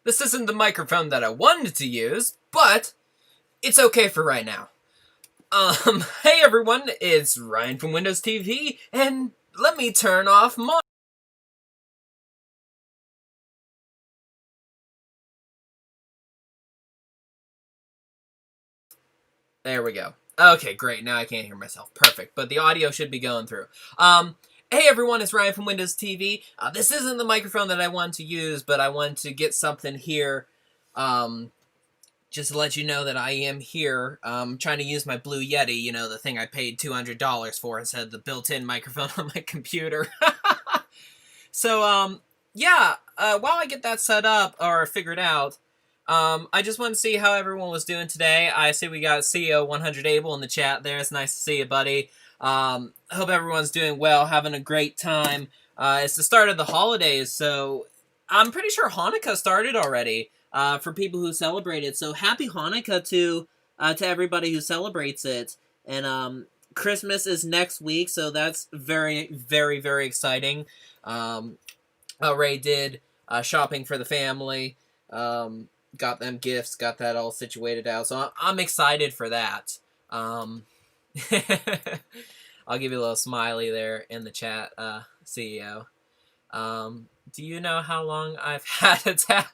This isn't the microphone that I wanted to use, but it's okay for right now. Hey everyone, it's Ryan from Windows TV, and let me turn off my... There we go. Okay, great, now I can't hear myself. Perfect, but the audio should be going through. Hey everyone, it's Ryan from Windows TV. This isn't the microphone that I wanted to use, but I wanted to get something here, just to let you know that I am here, trying to use my Blue Yeti, you know, the thing I paid $200 for instead of the built-in microphone on my computer. So, yeah, while I get that set up, or figured out, I just wanted to see how everyone was doing today. I see we got CEO 100 Abel in the chat there. It's nice to see you, buddy. Hope everyone's doing well, having a great time. It's the start of the holidays, so I'm pretty sure Hanukkah started already, for people who celebrate it. So happy Hanukkah to everybody who celebrates it. And Christmas is next week, so that's very, very, very exciting. Ray did shopping for the family, got them gifts, got that all situated out. So I'm excited for that. I'll give you a little smiley there in the chat, CEO. Do you know how long I've had a tap?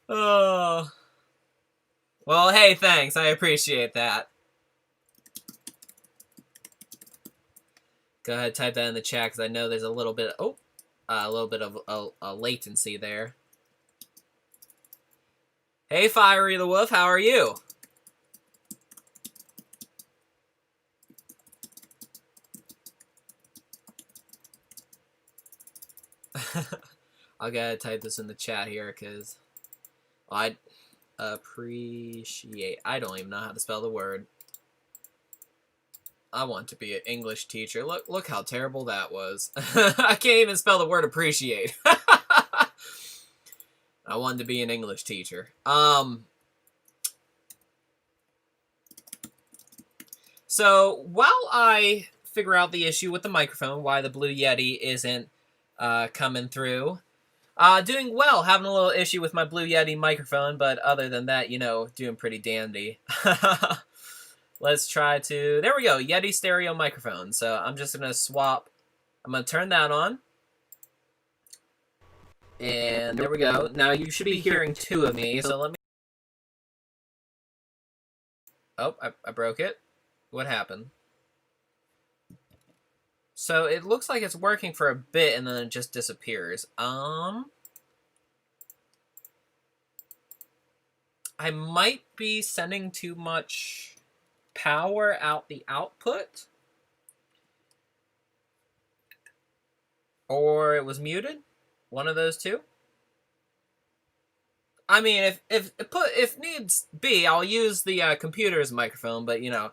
Oh. Well, hey, thanks. I appreciate that. Go ahead, type that in the chat, because I know there's a little bit of a latency there. Hey, Fiery the Wolf, how are you? I'll gotta type this in the chat here, because I'd appreciate... I don't even know how to spell the word. I want to be an English teacher. Look how terrible that was. I can't even spell the word appreciate. I wanted to be an English teacher. So, while I figure out the issue with the microphone, why the Blue Yeti isn't coming through, doing well, having a little issue with my Blue Yeti microphone, but other than that, you know, doing pretty dandy. Let's try to... There we go, Yeti stereo microphone. So I'm just going to swap... I'm going to turn that on. And there we go. Now you should be hearing two of me, so let me... Oh, I broke it. What happened? So it looks like it's working for a bit, and then it just disappears. I might be sending too much power out the output, or it was muted. One of those two. I mean, if needs be, I'll use the computer's microphone, but you know,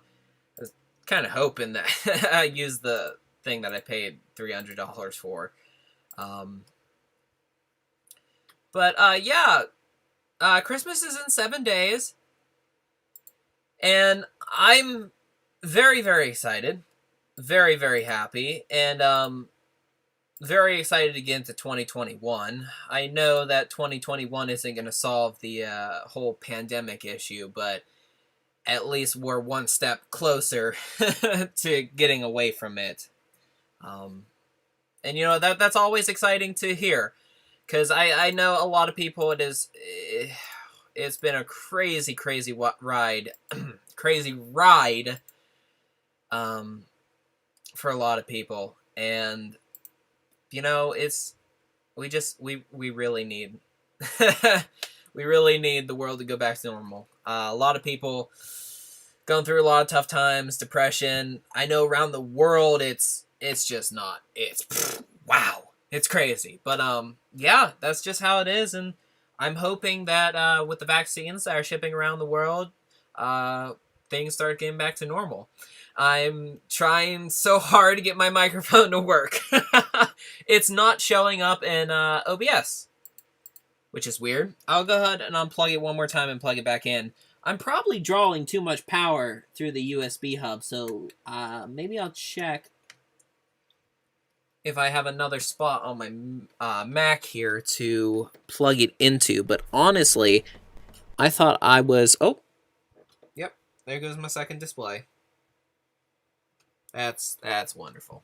I was kind of hoping that I use the thing that I paid $300 for. Yeah, Christmas is in 7 days. And I'm very, very excited, very, very happy, and very excited to get into 2021. I know that 2021 isn't going to solve the whole pandemic issue, but at least we're one step closer to getting away from it. And you know, that's always exciting to hear, because I know a lot of people, it's been a crazy, crazy ride. Crazy ride for a lot of people, and you know, we really need we really need the world to go back to normal. A lot of people going through a lot of tough times, depression. I know around the world it's just not, wow, it's crazy, but yeah, that's just how it is. And I'm hoping that with the vaccines that are shipping around the world, things start getting back to normal. I'm trying so hard to get my microphone to work. It's not showing up in OBS, which is weird. I'll go ahead and unplug it one more time and plug it back in. I'm probably drawing too much power through the USB hub, so maybe I'll check if I have another spot on my Mac here to plug it into. But honestly, I thought I was... Oh, yep, there goes my second display. That's wonderful.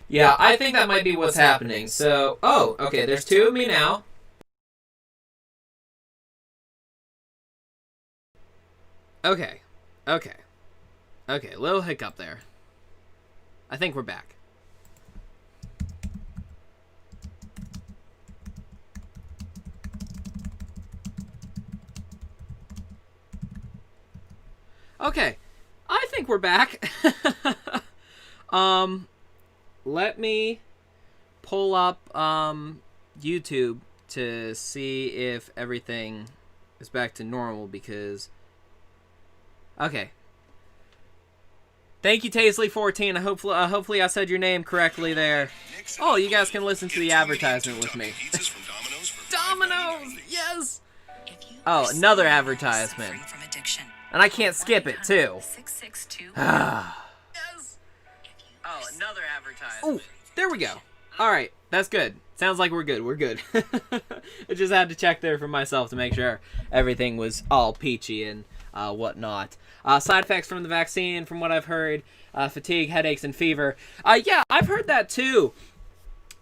Yeah, I think that might be what's happening. So, oh, okay, there's two of me now. Okay, little hiccup there. I think we're back. Okay, I think we're back. Let me pull up YouTube to see if everything is back to normal because... Okay. Thank you, Taisley14. Hopefully I said your name correctly there. Oh, you guys can listen to the advertisement with me. Domino's! Yes! Oh, another advertisement. And I can't skip it, too. Yes! Oh, another advertisement. Oh, there we go. Alright, that's good. Sounds like we're good. We're good. I just had to check there for myself to make sure everything was all peachy and whatnot. Side effects from the vaccine, from what I've heard, fatigue, headaches, and fever. Yeah, I've heard that too.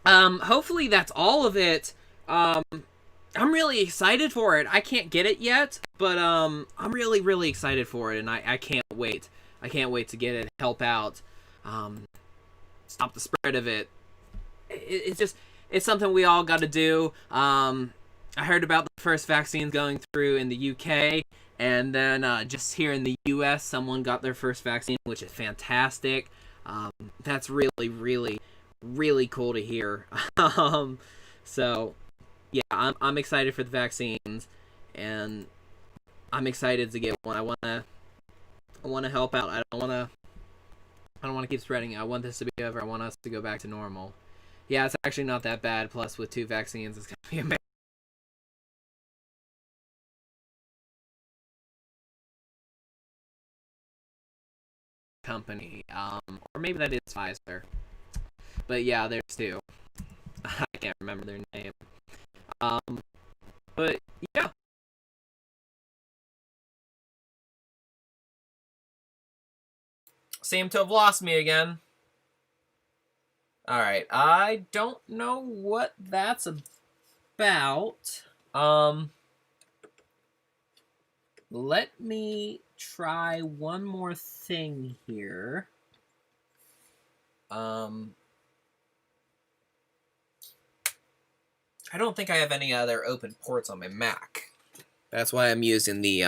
Hopefully that's all of it. I'm really excited for it. I can't get it yet, but I'm really, really excited for it, and I can't wait. I can't wait to get it, help out, stop the spread of it. It's something we all got to do. I heard about the first vaccines going through in the UK, and then just here in the US, someone got their first vaccine, which is fantastic. That's really, really, really cool to hear. So, yeah, I'm excited for the vaccines, and I'm excited to get one. I want to help out. I don't want to keep spreading it. I want this to be over. I want us to go back to normal. Yeah, it's actually not that bad. Plus, with 2 vaccines, it's gonna be amazing. Company, or maybe that is Pfizer. But yeah, there's 2. I can't remember their name. But yeah. Seem to have lost me again. Alright, I don't know what that's about. Let me try one more thing here. I don't think I have any other open ports on my Mac. That's why I'm using the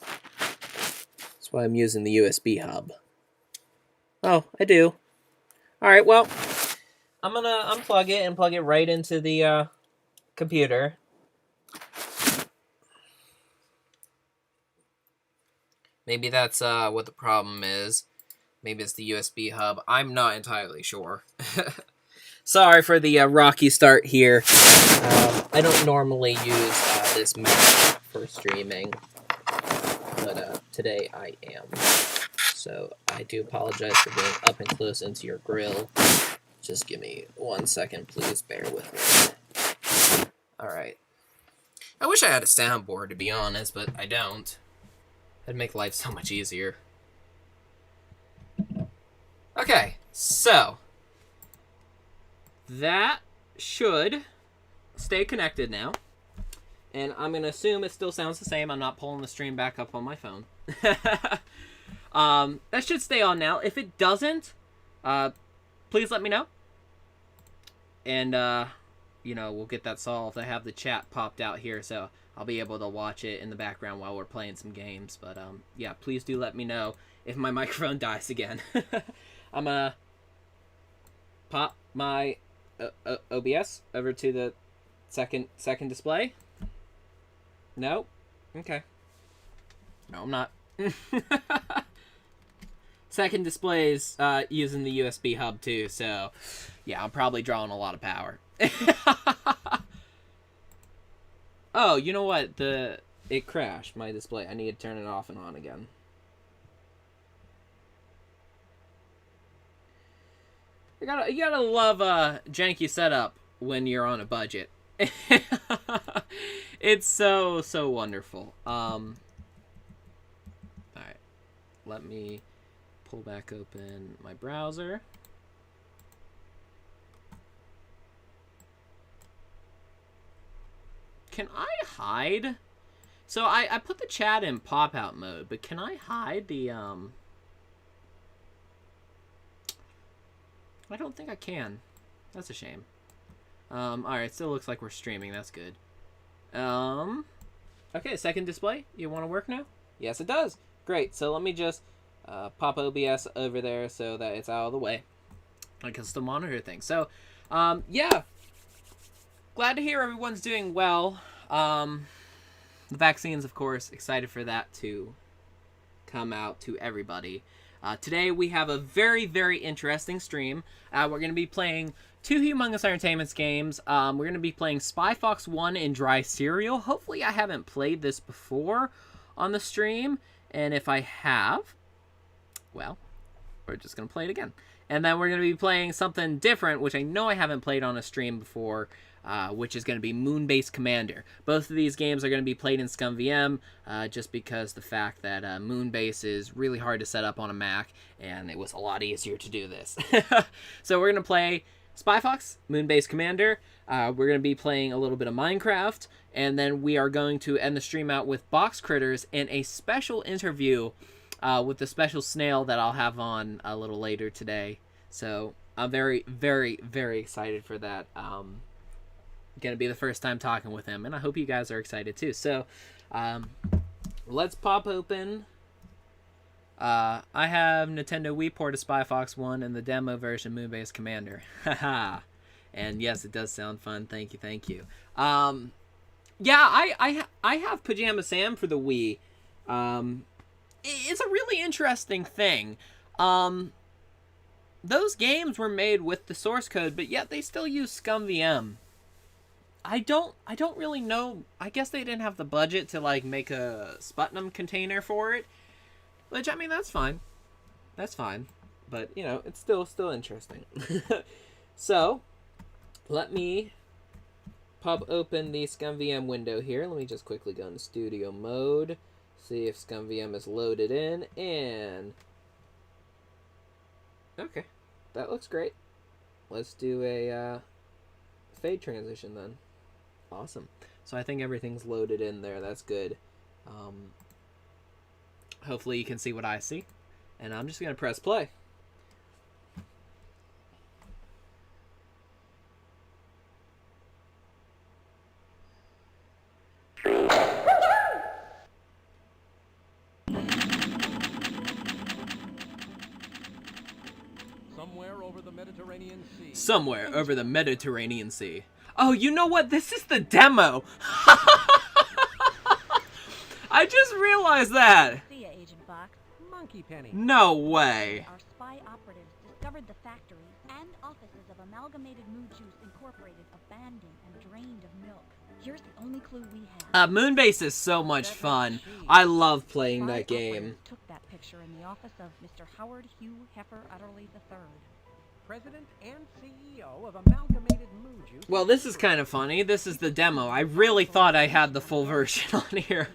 That's why I'm using the USB hub. Oh, I do. Alright, well, I'm gonna unplug it and plug it right into the computer. Maybe that's what the problem is. Maybe it's the USB hub. I'm not entirely sure. Sorry for the rocky start here. I don't normally use this Mac for streaming, but today I am. So I do apologize for being up and close into your grill. Just give me 1 second, please. Bear with me. Alright. I wish I had a soundboard, to be honest, but I don't. That'd make life so much easier. Okay, so that should stay connected now. And I'm going to assume it still sounds the same. I'm not pulling the stream back up on my phone. That should stay on now. If it doesn't, please let me know. And, you know, we'll get that solved. I have the chat popped out here, so I'll be able to watch it in the background while we're playing some games. But, yeah, please do let me know if my microphone dies again. I'm gonna pop my OBS over to the second display. No? Okay. No, I'm not. Second display is using the USB hub too, so yeah, I'm probably drawing a lot of power. Oh, you know what? It crashed, my display. I need to turn it off and on again. You gotta love janky setup when you're on a budget. It's so wonderful. All right, let me pull back open my browser. Can I hide? So I put the chat in pop-out mode, but can I hide the, I don't think I can. That's a shame. Alright, still looks like we're streaming. That's good. Okay, second display. You want to work now? Yes, it does. Great. So let me just pop OBS over there so that it's out of the way. I can still monitor things. So, yeah. Glad to hear everyone's doing well. The vaccines, of course, excited for that to come out to everybody. Today we have a very, very interesting stream. We're going to be playing 2 Humongous Entertainment's games. We're going to be playing Spy Fox 1 and Dry Cereal. Hopefully I haven't played this before on the stream. And if I have, well, we're just going to play it again. And then we're going to be playing something different, which I know I haven't played on a stream before, which is going to be Moonbase Commander. Both of these games are going to be played in ScumVM, just because the fact that Moonbase is really hard to set up on a Mac, and it was a lot easier to do this. So we're going to play Spy Fox, Moonbase Commander. We're going to be playing a little bit of Minecraft, and then we are going to end the stream out with Box Critters and a special interview with the special Snail that I'll have on a little later today. So I'm very, very, very excited for that. Gonna be the first time talking with him, and I hope you guys are excited too. So let's pop open. I have Nintendo Wii port of Spy Fox 1 and the demo version Moonbase Commander. Haha. And yes, it does sound fun. Thank you. Yeah, I have Pajama Sam for the Wii. It's a really interesting thing. Those games were made with the source code, but yet they still use ScumVM. I don't really know. I guess they didn't have the budget to like make a Sputnum container for it. Which, I mean, that's fine. That's fine. But, you know, it's still interesting. So, let me pop open the ScumVM window here. Let me just quickly go into studio mode. See if ScumVM is loaded in. And okay. That looks great. Let's do a fade transition then. Awesome. So I think everything's loaded in there. That's good. Hopefully you can see what I see. And I'm just going to press play. Somewhere over the Mediterranean Sea. Somewhere over the Mediterranean Sea. Oh, you know what? This is the demo. I just realized that. See ya, Agent Fox. Monkey Penny. No way. Our spy operatives discovered the factory and offices of Amalgamated Moo Juice Incorporated abandoned and drained of milk. Here's the only clue we have. Moonbase is so much fun. I love playing that game. Took that picture in the office of Mr. Howard Hugh Heifer Utterly III. President and CEO of Amalgamated Moo Juice. Well, this is kind of funny. This is the demo. I really thought I had the full version on here.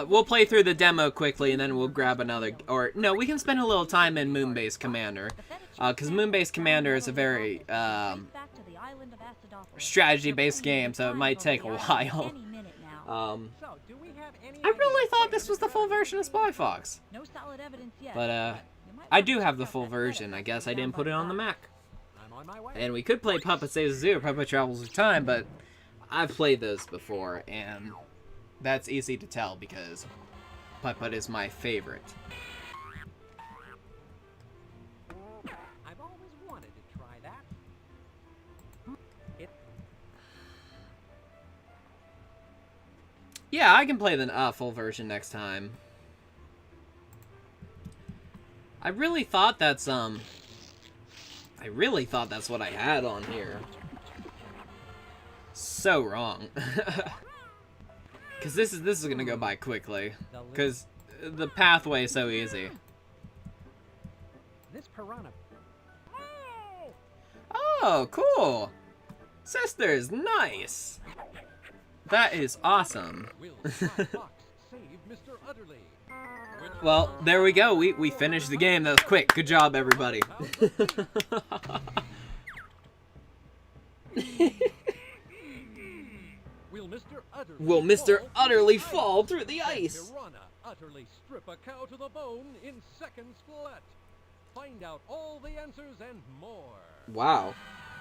We'll play through the demo quickly, and then we'll grab another... Or, no, we can spend a little time in Moonbase Commander. Because Moonbase Commander is a very strategy-based game, so it might take a while. I really thought this was the full version of Spy Fox. But, I do have the full version. I guess I didn't put it on the Mac. And we could play Puppet Saves the Zoo or Puppet Travels Through Time, but I've played those before, and that's easy to tell because Putt-putt is my favorite. I've always wanted to try that. Yeah, I can play the full version next time. I really thought that's what I had on here. So wrong. Cause this is gonna go by quickly. Cause the pathway is so easy. This piranha. Oh, cool. Sisters, nice. That is awesome. Will Fox save Mr. Utterly? Well, there we go. We finished the game. That was quick. Good job, everybody. Will Mr. Utterly fall through the ice? Piranha utterly strip a cow to the bone in seconds flat. Find out all the answers and more. Wow.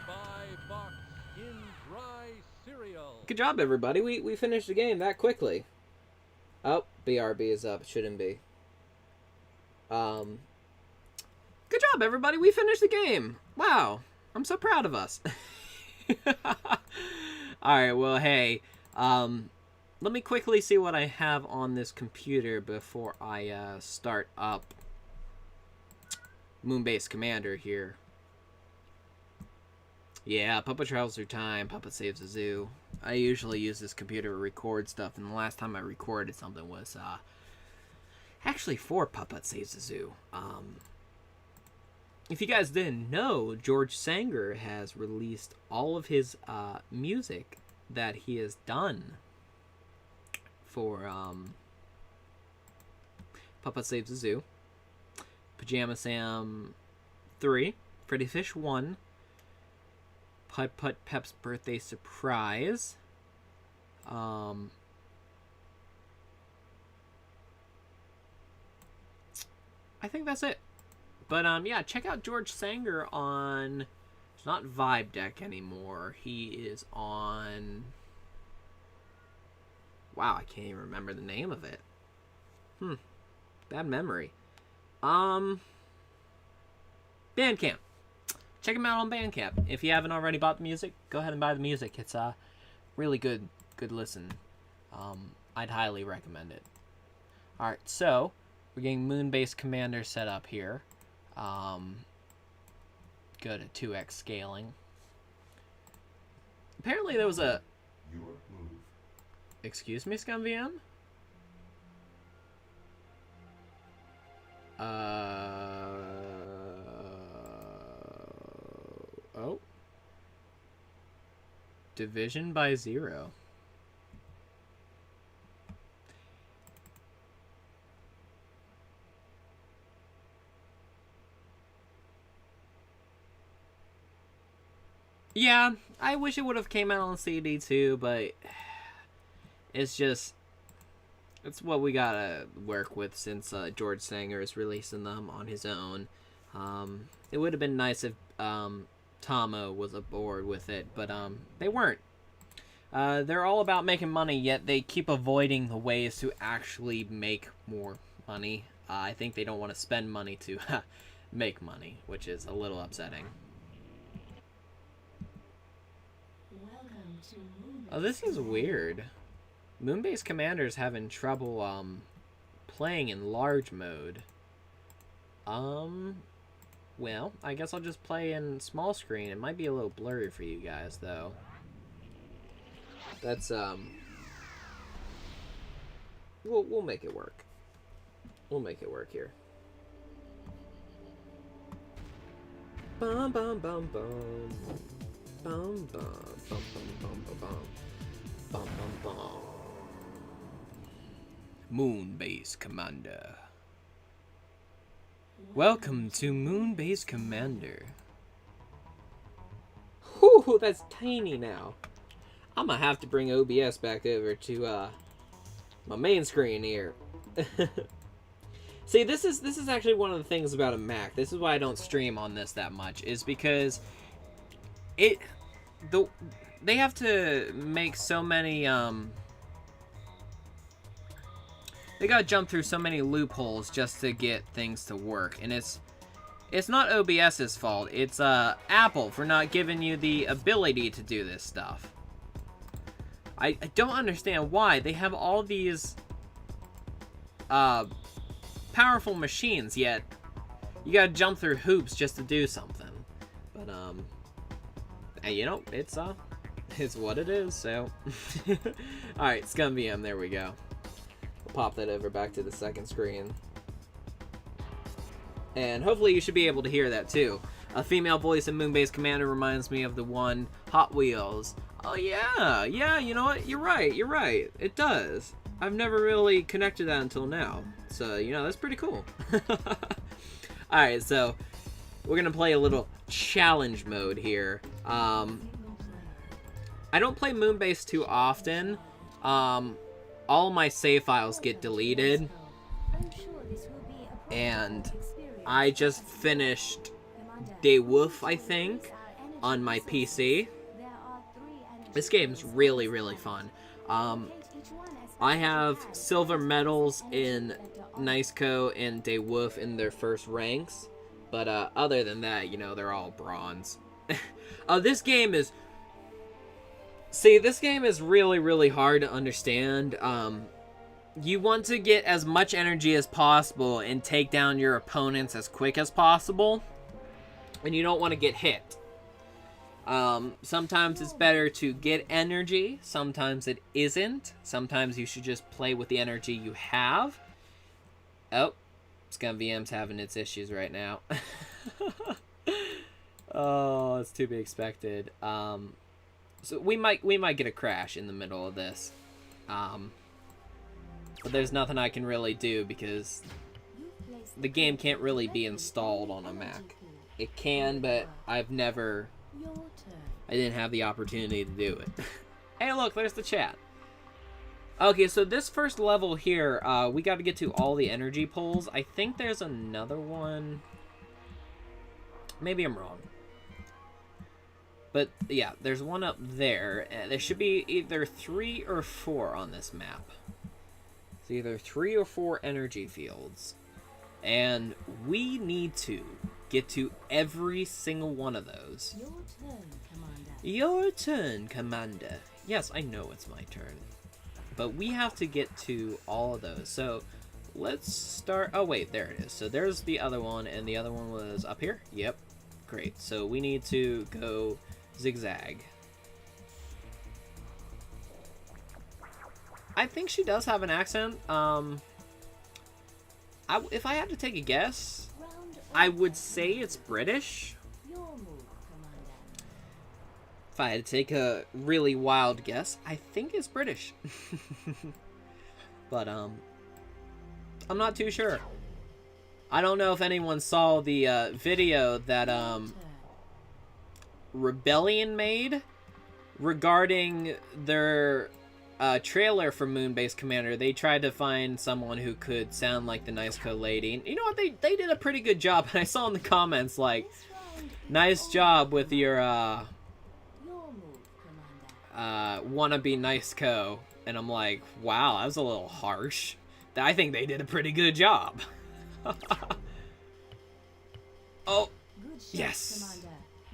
Buy box in dry cereal. Good job, everybody. We finished the game that quickly. Oh, BRB is up. Shouldn't be. Good job, everybody. We finished the game. Wow. I'm so proud of us. Alright, well, hey. Let me quickly see what I have on this computer before I start up Moonbase Commander here. Yeah, Puppet travels through time, Puppet saves the zoo. I usually use this computer to record stuff, and the last time I recorded something was actually for Puppet Saves the Zoo. If you guys didn't know, George Sanger has released all of his music that he has done for Puppet Saves the Zoo, Pajama Sam 3, Freddy Fish 1, Putt-Putt Pep's Birthday Surprise, I think that's it. But yeah, check out George Sanger on, it's not Vibe Deck anymore. He is on, wow, I can't even remember the name of it. Bad memory. Bandcamp. Check him out on Bandcamp. If you haven't already bought the music, go ahead and buy the music. It's really good listen. I'd highly recommend it. Alright, so we're getting Moonbase Commander set up here. Go to 2x scaling. Apparently there was a... Excuse me, ScumVM? Oh. Division by 0. Yeah, I wish it would have came out on CD too, but it's just, it's what we gotta work with since George Sanger is releasing them on his own. It would have been nice if Tomo was aboard with it, but they weren't. They're all about making money, yet they keep avoiding the ways to actually make more money. I think they don't want to spend money to make money, which is a little upsetting. Oh, this is weird. Moonbase Commander's having trouble playing in large mode. Well, I guess I'll just play in small screen. It might be a little blurry for you guys, though. That's, we'll make it work. We'll make it work here. Bum, bum, bum, bum. Bum, bum, bum, bum, bum, bum. Bum, bum, bum. Moonbase Commander. Welcome to Moonbase Commander. Whew, that's tiny now. I'm gonna have to bring OBS back over to my main screen here. See, this is actually one of the things about a Mac. This is why I don't stream on this that much, is because they have to make so many they gotta jump through so many loopholes just to get things to work, and it's not OBS's fault. It's Apple for not giving you the ability to do this stuff. I don't understand why they have all these powerful machines, yet you gotta jump through hoops just to do something. But and you know, it's what it is. So all right, ScumVM, there we go. We'll pop that over back to the second screen, and hopefully you should be able to hear that too. A female voice in Moonbase Commander reminds me of the one Hot Wheels. Oh yeah, you know what? You're right. It does. I've never really connected that until now. So, you know, that's pretty cool. Alright, so we're gonna play a little challenge mode here. I don't play Moonbase too often. All my save files get deleted. And I just finished Day Wolf, I think, on my PC. This game's really, really fun. I have silver medals in Niceco and Day Wolf in their first ranks. But other than that, you know, they're all bronze. This game is... See, this game is really, really hard to understand. You want to get as much energy as possible and take down your opponents as quick as possible. And you don't want to get hit. Sometimes it's better to get energy. Sometimes it isn't. Sometimes you should just play with the energy you have. Oh, Scum VM's having its issues right now. Oh, it's to be expected. So we might get a crash in the middle of this. But there's nothing I can really do because the game can't really be installed on a Mac. It can, but I didn't have the opportunity to do it. Hey, look, there's the chat. Okay, so this first level here, we got to get to all the energy poles. I think there's another one. Maybe I'm wrong. But, yeah, there's one up there. There should be either 3 or 4 on this map. It's either 3 or 4 energy fields. And we need to get to every single one of those. Your turn, Commander. Your turn, Commander. Yes, I know it's my turn. But we have to get to all of those. So, let's start... Oh, wait, there it is. So, there's the other one, and the other one was up here? Yep. Great. So, we need to go zigzag. I think she does have an accent. If I had to take a guess, I would say it's British. Your move, Commander. If I had to take a really wild guess, I think it's British. But, I'm not too sure. I don't know if anyone saw the video that Rebellion made regarding their trailer for Moonbase Commander. They tried to find someone who could sound like the Niceco lady. And you know what? They did a pretty good job. And I saw in the comments, like, nice job with your wannabe Niceco. And I'm like, wow, that was a little harsh. I think they did a pretty good job. Oh, Good shot, yes. Commander.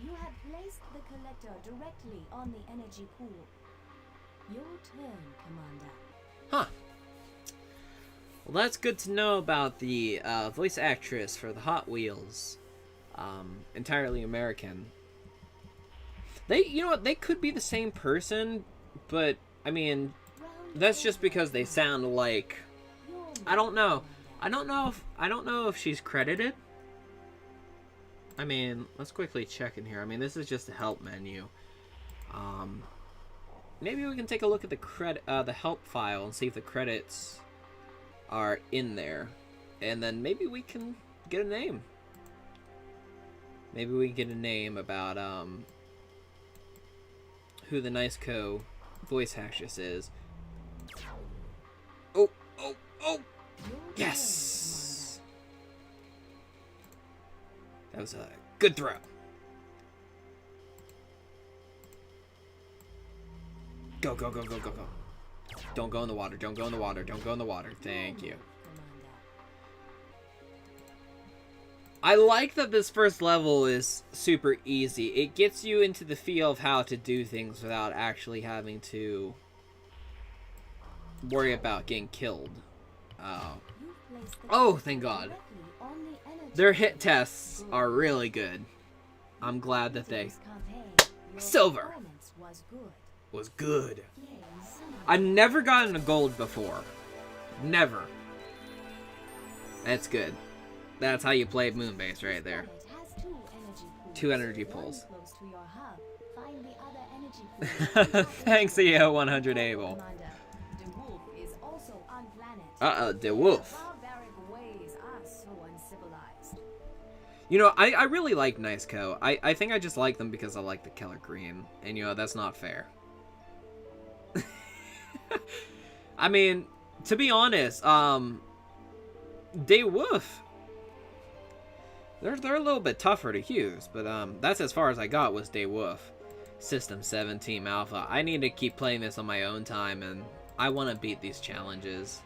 You have placed the collector directly on the energy pool. Your turn, Commander. Huh. Well, that's good to know about the voice actress for the Hot Wheels. Entirely American. You know what? They could be the same person, but I mean, that's just because they sound like. I don't know. I don't know if she's credited. I mean, let's quickly check in here. I mean, this is just a help menu. Maybe we can take a look at the help file and see if the credits are in there, and then maybe we can get a name. Maybe we can get a name about who the Niceco voice actress is. Oh! Yes! That was a good throw. Go. Don't go in the water. Don't go in the water. Don't go in the water. Thank you. I like that this first level is super easy. It gets you into the feel of how to do things without actually having to worry about getting killed. Oh, thank God. Their hit tests are really good. I'm glad that they... Silver! Was good. I've never gotten a gold before. Never. That's good. That's how you play Moonbase right there. 2 energy pulls. Close to your hub. Find the other energy pools. Thanks, EO100 Able. Commander, the wolf is also on planet. Uh-oh, the wolf. Barbaric ways are so uncivilized. You know, I really like Niceco. I think I just like them because I like the color green. And, you know, that's not fair. I mean, to be honest, De Wolf, they're a little bit tougher to use, but that's as far as I got was De Wolf. System 7 Team Alpha. I need to keep playing this on my own time, and I want to beat these challenges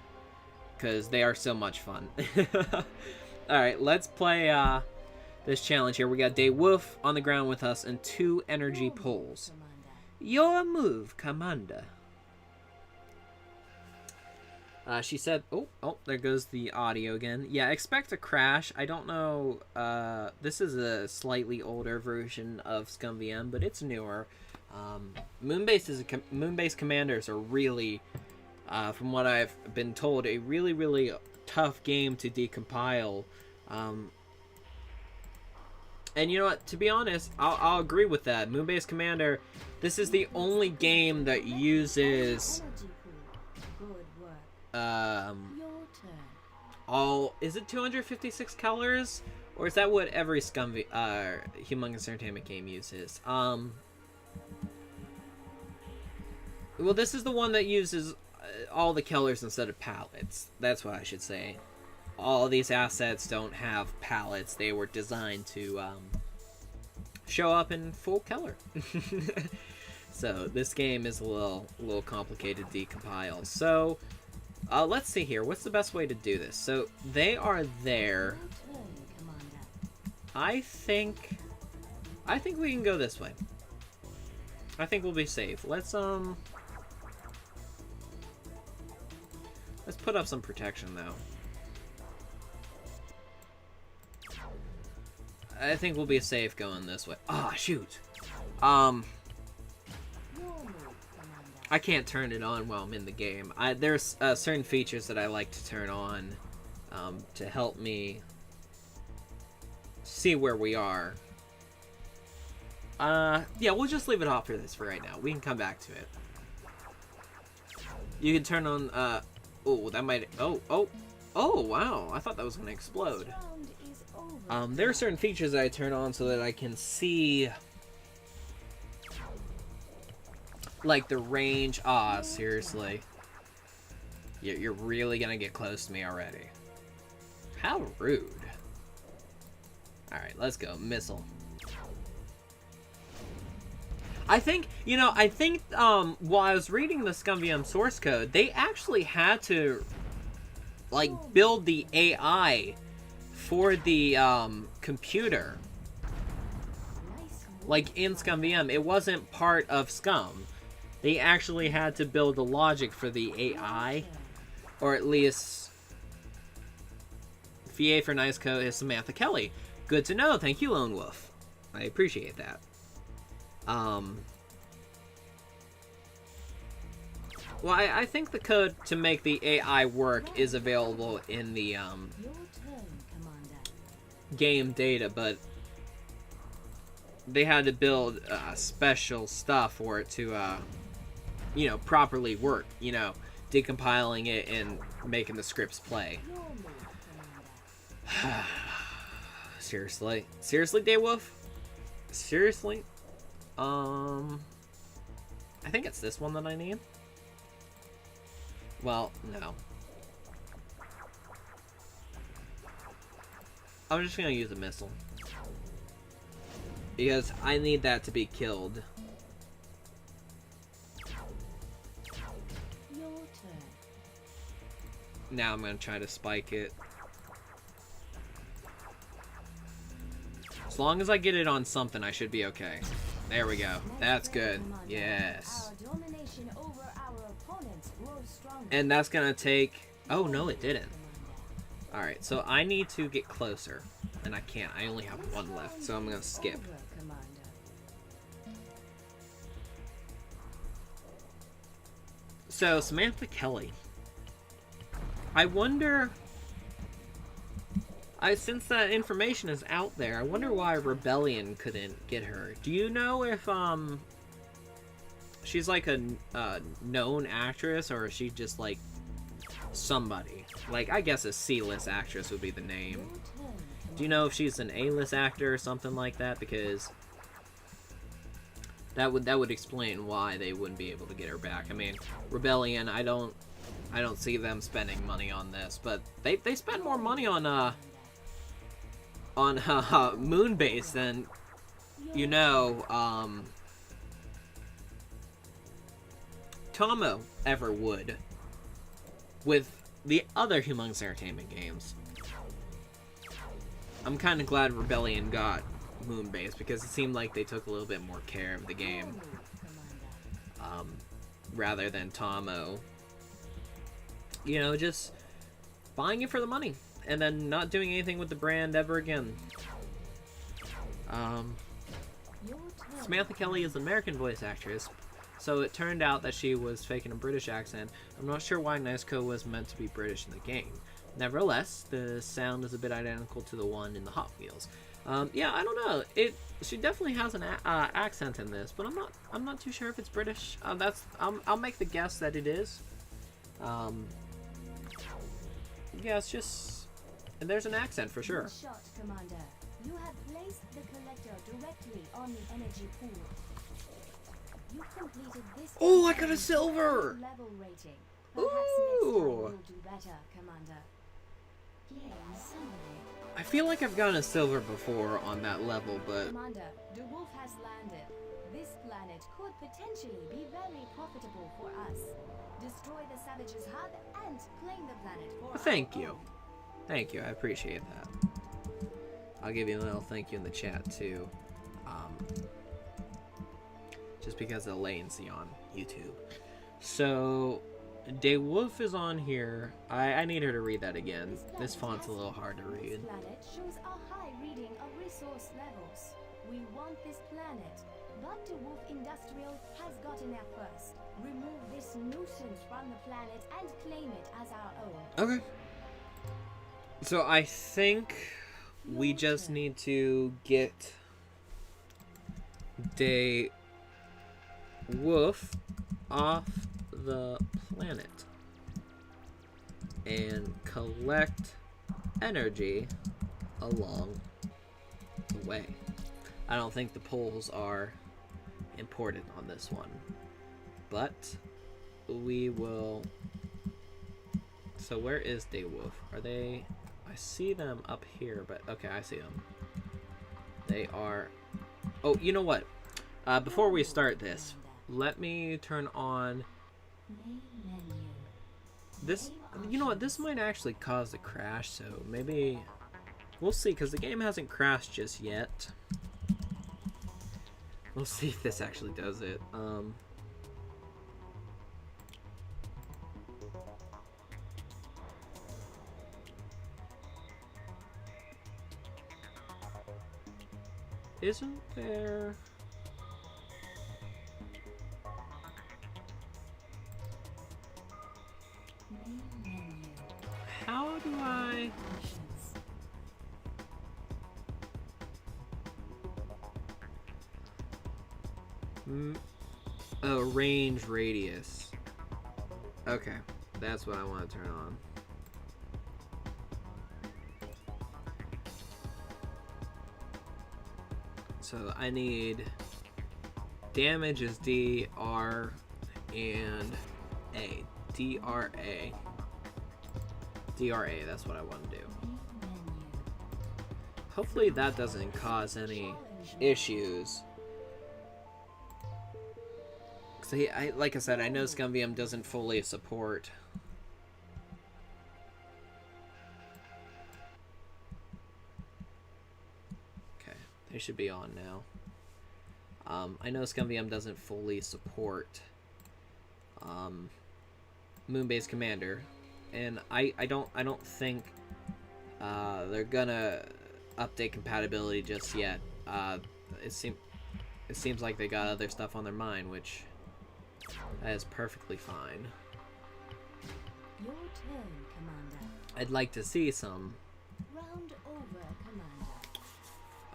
because they are so much fun. Alright, let's play this challenge here. We got De Wolf on the ground with us and 2 energy pulls. Your move, Commander. She said, oh, there goes the audio again. Yeah, expect a crash. I don't know, this is a slightly older version of ScumVM, but it's newer. Moonbase Commanders are really, from what I've been told, a really, really tough game to decompile. And you know what, to be honest, I'll agree with that. Moonbase Commander, this is the only game that uses... is it 256 colors, or is that what every Humongous Entertainment game uses? Well, this is the one that uses all the colors instead of palettes. That's what I should say. All these assets don't have palettes. They were designed to show up in full color. So this game is a little complicated to decompile. So let's see here. What's the best way to do this? So they are there. I think we can go this way. I think we'll be safe. Let's put up some protection though. I think we'll be safe going this way. Ah, shoot. I can't turn it on while I'm in the game. There's certain features that I like to turn on to help me see where we are. Yeah, we'll just leave it off for this for right now. We can come back to it. You can turn on, oh, that might, oh, wow. I thought that was going to explode. There are certain features that I turn on so that I can see, like, the range. Ah, seriously. You're really gonna get close to me already. How rude. Alright, let's go. Missile. I think, while I was reading the ScumVM source code, they actually had to, like, build the AI for the, computer. Like, in ScumVM, it wasn't part of Scum. They actually had to build the logic for the AI, or at least VA for Niceco is Samantha Kelly. Good to know. Thank you, Lone Wolf. I appreciate that. Well, I think the code to make the AI work is available in the game data, but they had to build special stuff for it to properly work, decompiling it and making the scripts play. Seriously, Daywolf? Seriously? I think it's this one that I need. Well, no. I'm just gonna use a missile. Because I need that to be killed. Your turn. Now I'm gonna try to spike it. As long as I get it on something, I should be okay. There we go. That's good. Yes. Our domination over our opponents grows stronger. And that's gonna take... Oh, no, it didn't. Alright, so I need to get closer. And I can't. I only have one left, so I'm gonna skip. So, Samantha Kelly. I wonder since that information is out there, I wonder why Rebellion couldn't get her. Do you know if she's like a known actress, or is she just like somebody? Like, I guess a C-list actress would be the name. Do you know if she's an A-list actor or something like that? Because that would explain why they wouldn't be able to get her back. I mean, Rebellion, I don't see them spending money on this, but they spend more money on Moonbase than, you know, Tomo ever would with the other Humongous Entertainment games. I'm kind of glad Rebellion got Moonbase, because it seemed like they took a little bit more care of the game, rather than Tomo. You know, just buying it for the money and then not doing anything with the brand ever again. Samantha Kelly is an American voice actress, so it turned out that she was faking a British accent. I'm not sure why Nezuko was meant to be British in the game. Nevertheless, the sound is a bit identical to the one in the Hot Wheels. Yeah, I don't know. She definitely has an accent in this, but I'm not too sure if it's British. I'll make the guess that it is. Yeah, it's just, and there's an accent for sure. Shot, Commander. You have placed the collector directly on the energy pool. You completed this. Oh, I got a silver. Level rating. Perhaps next time Ooh. you'll do better, Commander. Game summary. I feel like I've gotten a silver before on that level, but Commander, the wolf has landed. This planet could potentially be very profitable for us. Destroy the savage's hub and claim the planet for thank our you. own. Thank you, I appreciate that. I'll give you a little thank you in the chat too. Just because of the latency on YouTube. So, DeWolf is on here. I need her to read that again. This font's a little hard to read. This planet shows a high reading of resource levels. We want this planet, but the Wolf Industrial has gotten there first. Remove this nuisance from the planet and claim it as our own. Okay. So I think we just need to get DeWolf off the planet and collect energy along the way. I don't think the polls are important on this one, but we will. So where is DeWolf? Are they? I see them up here, but okay, I see them. They are. Oh, you know what? Before we start this, let me turn on this. You know what? This might actually cause a crash, so maybe we'll see, because the game hasn't crashed just yet. We'll see if this actually does it. Isn't there? How do I? Oh, range radius. Okay, that's what I want to turn on. So I need damage is D, R, and A. DRA. DRA, that's what I want to do. Hopefully that doesn't cause any issues. Like I said, I know ScumVM doesn't fully support. Okay, they should be on now. I know ScumVM doesn't fully support Moonbase Commander, and I don't think they're gonna update compatibility just yet. It seems like they got other stuff on their mind, which that is perfectly fine. Your turn, Commander. I'd like to see some Round over,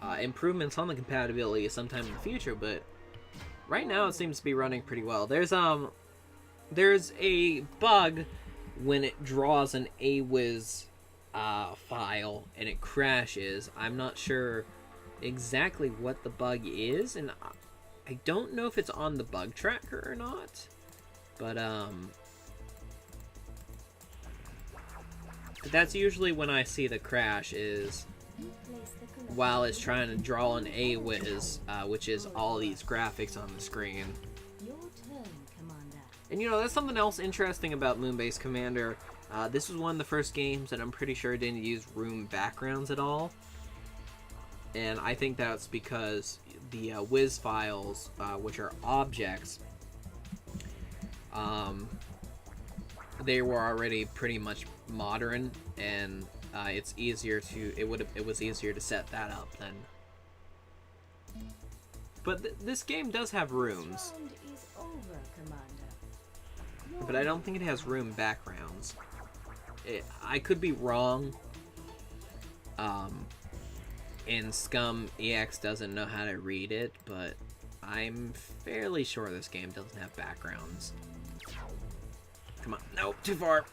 Commander. Improvements on the compatibility sometime in the future, but right now it seems to be running pretty well. There's a bug when it draws an AWIS file and it crashes. I'm not sure exactly what the bug is, and I don't know if it's on the bug tracker or not, but that's usually when I see the crash, is while it's trying to draw an AWIS, which is all these graphics on the screen. Your turn, Commander. And you know, that's something else interesting about Moonbase Commander. This was one of the first games that I'm pretty sure didn't use room backgrounds at all. And I think that's because the WIS files, which are objects, they were already pretty much modern, and it's easier to it was easier to set that up then. But this game does have rooms, Round is over, Commander. but I don't think it has room backgrounds. I could be wrong. And Scum EX doesn't know how to read it, but I'm fairly sure this game doesn't have backgrounds. Come on. Nope, too far.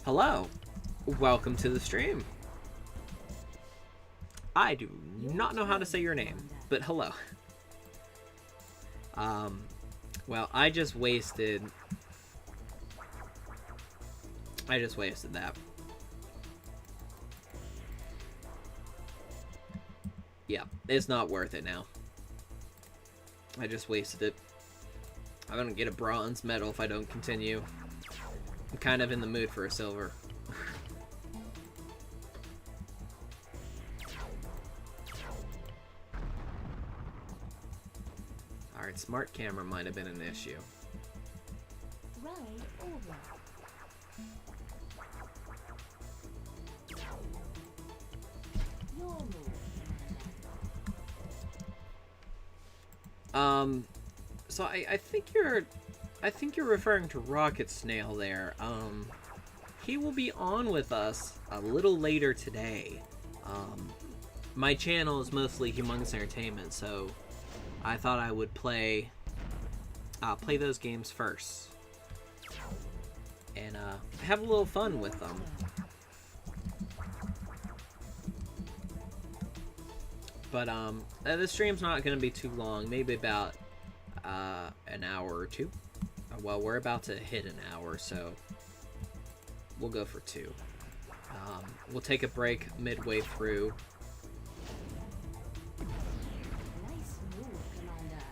Hello. Welcome to the stream. I do not know how to say your name, but hello. Well, I just wasted that. Yeah, it's not worth it now. I just wasted it. I'm gonna get a bronze medal if I don't continue. I'm kind of in the mood for a silver. Alright, smart camera might have been an issue. Round over. Your move, So I think you're referring to RocketSnail there. He will be on with us a little later today. My channel is mostly Humongous Entertainment, so I thought I would play those games first and have a little fun with them. But the stream's not going to be too long, maybe about an hour or two. Well, we're about to hit an hour, so we'll go for 2. We'll take a break midway through. nice move, Commander.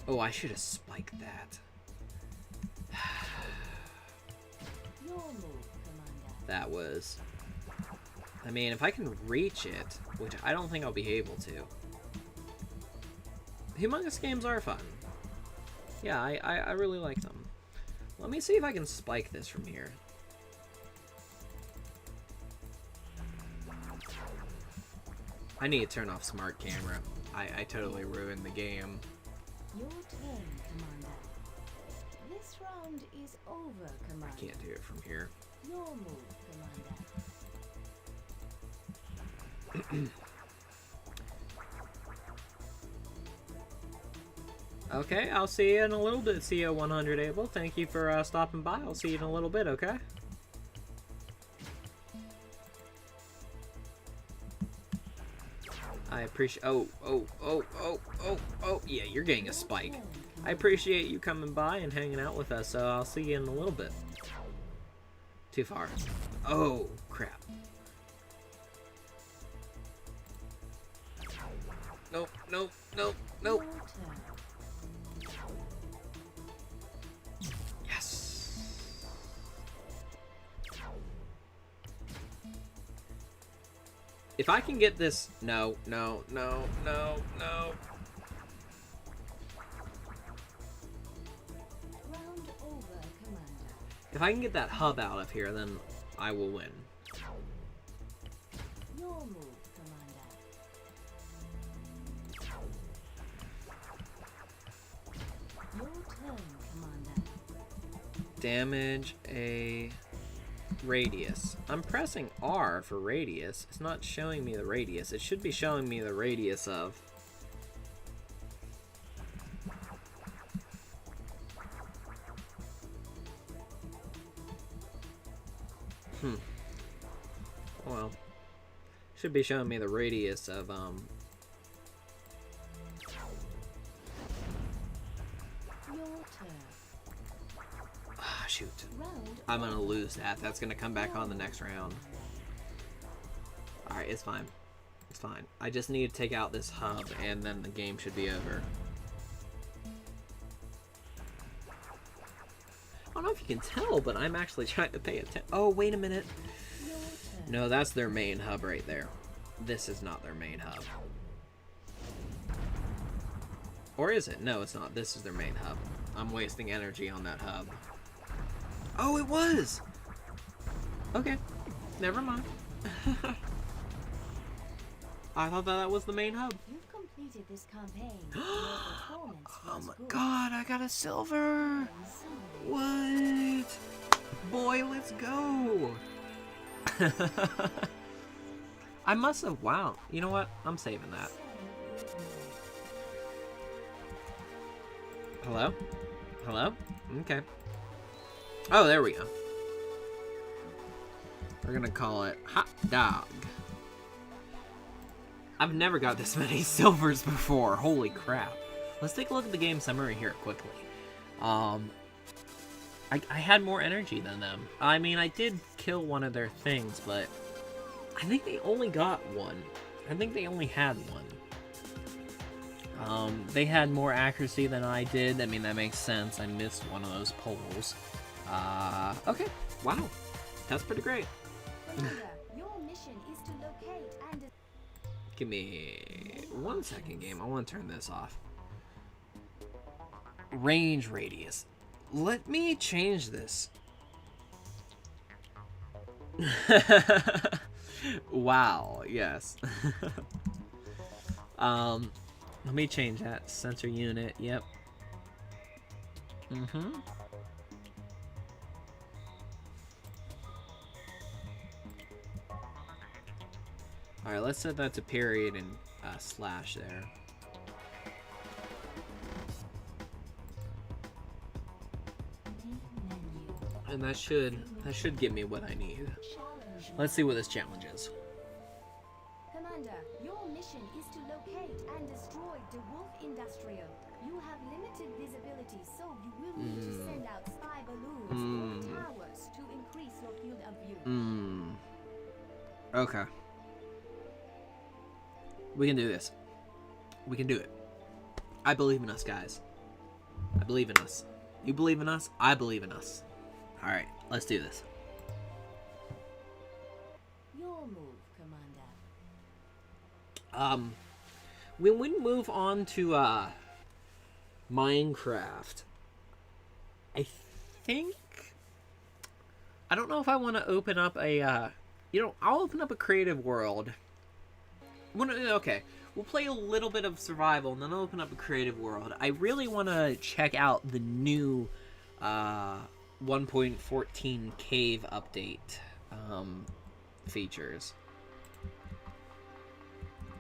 Oh, I should have spiked that. Your move, Commander. That was... I mean, if I can reach it, which I don't think I'll be able to. Humongous games are fun. Yeah, I really like them. Let me see if I can spike this from here. I need to turn off smart camera. I totally ruined the game. Your turn, Commander. This round is over, Commander. Can't do it from here. Your move, Commander. Okay, I'll see you in a little bit, CO100 Abel. Thank you for stopping by. I'll see you in a little bit, okay? I appreciate... Oh, yeah, you're getting a spike. I appreciate you coming by and hanging out with us, so I'll see you in a little bit. Too far. Oh, crap. Nope. Your turn. Yes. If I can get this... No. Round over, Commander. If I can get that hub out of here, then I will win. Your move, Commander. Your turn, Commander. damage a radius. I'm pressing R for radius. It's not showing me the radius. It should be showing me the radius of... Well, should be showing me the radius of, Your turn. Ah, shoot. Round I'm gonna lose that. That's gonna come back on the next round. Alright, it's fine. It's fine. I just need to take out this hub, and then the game should be over. I don't know if you can tell, but I'm actually trying to pay attention. Oh, wait a minute. your turn. No, that's their main hub right there. This is not their main hub. Or is it? No, it's not. This is their main hub. I'm wasting energy on that hub. Oh, it was! Okay. Never mind. I thought that was the main hub. You've completed this campaign. Your performance Oh was my good. god, I got a silver! Someday, What? Boy, let's go! I must have... Wow. You know what? I'm saving that. Hello? Hello? Okay. Oh, there we go. We're gonna call it Hot Dog. I've never got this many silvers before. Holy crap. Let's take a look at the game summary here quickly. I had more energy than them. I mean, I did kill one of their things, but I think they only got one. I think they only had one. They had more accuracy than I did. I mean, that makes sense. I missed one of those poles. Okay. Wow. That's pretty great. Commander, your mission is to locate and Give me 1 second, game. I want to turn this off. Range radius. Let me change this. Wow, yes. Let me change that. Sensor unit, yep. Alright, let's set that to period and slash there. And that should give me what I need. challenge. Let's see what this challenge is. Commander, your mission is to locate and destroy the Wolf Industrial. You have limited visibility, so you will need to send out spy balloons or towers to increase your field of view. Okay. We can do this. We can do it. I believe in us, guys. I believe in us. You believe in us? I believe in us. Alright, let's do this. Your move, Commander. When we move on to Minecraft, I think I don't know if I want to open up a I'll open up a creative world. Okay, we'll play a little bit of survival and then I'll open up a creative world. I really want to check out the new 1.14 cave update features.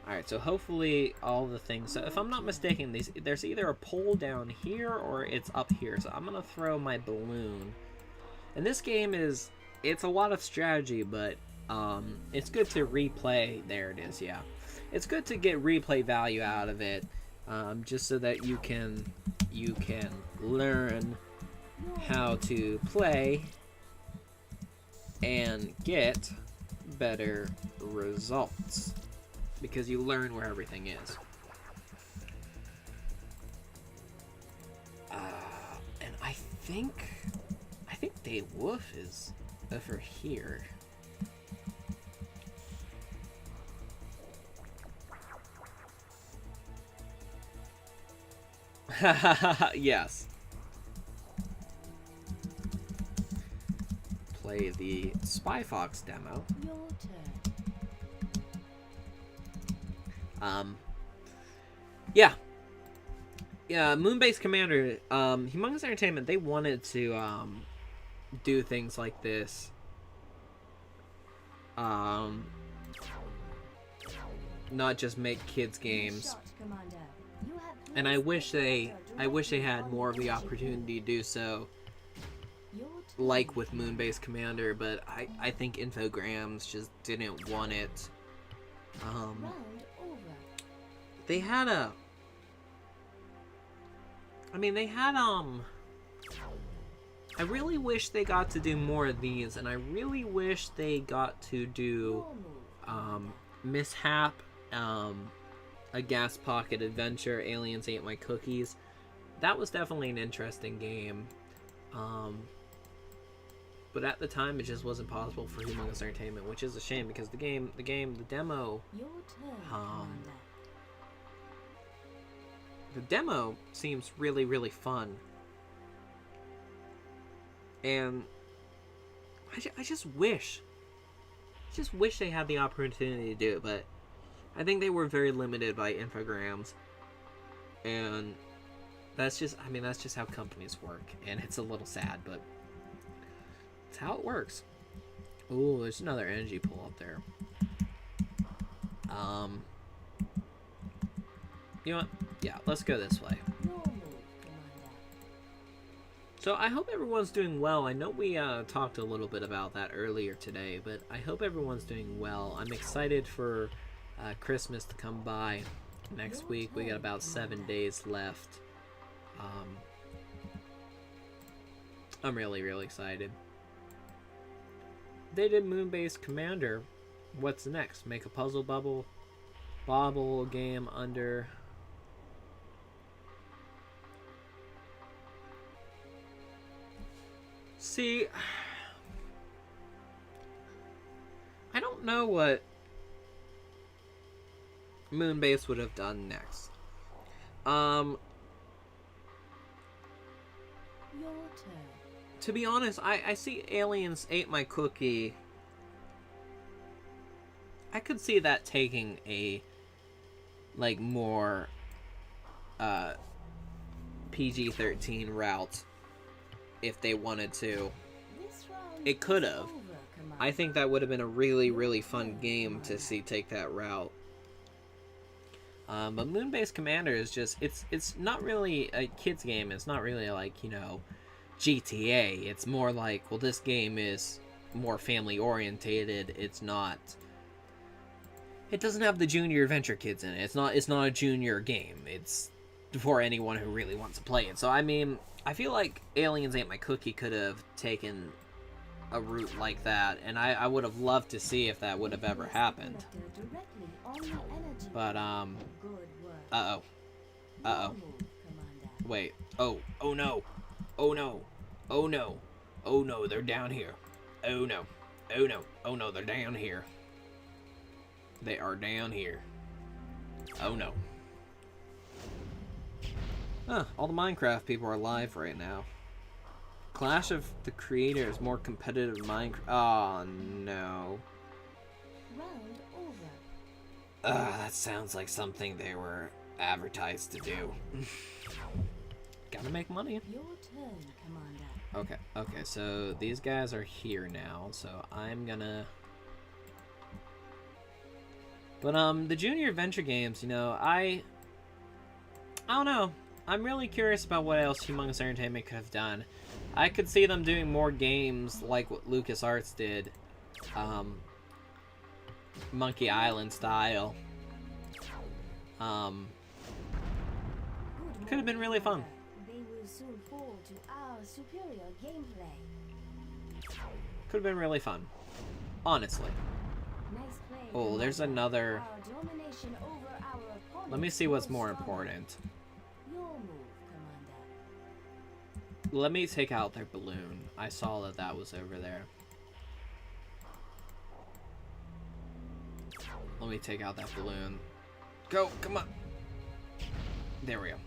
Alright, so hopefully all the things... So if I'm not mistaken, there's either a pole down here or it's up here. So I'm going to throw my balloon. And this game is... It's a lot of strategy, but it's good to replay. There it is, yeah. It's good to get replay value out of it, just so that you can learn how to play and get better results. Because you learn where everything is. And I think the wolf is over here. Yes. Play the Spy Fox demo. Your turn. Yeah, Moonbase Commander, Humongous Entertainment, they wanted to do things like this. Not just make kids games. And I wish they had more of the opportunity to do so, like with Moonbase Commander, but I think Infogrames just didn't want it. They had I really wish they got to do more of these, and I really wish they got to do Mishap, A Gas Pocket Adventure, Aliens Ate My Cookies. That was definitely an interesting game. But at the time, it just wasn't possible for Humongous Entertainment, which is a shame because the demo, the demo seems really, really fun. And I just wish they had the opportunity to do it, but I think they were very limited by Infogrames. And that's just how companies work, and it's a little sad, but it's how it works. Ooh, there's another energy pool up there. You know what? Yeah, let's go this way. So I hope everyone's doing well. I know we talked a little bit about that earlier today, but I hope everyone's doing well. I'm excited for Christmas to come by next week. We got about 7 days left. I'm really, really excited. They did Moonbase Commander. What's next? Make a puzzle bobble game under... See, I don't know what Moonbase would have done next. Your turn. To be honest, I see Aliens Ate My Cookie. I could see that taking a, like, more PG-13 route if they wanted to. It could have. I think that would have been a really, really fun game to see take that route. But Moonbase Commander is just, it's not really a kid's game. It's not really like, you know, GTA. It's more like, well, this game is more family orientated. It doesn't have the junior adventure kids in it. It's not a junior game. It's for anyone who really wants to play it. So I mean, I feel like Aliens Ate My Cookie could have taken a route like that, and I would have loved to see if that would have ever happened. But wait. Oh no. Oh no. Oh no. Oh no, they're down here. Oh no. Oh no. Oh no, they're down here. They are down here. Oh no. Huh, all the Minecraft people are live right now. Clash of the Creators, more competitive Minecraft. Oh no. Round over. That sounds like something they were advertised to do. Gotta make money. Your turn, Commander. Okay, so these guys are here now, so I'm gonna... But, the Junior Adventure games, you know, I don't know. I'm really curious about what else Humongous Entertainment could have done. I could see them doing more games like what LucasArts did. Monkey Island style. Could have been really fun. They will soon fall to our superior gameplay. Could have been really fun. Honestly. Nice play, Oh, there's another... Our domination over our opponent. Let me see what's more important. Your move, Commander. Let me take out their balloon. I saw that was over there. Let me take out that balloon. Go, come on. There we go.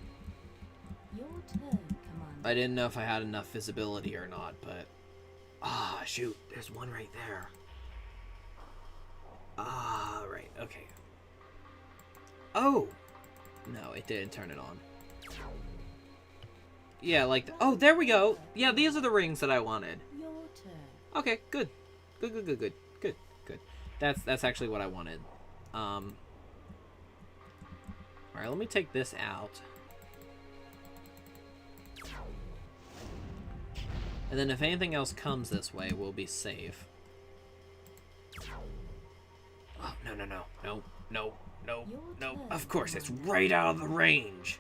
Your turn, Commander. I didn't know if I had enough visibility or not, but... Ah, shoot. There's one right there. Ah, right. Okay. Oh! No, it didn't turn it on. Yeah, like... Oh, there we go! Yeah, these are the rings that I wanted. Your Okay, good. Good. That's actually what I wanted. Alright, let me take this out. And then if anything else comes this way, we'll be safe. Oh, no. Of course, it's right out of the range.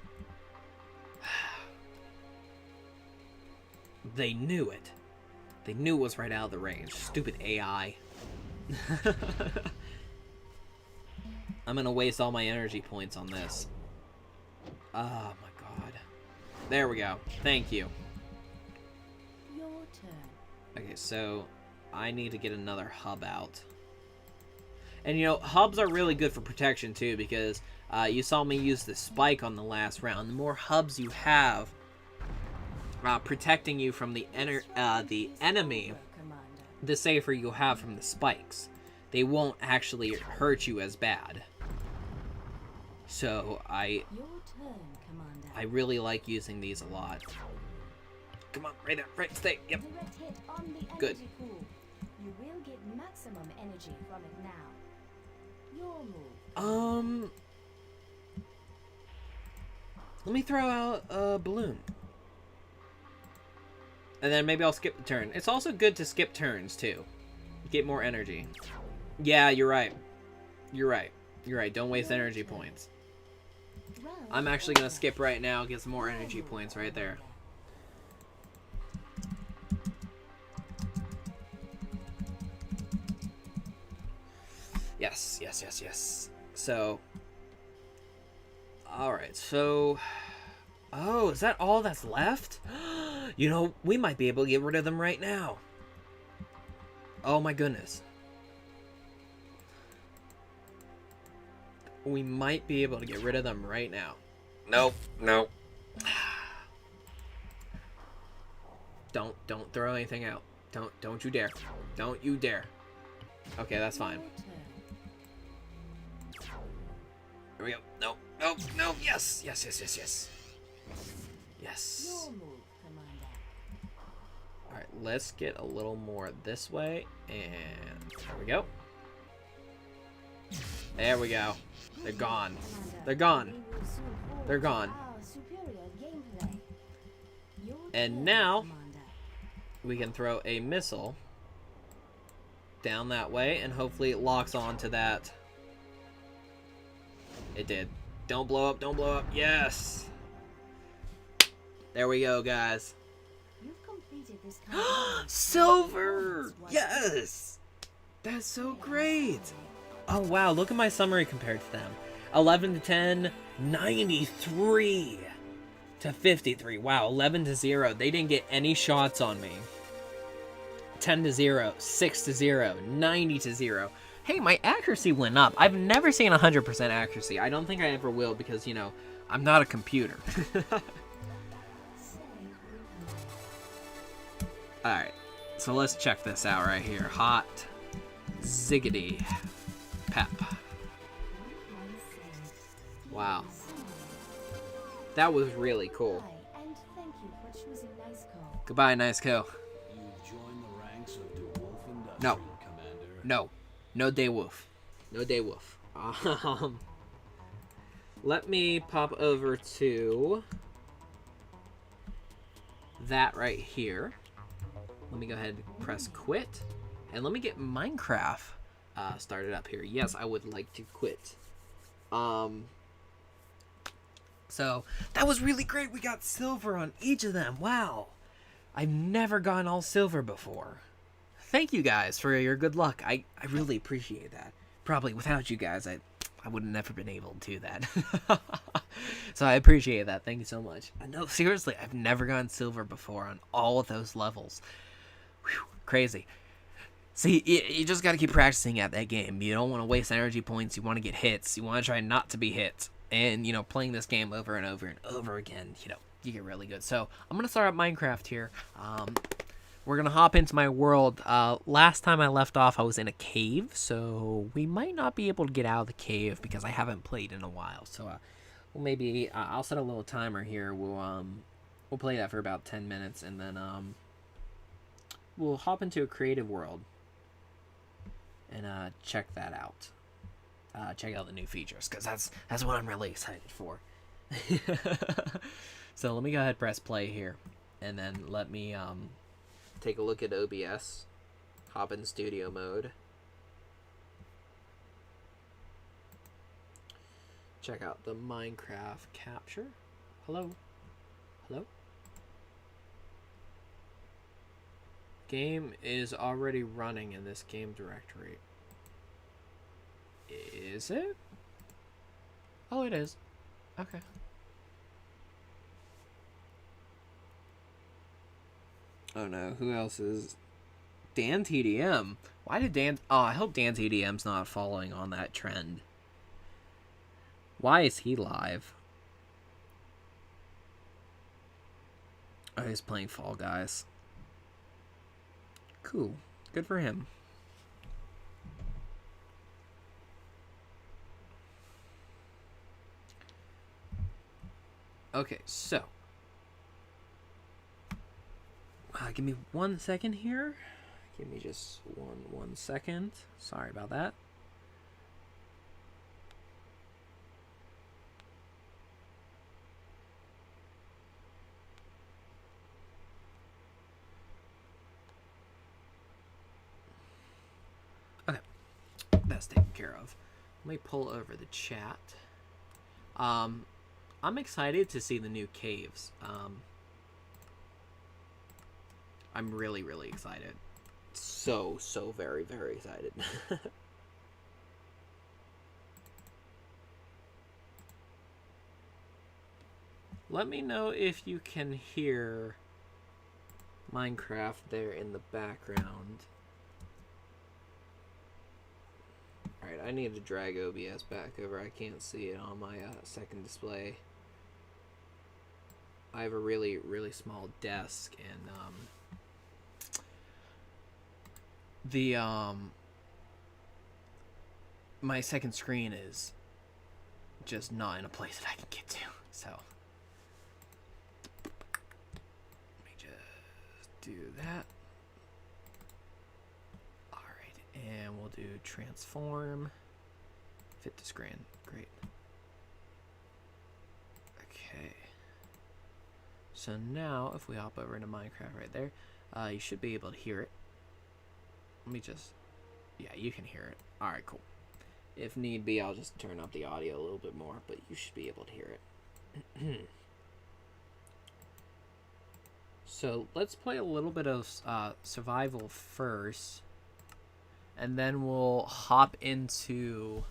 They knew it. They knew it was right out of the range. Stupid AI. I'm gonna waste all my energy points on this. Oh my god. There we go. Thank you. Your turn. Okay, so I need to get another hub out. And you know, hubs are really good for protection too, because you saw me use the spike on the last round. The more hubs you have protecting you from the enemy, the safer you'll have from the spikes. They won't actually hurt you as bad. So I really like using these a lot. Come on, right there, right, stay, yep. Good. You will get maximum energy from it now. Your move. Let me throw out a balloon. And then maybe I'll skip the turn. It's also good to skip turns, too. Get more energy. Yeah, you're right. You're right. Don't waste energy points. I'm actually going to skip right now, get some more energy points right there. Yes. So, alright, so... Oh, is that all that's left? You know, we might be able to get rid of them right now. Oh my goodness. We might be able to get rid of them right now. Nope. Don't throw anything out. Don't you dare. Don't you dare. Okay, that's fine. Here we go. No. Yes. Alright, let's get a little more this way. And there we go. There we go. They're gone. They're gone. And now we can throw a missile down that way, and hopefully it locks on to that. It did. Don't blow up. Yes. There we go, guys. Silver! Yes! That's so great! Oh, wow. Look at my summary compared to them. 11 to 10, 93 to 53. Wow, 11 to 0. They didn't get any shots on me. 10 to 0, 6 to 0, 90 to 0. Hey, my accuracy went up. I've never seen 100% accuracy. I don't think I ever will because, you know, I'm not a computer. Alright, so let's check this out right here. Hot Ziggety Pep. Wow. That was really cool. Goodbye, nice co. No. No day wolf. Let me pop over to that right here. Let me go ahead and press quit. And let me get Minceraft started up here. Yes, I would like to quit. So, that was really great. We got silver on each of them. Wow. I've never gotten all silver before. Thank you guys for your good luck. I really appreciate that. Probably without you guys, I would have never been able to do that. So I appreciate that. Thank you so much. No, seriously, I've never gotten silver before on all of those levels. Whew, crazy. See, you just got to keep practicing at that game. You don't want to waste energy points. You want to get hits. You want to try not to be hit. And, you know, playing this game over and over and over again, you know, you get really good. So I'm going to start up Minceraft here. We're going to hop into my world. Last time I left off, I was in a cave. So we might not be able to get out of the cave because I haven't played in a while. So well, maybe I'll set a little timer here. We'll play that for about 10 minutes. And then we'll hop into a creative world and check that out. Check out the new features, because that's what I'm really excited for. So let me go ahead and press play here, and then let me take a look at OBS. Hop in studio mode. Check out the Minecraft capture. Hello? Hello? Game is already running in this game directory. Is it? Oh, it is. Okay. Oh no, who else is... Dan TDM. Why did Dan... Oh, I hope Dan TDM's not following on that trend. Why is he live? Oh, he's playing Fall Guys. Cool. Good for him. Okay, so... give me 1 second here. Give me just one second. Sorry about that. Okay, that's taken care of. Let me pull over the chat. I'm excited to see the new caves. I'm really, really excited. So very, very excited. Let me know if you can hear Minecraft there in the background. Alright, I need to drag OBS back over. I can't see it on my second display. I have a really, really small desk, and my second screen is just not in a place that I can get to, so let me just do that. Alright, and we'll do transform, fit to screen. Great. Okay, so now if we hop over into Minecraft right there, you should be able to hear it. Let me just... Yeah, you can hear it. Alright, cool. If need be, I'll just turn up the audio a little bit more, but you should be able to hear it. So, let's play a little bit of survival first, and then we'll hop into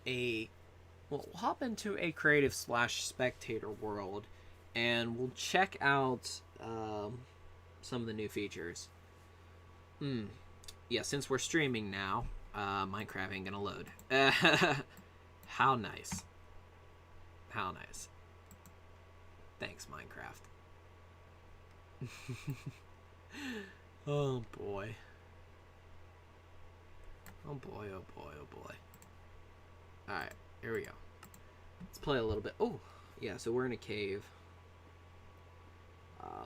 a... We'll hop into a creative / spectator world, and we'll check out some of the new features. Yeah, since we're streaming now, Minecraft ain't gonna load. How nice. How nice. Thanks, Minecraft. Oh boy. Oh boy, oh boy, oh boy. Alright, here we go. Let's play a little bit. Oh, yeah, so we're in a cave.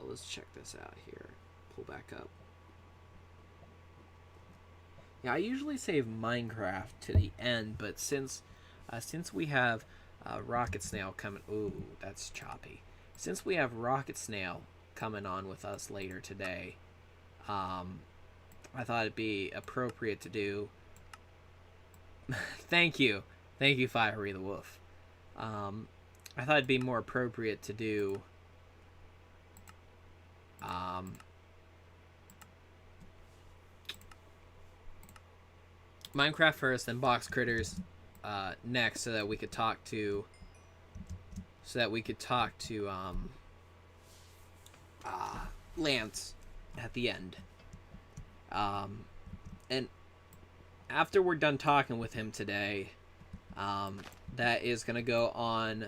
Let's check this out here. Pull back up. Yeah, I usually save Minecraft to the end, but since we have RocketSnail coming... Ooh, that's choppy. Since we have RocketSnail coming on with us later today, I thought it'd be appropriate to do... Thank you. Thank you, Fiery the Wolf. I thought it'd be more appropriate to do... Minecraft first, then Box Critters next, so that we could talk to Lance at the end. And after we're done talking with him today, that is going to go on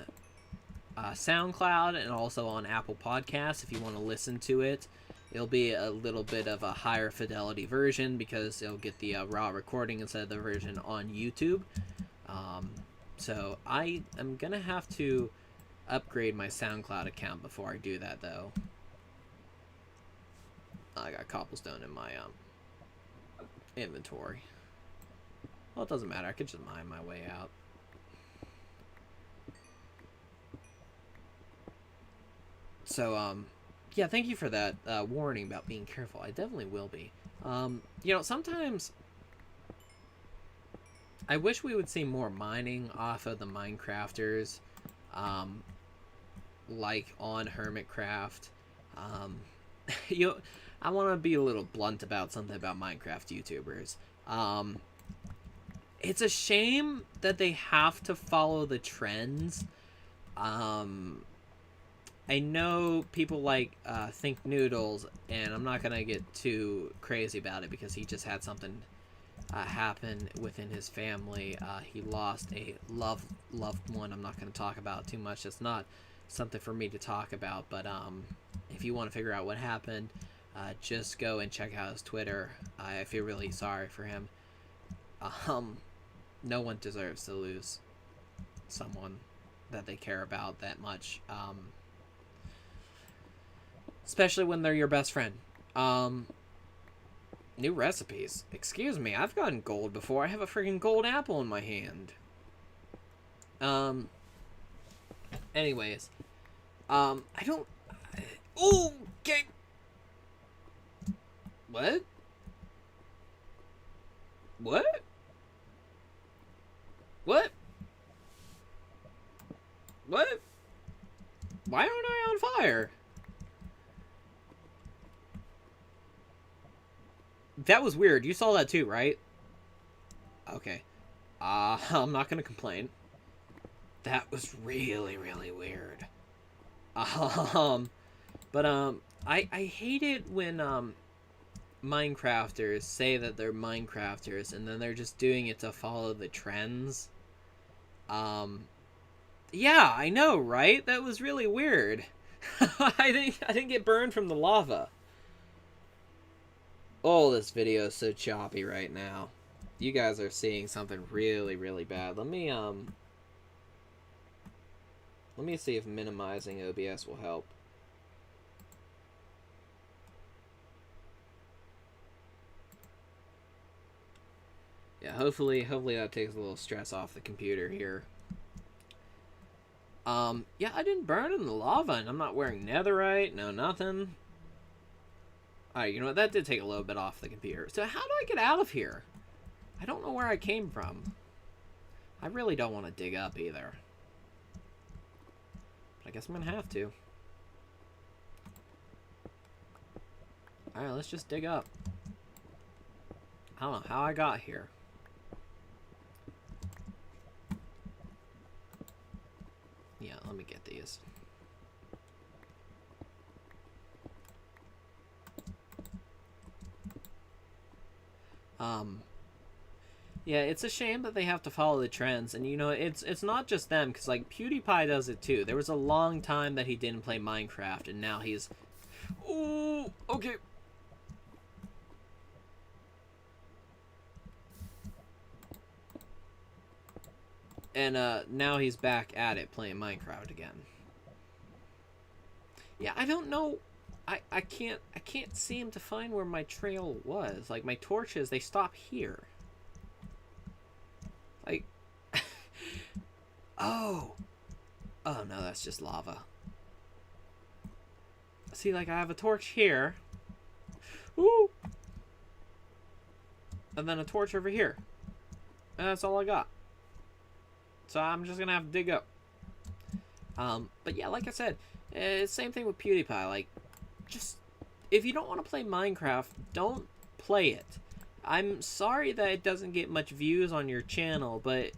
SoundCloud and also on Apple Podcasts if you want to listen to it. It'll be a little bit of a higher fidelity version because it'll get the raw recording instead of the version on YouTube. So I am going to have to upgrade my SoundCloud account before I do that, though. I got cobblestone in my inventory. Well, it doesn't matter. I could just mine my way out. So, yeah, thank you for that warning about being careful. I definitely will be. You know, sometimes I wish we would see more mining off of the Minecrafters, like on Hermitcraft. You know, I want to be a little blunt about something about Minecraft YouTubers. It's a shame that they have to follow the trends. I know people like Think Noodles, and I'm not gonna get too crazy about it because he just had something happen within his family. He lost a loved one. I'm not gonna talk about it too much. It's not something for me to talk about. But if you want to figure out what happened, just go and check out his Twitter. I feel really sorry for him. No one deserves to lose someone that they care about that much. Especially when they're your best friend. New recipes. Excuse me, I've gotten gold before. I have a freaking gold apple in my hand. Anyways. I don't... Ooh! Okay! What? What? What? What? Why aren't I on fire? That was weird. You saw that too, right? Okay. I'm not gonna complain. That was really, really weird. But I hate it when Minecrafters say that they're Minecrafters and then they're just doing it to follow the trends. Yeah, I know, right? That was really weird. I didn't get burned from the lava. Oh, this video is so choppy right now. You guys are seeing something really, really bad. Let me see if minimizing OBS will help. Yeah, hopefully that takes a little stress off the computer here. Yeah, I didn't burn in the lava, and I'm not wearing netherite, no nothing. Alright, you know what? That did take a little bit off the computer. So how do I get out of here? I don't know where I came from. I really don't want to dig up either. But I guess I'm going to have to. Alright, let's just dig up. I don't know how I got here. Yeah, let me get these. Yeah, it's a shame that they have to follow the trends, and you know, it's not just them, because like PewDiePie does it too. There was a long time that he didn't play Minecraft, and now he's... Ooh, okay. And now he's back at it playing Minecraft again. Yeah, I don't know. I can't seem to find where my trail was. Like my torches, they stop here. Like oh no, that's just lava. See, like I have a torch here. Ooh. And then a torch over here. And that's all I got. So I'm just gonna have to dig up. But yeah, like I said, same thing with PewDiePie. Like, just if you don't want to play Minecraft, don't play it. I'm sorry that it doesn't get much views on your channel, but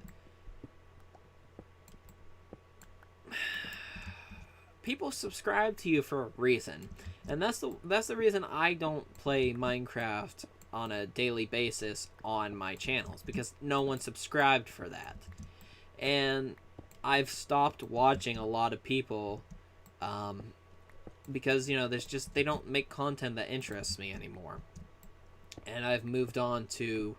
people subscribe to you for a reason, and that's the reason I don't play Minecraft on a daily basis on my channels, because no one subscribed for that. And I've stopped watching a lot of people because, you know, they don't make content that interests me anymore. And I've moved on to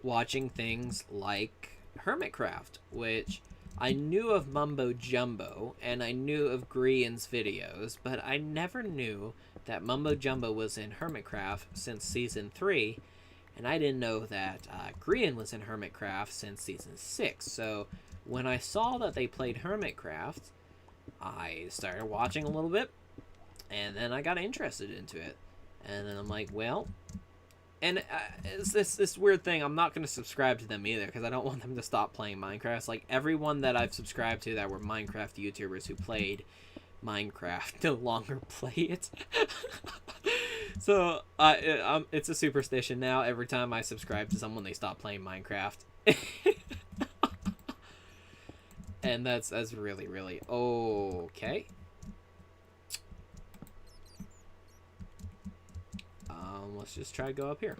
watching things like Hermitcraft, which I knew of Mumbo Jumbo, and I knew of Grian's videos, but I never knew that Mumbo Jumbo was in Hermitcraft since Season 3, and I didn't know that Grian was in Hermitcraft since Season 6. So when I saw that they played Hermitcraft, I started watching a little bit, and then I got interested into it. And then I'm like, well... And it's this weird thing. I'm not going to subscribe to them either because I don't want them to stop playing Minecraft. It's like everyone that I've subscribed to that were Minecraft YouTubers who played Minecraft no longer play it. So it's a superstition now. Every time I subscribe to someone, they stop playing Minecraft. And that's really, really okay. Let's just try to go up here.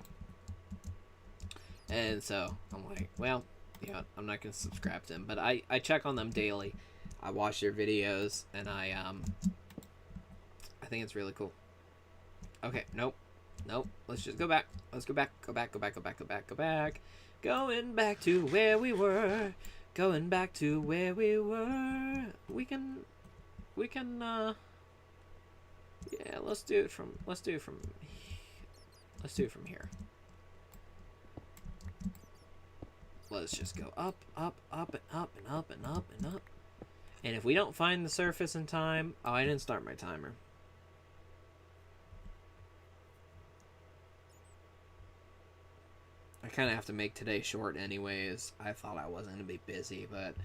And so I'm like, well, yeah, I'm not gonna subscribe to them, but I check on them daily. I watch their videos, and I think it's really cool. Okay, nope. Let's just go back. Let's go back. Go back. Going back to where we were. Going back to where we were. We can. Yeah, let's do it from here. Let's just go up, and up, and up, and up, and up. And if we don't find the surface in time... Oh, I didn't start my timer. I kind of have to make today short anyways. I thought I wasn't going to be busy, but...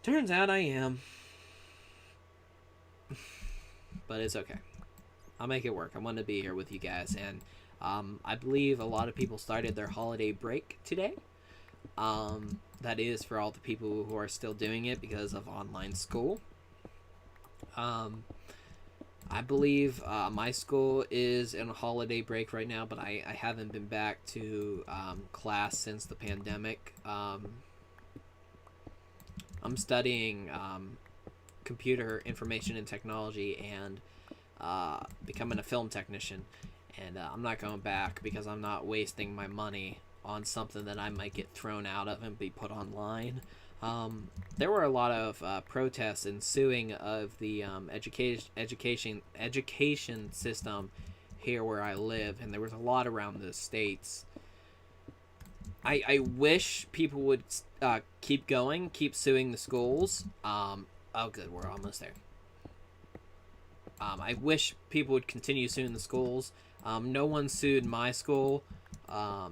turns out I am. But it's okay. I'll make it work. I want to be here with you guys, and I believe a lot of people started their holiday break today. That is for all the people who are still doing it because of online school. I believe my school is in a holiday break right now, but I haven't been back to class since the pandemic. I'm studying computer information and technology and becoming a film technician, and I'm not going back because I'm not wasting my money on something that I might get thrown out of and be put online. There were a lot of protests and suing of the education system here where I live, and there was a lot around the states. I wish people would keep going, keep suing the schools. Oh good, we're almost there. I wish people would continue suing the schools. No one sued my school. But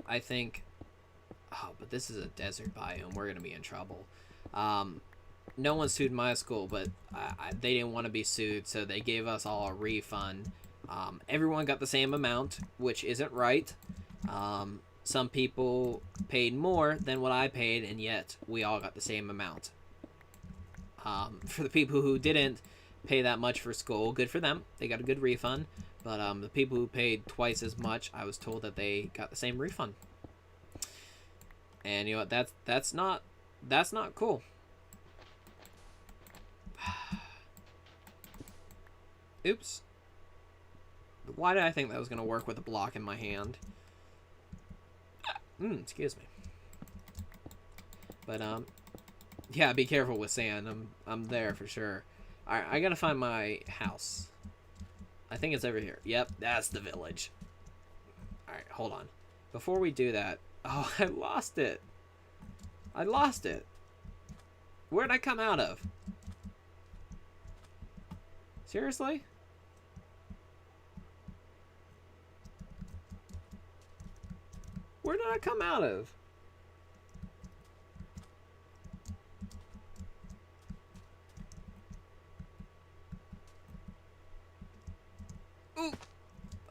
I think... Oh, but this is a desert biome. We're going to be in trouble. No one sued my school, but they didn't want to be sued, so they gave us all a refund. Everyone got the same amount, which isn't right. Some people paid more than what I paid, and yet we all got the same amount. For the people who didn't pay that much for school, good for them. They got a good refund. But the people who paid twice as much, I was told that they got the same refund. And you know what? That's not cool. Oops. Why did I think that was gonna work with a block in my hand? Excuse me. But yeah, be careful with sand. I'm there for sure. Alright, I gotta find my house. I think it's over here. Yep, that's the village. Alright, hold on. Before we do that... Oh, I lost it. I lost it. Where'd I come out of? Seriously? Where did I come out of? Ooh.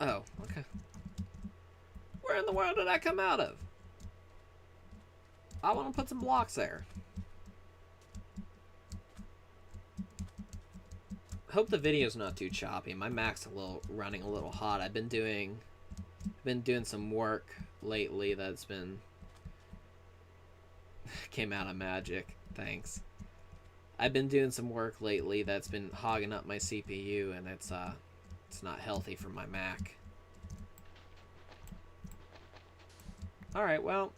Oh, okay. Where in the world did I come out of? I want to put some blocks there. Hope the video's not too choppy. My Mac's running a little hot. I've been doing some work lately that's been came out of magic. Thanks. I've been doing some work lately that's been hogging up my CPU, and it's not healthy for my Mac. Alright, well,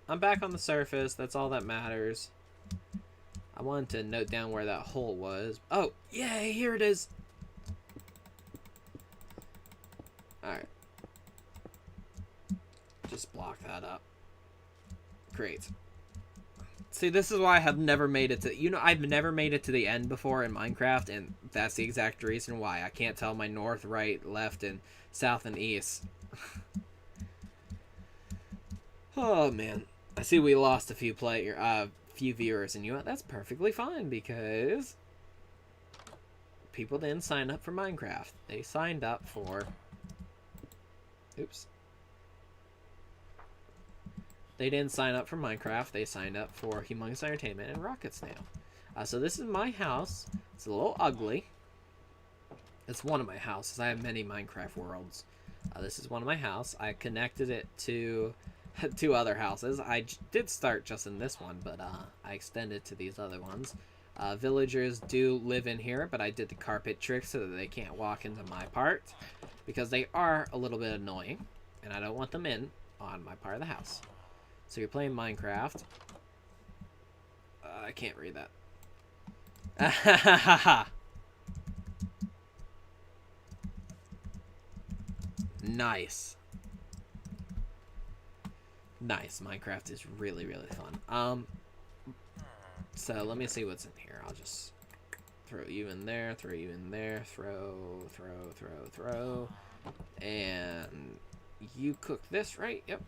I'm back on the surface. That's all that matters. I wanted to note down where that hole was. Oh, yay, here it is. Alright. Just block that up. Great. See, this is why I have never made it to... You know, I've never made it to the end before in Minecraft, and that's the exact reason why. I can't tell my north, right, left, and south and east. Oh, man. I see we lost a few few viewers, and you know what? That's perfectly fine, because people didn't sign up for Minecraft. They signed up for... Oops. They didn't sign up for Minecraft. They signed up for Humongous Entertainment and RocketSnail. So this is my house. It's a little ugly. It's one of my houses. I have many Minecraft worlds. This is one of my house. I connected it to two other houses. I did start just in this one, but I extended to these other ones. Villagers do live in here, but I did the carpet trick so that they can't walk into my part, because they are a little bit annoying, and I don't want them in on my part of the house. So you're playing Minecraft. I can't read that. Nice. Nice. Minecraft is really, really fun. So let me see what's in here. I'll just throw you in there, throw you in there, throw. And you cook this, right? Yep.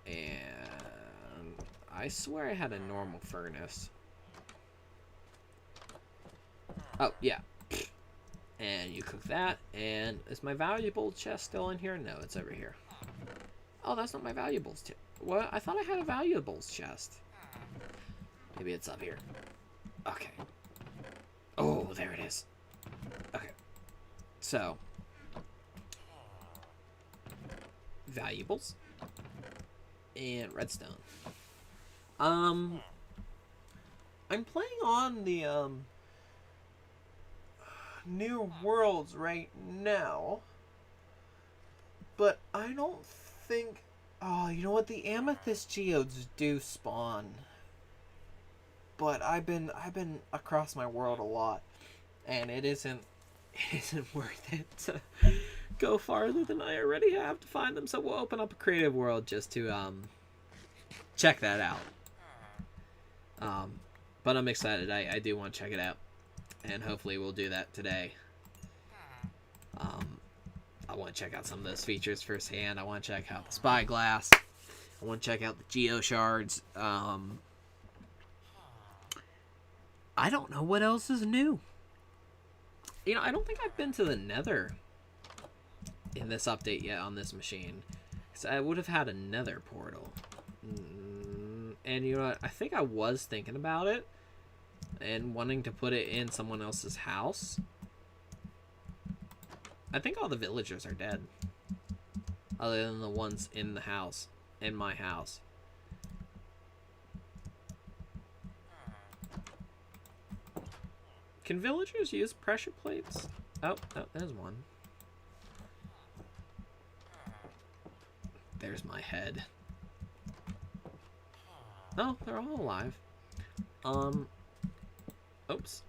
And I swear I had a normal furnace. Oh, yeah. And you cook that. And is my valuable chest still in here? No, it's over here. Oh, that's not my valuables chest. What? I thought I had a valuables chest. Maybe it's up here. Okay. Oh, there it is. Okay. So. Valuables. And redstone. I'm playing on the new worlds right now, but I don't think... Oh, you know what? The amethyst geodes do spawn, but I've been across my world a lot, and it isn't worth it to go farther than I already have to find them. So we'll open up a creative world just to check that out. But I'm excited. I do want to check it out, and hopefully we'll do that today. I want to check out some of those features firsthand. I want to check out the spyglass. I want to check out the geo shards. I don't know what else is new. You know, I don't think I've been to the Nether in this update yet on this machine, because I would have had a Nether portal. And you know what? I think I was thinking about it and wanting to put it in someone else's house. I think all the villagers are dead, other than the ones in the house, in my house. Can villagers use pressure plates? Oh, there's one. There's my head. Oh, they're all alive. Oops.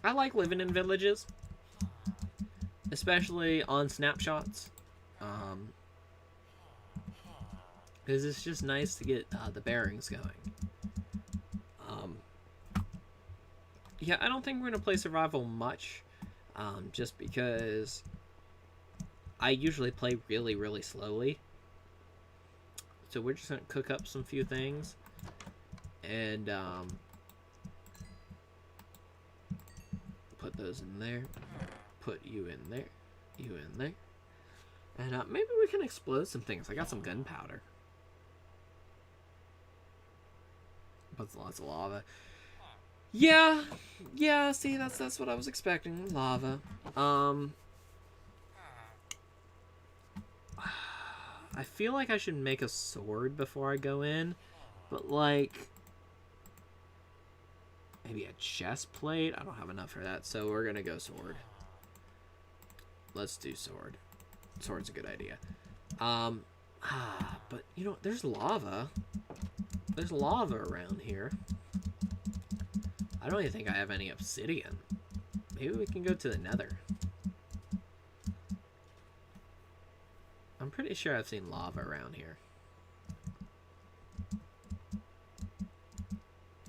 I like living in villages, especially on snapshots. Because it's just nice to get the bearings going. Yeah, I don't think we're going to play survival much, just because I usually play really, really slowly. So we're just going to cook up some few things, and put those in there, put you in there, you in there, and maybe we can explode some things. I got some gunpowder. But lots of lava. Yeah, see, that's what I was expecting. Lava. I feel like I should make a sword before I go in, but like maybe a chest plate. I don't have enough for that, so we're gonna go sword. Let's do sword. Sword's a good idea. But, you know, there's lava. There's lava around here. I don't even think I have any obsidian. Maybe we can go to the nether. I'm pretty sure I've seen lava around here.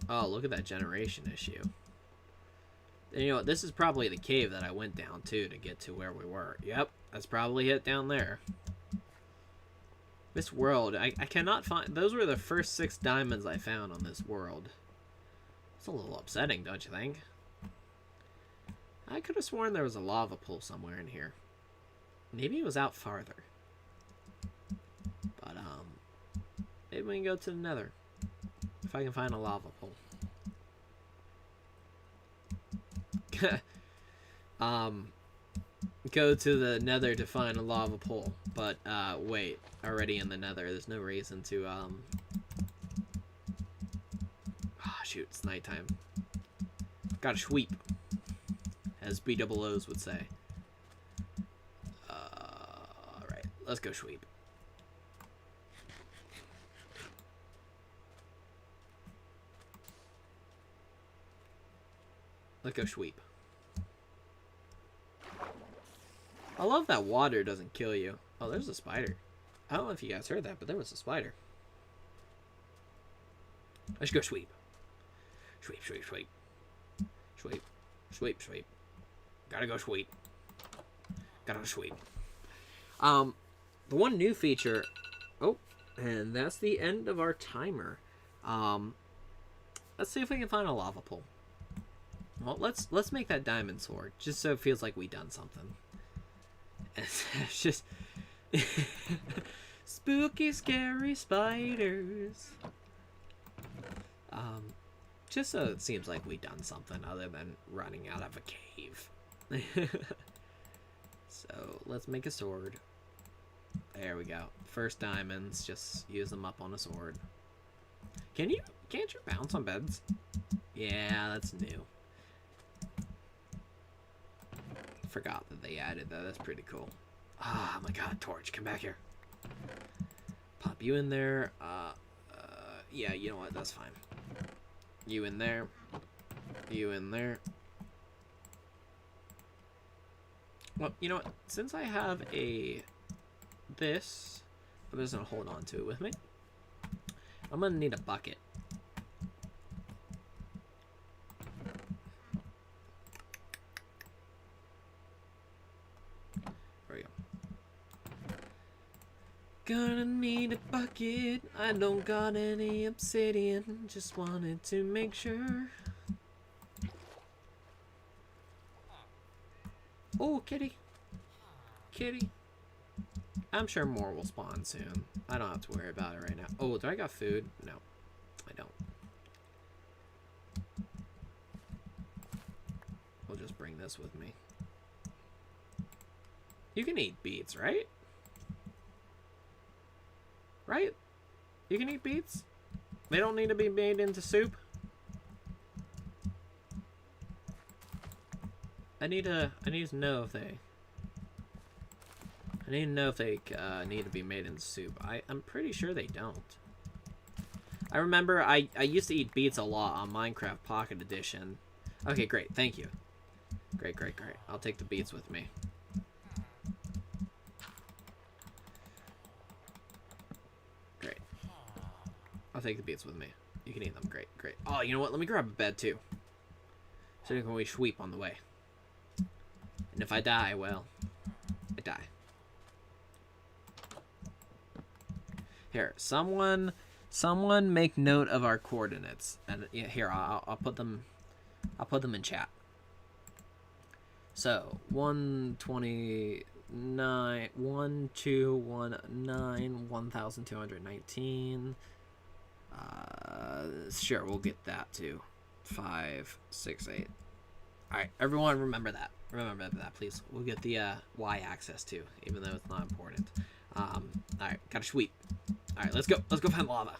Oh, look at that generation issue. And you know what? This is probably the cave that I went down to get to where we were. Yep, that's probably it down there. This world, I cannot find... Those were the first 6 diamonds I found on this world. It's a little upsetting, don't you think? I could have sworn there was a lava pool somewhere in here. Maybe it was out farther. But, maybe we can go to the nether. If I can find a lava pool. Go to the nether to find a lava pool. But, wait. Already in the nether. There's no reason to, shoot. It's nighttime. Gotta sweep. As BOOs would say. Alright. Let's go sweep. Let's go sweep. I love that water doesn't kill you. Oh, there's a spider. I don't know if you guys heard that, but there was a spider. Let's go sweep. Sweep, sweep, sweep. Sweep, sweep, sweep. Gotta go sweep. Gotta go sweep. The one new feature... Oh, and that's the end of our timer. Let's see if we can find a lava pool. Well, let's make that diamond sword, just so it feels like we done something. It's just spooky, scary spiders. Just so it seems like we done something other than running out of a cave. So let's make a sword. There we go. First diamonds, just use them up on a sword. Can't you bounce on beds? Yeah, that's new. Forgot that they added that. That's pretty cool. Oh my god, Torch, come back here. Pop you in there. Yeah, you know what? That's fine. You in there. You in there. Well, you know what? Since I have this, I'm just gonna hold on to it with me. I'm gonna need a bucket. Gonna need a bucket. I don't got any obsidian. Just wanted to make sure. Oh, kitty. Kitty. I'm sure more will spawn soon. I don't have to worry about it right now. Oh, do I got food? No, I don't. We'll just bring this with me. You can eat beets, right? Right? You can eat beets? They don't need to be made into soup? I need to know if they... I need to know if they need to be made into soup. I'm pretty sure they don't. I remember I used to eat beets a lot on Minecraft Pocket Edition. Okay, great. Thank you. Great, great, great. I'll take the beets with me. I'll take the beets with me. You can eat them. Great, great. Oh, you know what? Let me grab a bed, too. So you can always sweep on the way. And if I die, well, I die. Here, someone make note of our coordinates. And yeah, here, I'll put them in chat. So, 129, 1219, 1219. Sure, we'll get that too. 5, 6, 8. Alright, everyone remember that. Remember that, please. We'll get the Y-axis too, even though it's not important. Alright, gotta sweep. Alright, let's go. Let's go find lava.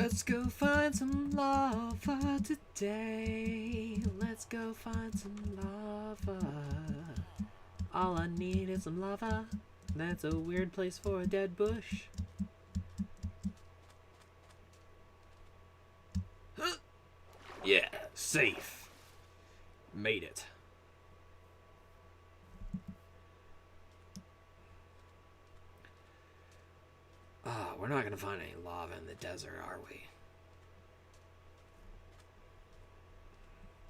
Let's go find some lava today. Let's go find some lava. All I need is some lava. That's a weird place for a dead bush. Yeah, safe. Made it. Oh, we're not gonna find any lava in the desert, are we?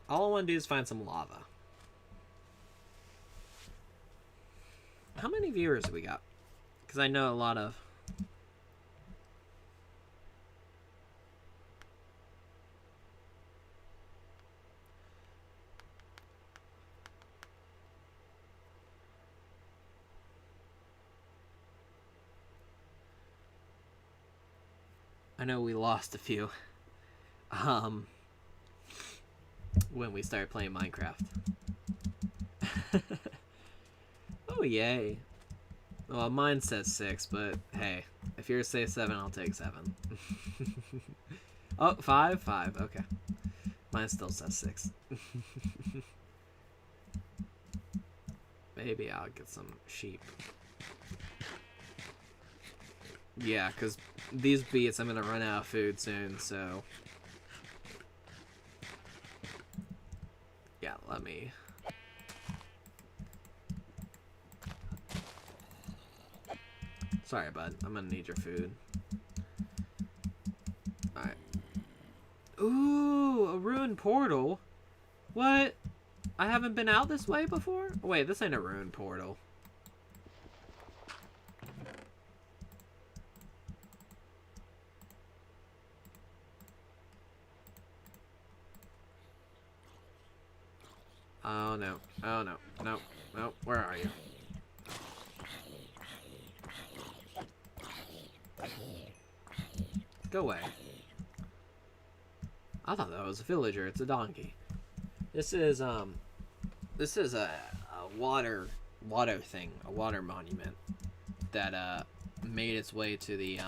All I want to do is find some lava. How many viewers do we got? Because I know a lot of... I know we lost a few when we started playing Minecraft. Oh, yay. Well, mine says 6, but hey, if yours says 7, I'll take 7. Oh, 5? 5, okay. Mine still says 6. Maybe I'll get some sheep. Yeah, because these beets, I'm going to run out of food soon, so... Yeah, let me... Sorry, bud. I'm going to need your food. Alright. Ooh, a ruined portal? What? I haven't been out this way before? Wait, this ain't a ruined portal. Oh no. Oh no. No. No. Where are you? Go away. I thought that was a villager. It's a donkey. This is a water thing, a water monument that made its way to the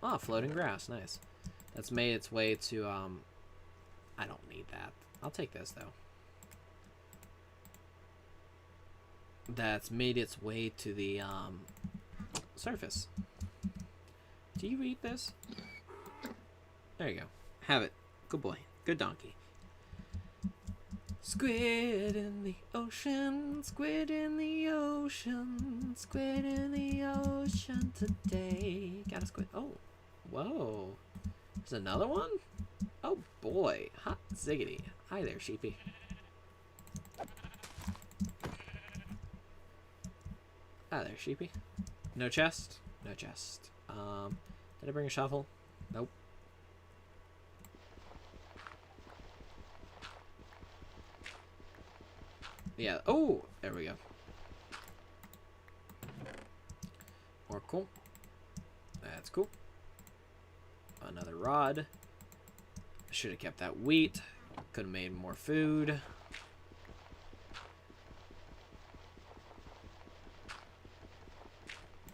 oh, floating grass, nice. That's made its way to I don't need that. I'll take this though. That's made its way to the surface. Do you eat this? There you go. Have it. Good boy. Good donkey. Squid in the ocean, squid in the ocean, squid in the ocean today. Got a squid. Oh, whoa. There's another one? Oh boy. Hot ziggity. Hi there, sheepy. Hi there, sheepy. No chest? No chest. Did I bring a shovel? Nope. Yeah. Oh, there we go. More cool. That's cool. Another rod. I should have kept that wheat. Could have made more food.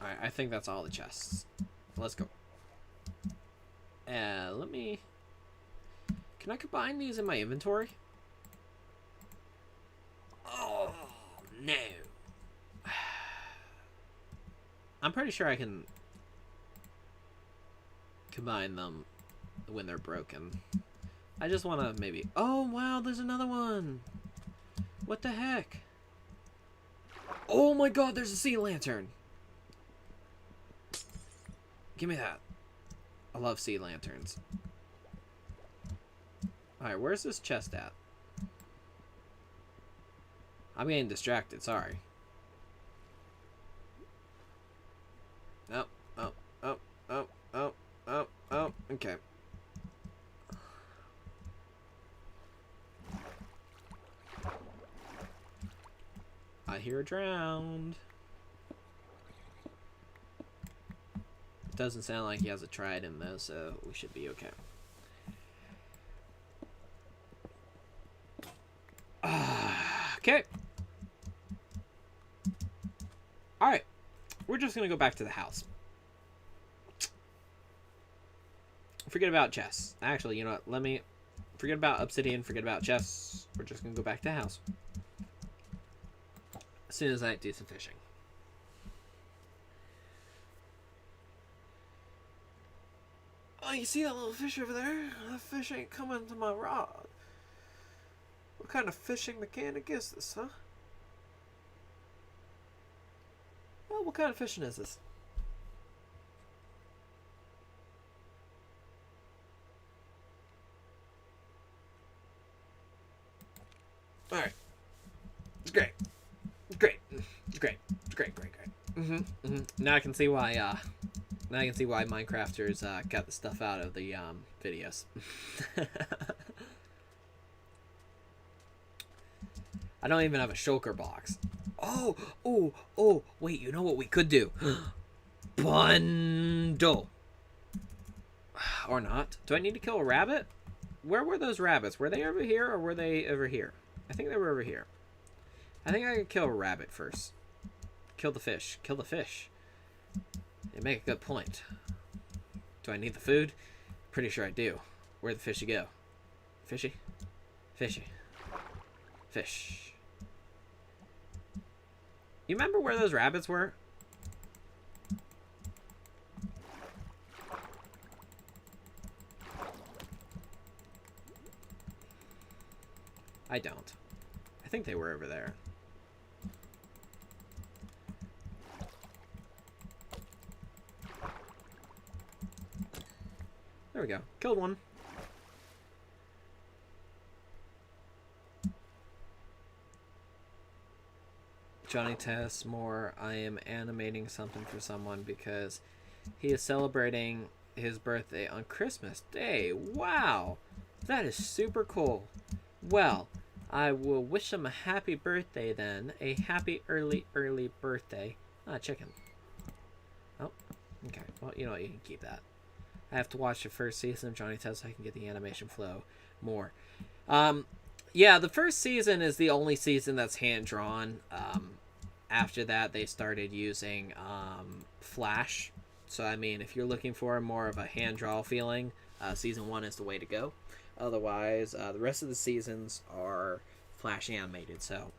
Alright, I think that's all the chests. Let's go. Let me... Can I combine these in my inventory? Oh, no. I'm pretty sure I can combine them when they're broken. I just want to maybe... Oh, wow, there's another one. What the heck? Oh my god, there's a sea lantern. Give me that. I love sea lanterns. Alright, where's this chest at? I'm getting distracted, sorry. Oh, oh, oh, oh, oh, oh, oh, okay. I hear a drowned. Doesn't sound like he has a trident though, so we should be okay. Okay. Alright. We're just gonna go back to the house. forget about chests. Actually, you know what? Let me forget about obsidian. Forget about chests. We're just gonna go back to the house as soon as I do some fishing. Oh, you see that little fish over there? That fish ain't coming to my rod. What kind of fishing mechanic is this, huh? Well, what kind of fishing is this? Alright. It's great. It's great. It's great. It's great, great, great. Now I can see why, now I can see why Minecrafters, got the stuff out of the, videos. I don't even have a shulker box. Oh, wait, you know what we could do? Bundle. Or not. Do I need to kill a rabbit? Where were those rabbits? Were they over here or were they over here? I think they were over here. I think I could kill a rabbit first. Kill the fish. Kill the fish. You make a good point. Do I need the food? Pretty sure I do. Where'd the fishy go? Fishy? Fishy. Fish. You remember where those rabbits were? I don't. I think they were over there. There we go. Killed one. Johnny Tess more. I am animating something for someone because he is celebrating his birthday on Christmas Day. Wow. That is super cool. Well, I will wish him a happy birthday then. A happy early birthday. Ah, chicken. Oh, okay. Well, you know what? You can keep that. I have to watch the first season of Johnny Test so I can get the animation flow more. Yeah, the first season is the only season that's hand-drawn. After that, they started using Flash. So, I mean, if you're looking for more of a hand-draw feeling, season 1 is the way to go. Otherwise, the rest of the seasons are Flash animated. So,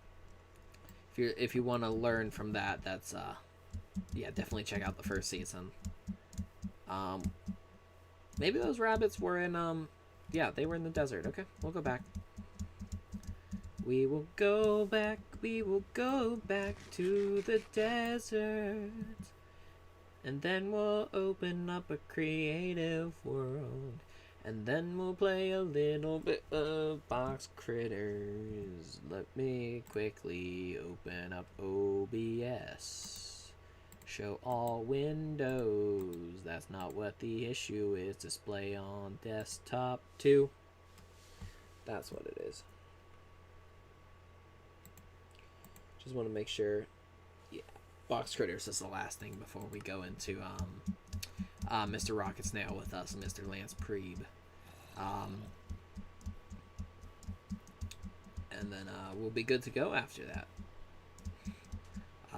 if you want to learn from that, that's yeah, definitely check out the first season. Maybe those rabbits were in yeah, they were in the desert. Okay, we'll go back. We will go back to the desert. And then we'll open up a creative world. And then we'll play a little bit of Box Critters. Let me quickly open up OBS. Show all windows. That's not what the issue is. Display on desktop too. That's what it is. Just want to make sure. Yeah, Box Critters is the last thing before we go into Mr. RocketSnail with us and Mr. Lance Priebe. And then we'll be good to go after that.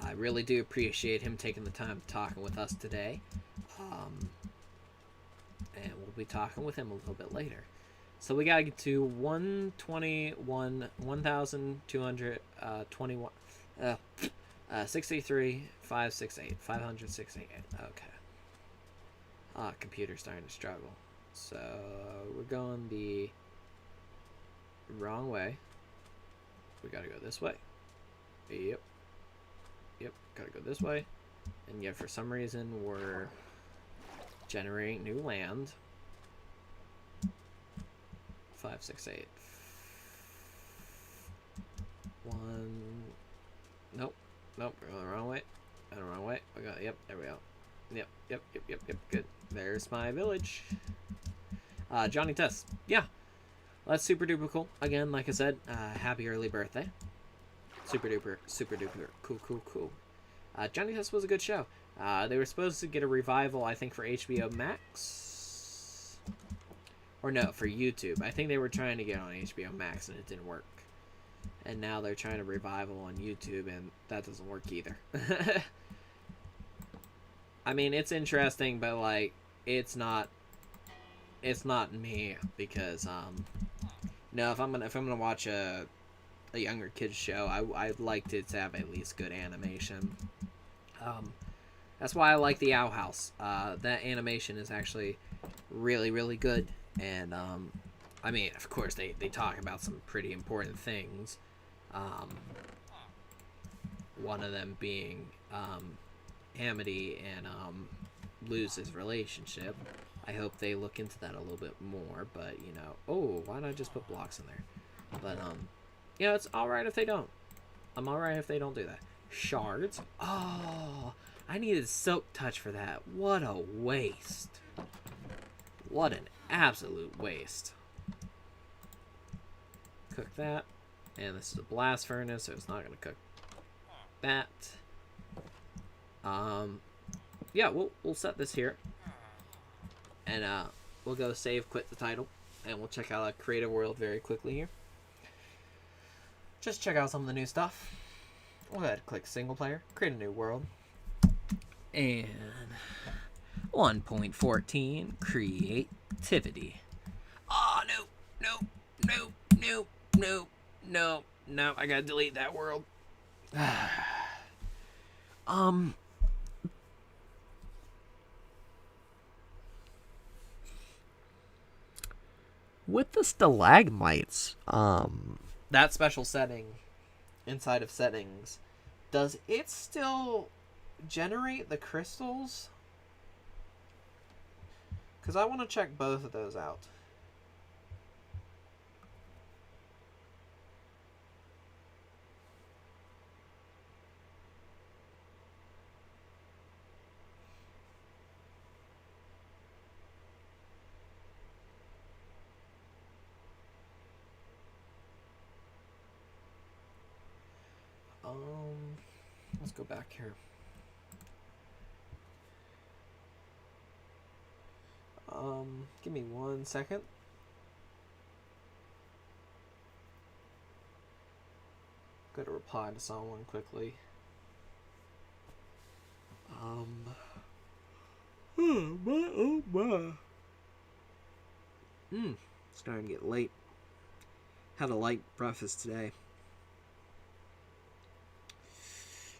I really do appreciate him taking the time talking with us today. And we'll be talking with him a little bit later. So we gotta get to 1,221, 63, 568, 568. Okay. Computer's starting to struggle. So we're going the wrong way. We gotta go this way. Yep. Yep, gotta go this way. And yet for some reason we're generating new land. 568. 1. Nope. Nope, we're going the wrong way. Going the wrong way. We got, yep, there we go. Yep. Good. There's my village. Johnny Test. Yeah. That's super duper cool. Again, like I said, happy early birthday. Super duper cool. Johnny Test was a good show. They were supposed to get a revival, I think, for HBO Max. Or no, for YouTube. I think they were trying to get on HBO Max and it didn't work. And now they're trying to revival on YouTube and that doesn't work either. I mean, it's interesting, but like, it's not it's not me because no, if I'm gonna watch a younger kids show, I'd like it to have at least good animation. That's why I like the Owl House. That animation is actually really, really good. And, I mean, of course, they talk about some pretty important things. One of them being Amity and Luz's relationship. I hope they look into that a little bit more. But, you know, oh, why not just put blocks in there? But, you know, it's alright if they don't. I'm alright if they don't do that. Shards. Oh, I needed Silk Touch for that. What a waste. What an absolute waste. Cook that. And this is a blast furnace, so it's not going to cook that. Yeah, we'll set this here. And we'll go save, quit the title. And we'll check out a creative world very quickly here. Just check out some of the new stuff. We'll go ahead and click single player, create a new world. And 1.14 creativity. Oh, no, I gotta delete that world. With the stalagmites, that special setting inside of settings, does it still generate the crystals? Because I want to check both of those out. Let's go back here. Give me 1 second. Gotta reply to someone quickly. Oh my. Starting to get late. Had a light breakfast today.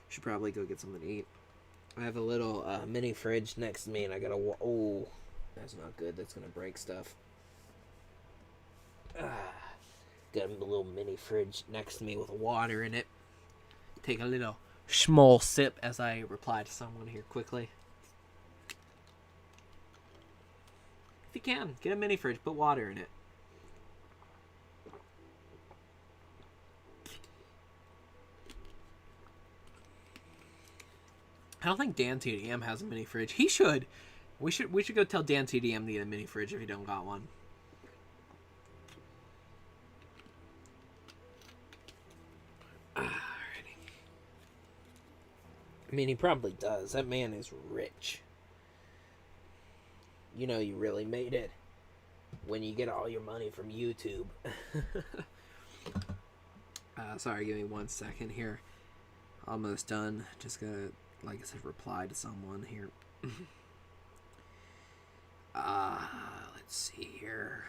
Should probably go get something to eat. I have a little mini fridge next to me, and I gotta. Oh, that's not good. That's gonna break stuff. Got a little mini fridge next to me with water in it. Take a little small sip as I reply to someone here quickly. If you can, get a mini fridge, put water in it. I don't think Dan TDM has a mini fridge. He should. We should go tell Dan TDM to get a mini fridge if he don't got one. Alrighty. I mean, he probably does. That man is rich. You know you really made it when you get all your money from YouTube. Sorry, give me 1 second here. Almost done. Just gonna, like I said, reply to someone here. Let's see here.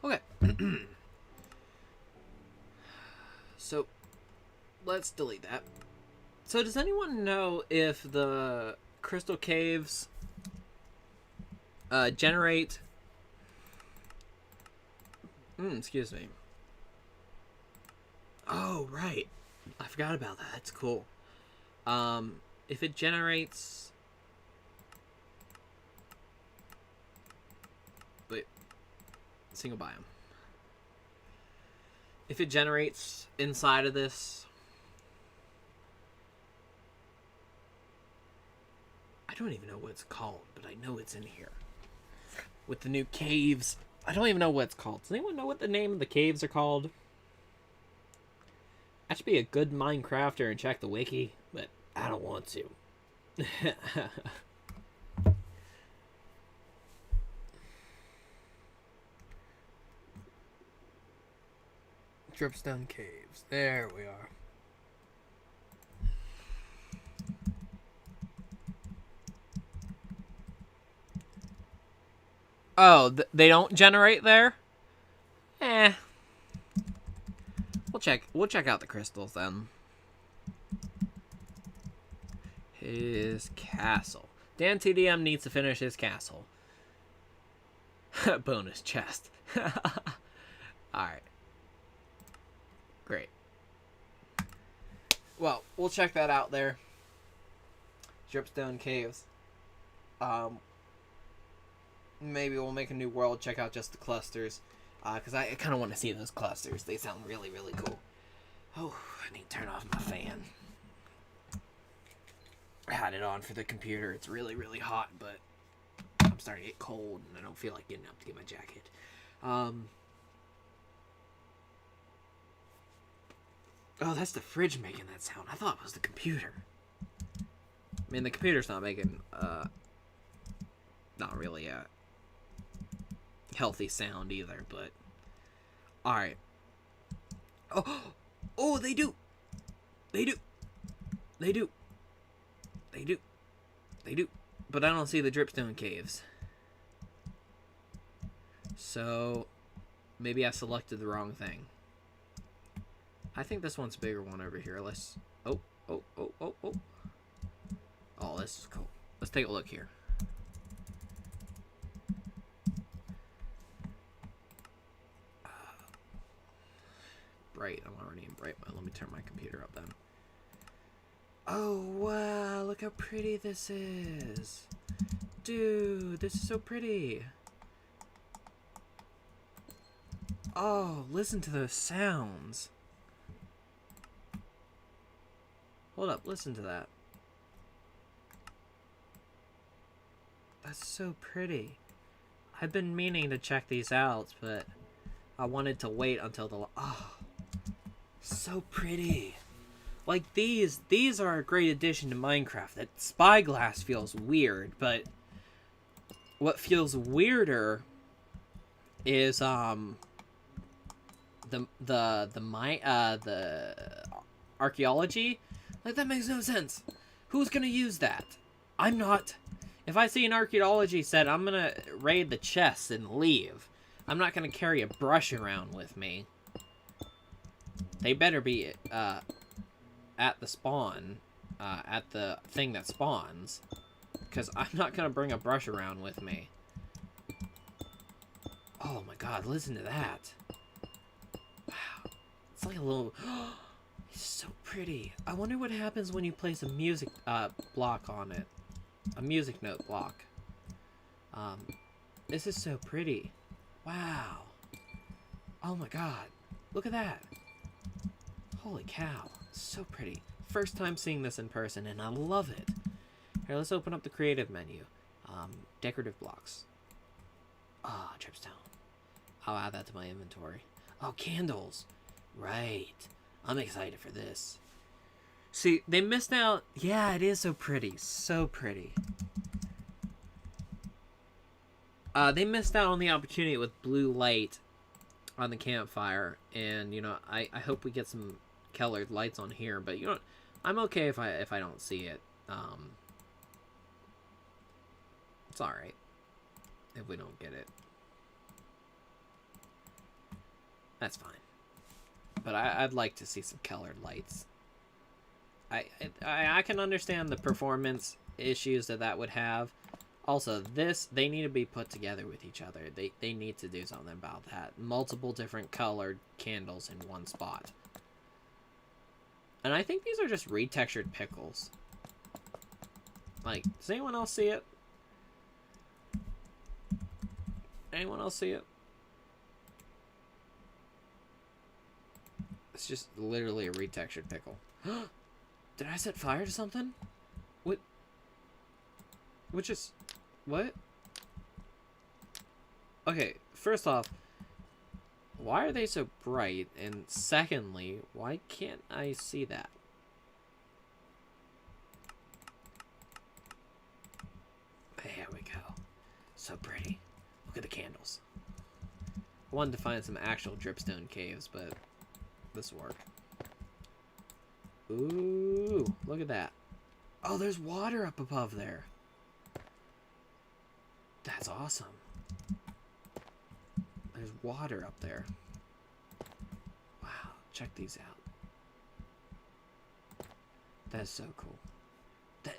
Okay. So, let's delete that. So, does anyone know if the crystal caves generate... excuse me. Oh, right. I forgot about that. That's cool. If it generates... Wait. Single biome. If it generates inside of this, don't even know what it's called, but I know it's in here. With the new caves. I don't even know what it's called. Does anyone know what the name of the caves are called? I should be a good Minecrafter and check the wiki, but I don't want to. Dripstone Caves. There we are. Oh, they don't generate there? Eh. We'll check out the crystals then. His castle. Dan TDM needs to finish his castle. Bonus chest. Alright. Great. Well, we'll check that out there. Dripstone Caves. Maybe we'll make a new world, check out just the clusters. Because I kind of want to see those clusters. They sound really, really cool. Oh, I need to turn off my fan. I had it on for the computer. It's really, really hot, but I'm starting to get cold, and I don't feel like getting up to get my jacket. Oh, that's the fridge making that sound. I thought it was the computer. I mean, the computer's not making, not really a healthy sound either, but... Alright. Oh, they do! They do! They do! They do! They do! But I don't see the dripstone caves. So, maybe I selected the wrong thing. I think this one's a bigger one over here. Let's... Oh, this is cool. Let's take a look here. Bright. I'm already in bright mode. Let me turn my computer up then. Oh, wow. Look how pretty this is. Dude, this is so pretty. Oh, listen to those sounds. Hold up, listen to that. That's so pretty. I've been meaning to check these out, but I wanted to wait until the... Oh, so pretty. Like, these are a great addition to Minecraft. That spyglass feels weird, but what feels weirder is, the archaeology. Like, that makes no sense. Who's gonna use that? I'm not. If I see an archaeology set, I'm gonna raid the chests and leave. I'm not gonna carry a brush around with me. They better be, at the spawn, at the thing that spawns. Because I'm not gonna bring a brush around with me. Oh my god, listen to that. Wow. It's like a little... It's so pretty. I wonder what happens when you place a music block on it. A music note block. This is so pretty. Wow. Oh my god. Look at that. Holy cow. So pretty. First time seeing this in person, and I love it. Here, let's open up the creative menu. Decorative blocks. Ah, dripstone. I'll add that to my inventory. Oh, candles. Right. I'm excited for this. See, they missed out. Yeah, it is so pretty. So pretty. They missed out on the opportunity with blue light on the campfire. And, you know, I hope we get some colored lights on here. But, you know, I'm okay if I don't see it. It's alright if we don't get it. That's fine. But I'd like to see some colored lights. I can understand the performance issues that would have. Also, they need to be put together with each other. They need to do something about that. Multiple different colored candles in one spot. And I think these are just retextured pickles. Like, does anyone else see it? Anyone else see it? It's just literally a retextured pickle. Did I set fire to something? What? Which is... What? Okay, first off, why are they so bright? And secondly, why can't I see that? There we go. So pretty. Look at the candles. I wanted to find some actual dripstone caves, but this will work. Ooh, look at that. Oh, there's water up above there. That's awesome. There's water up there. Wow, check these out. That's so cool.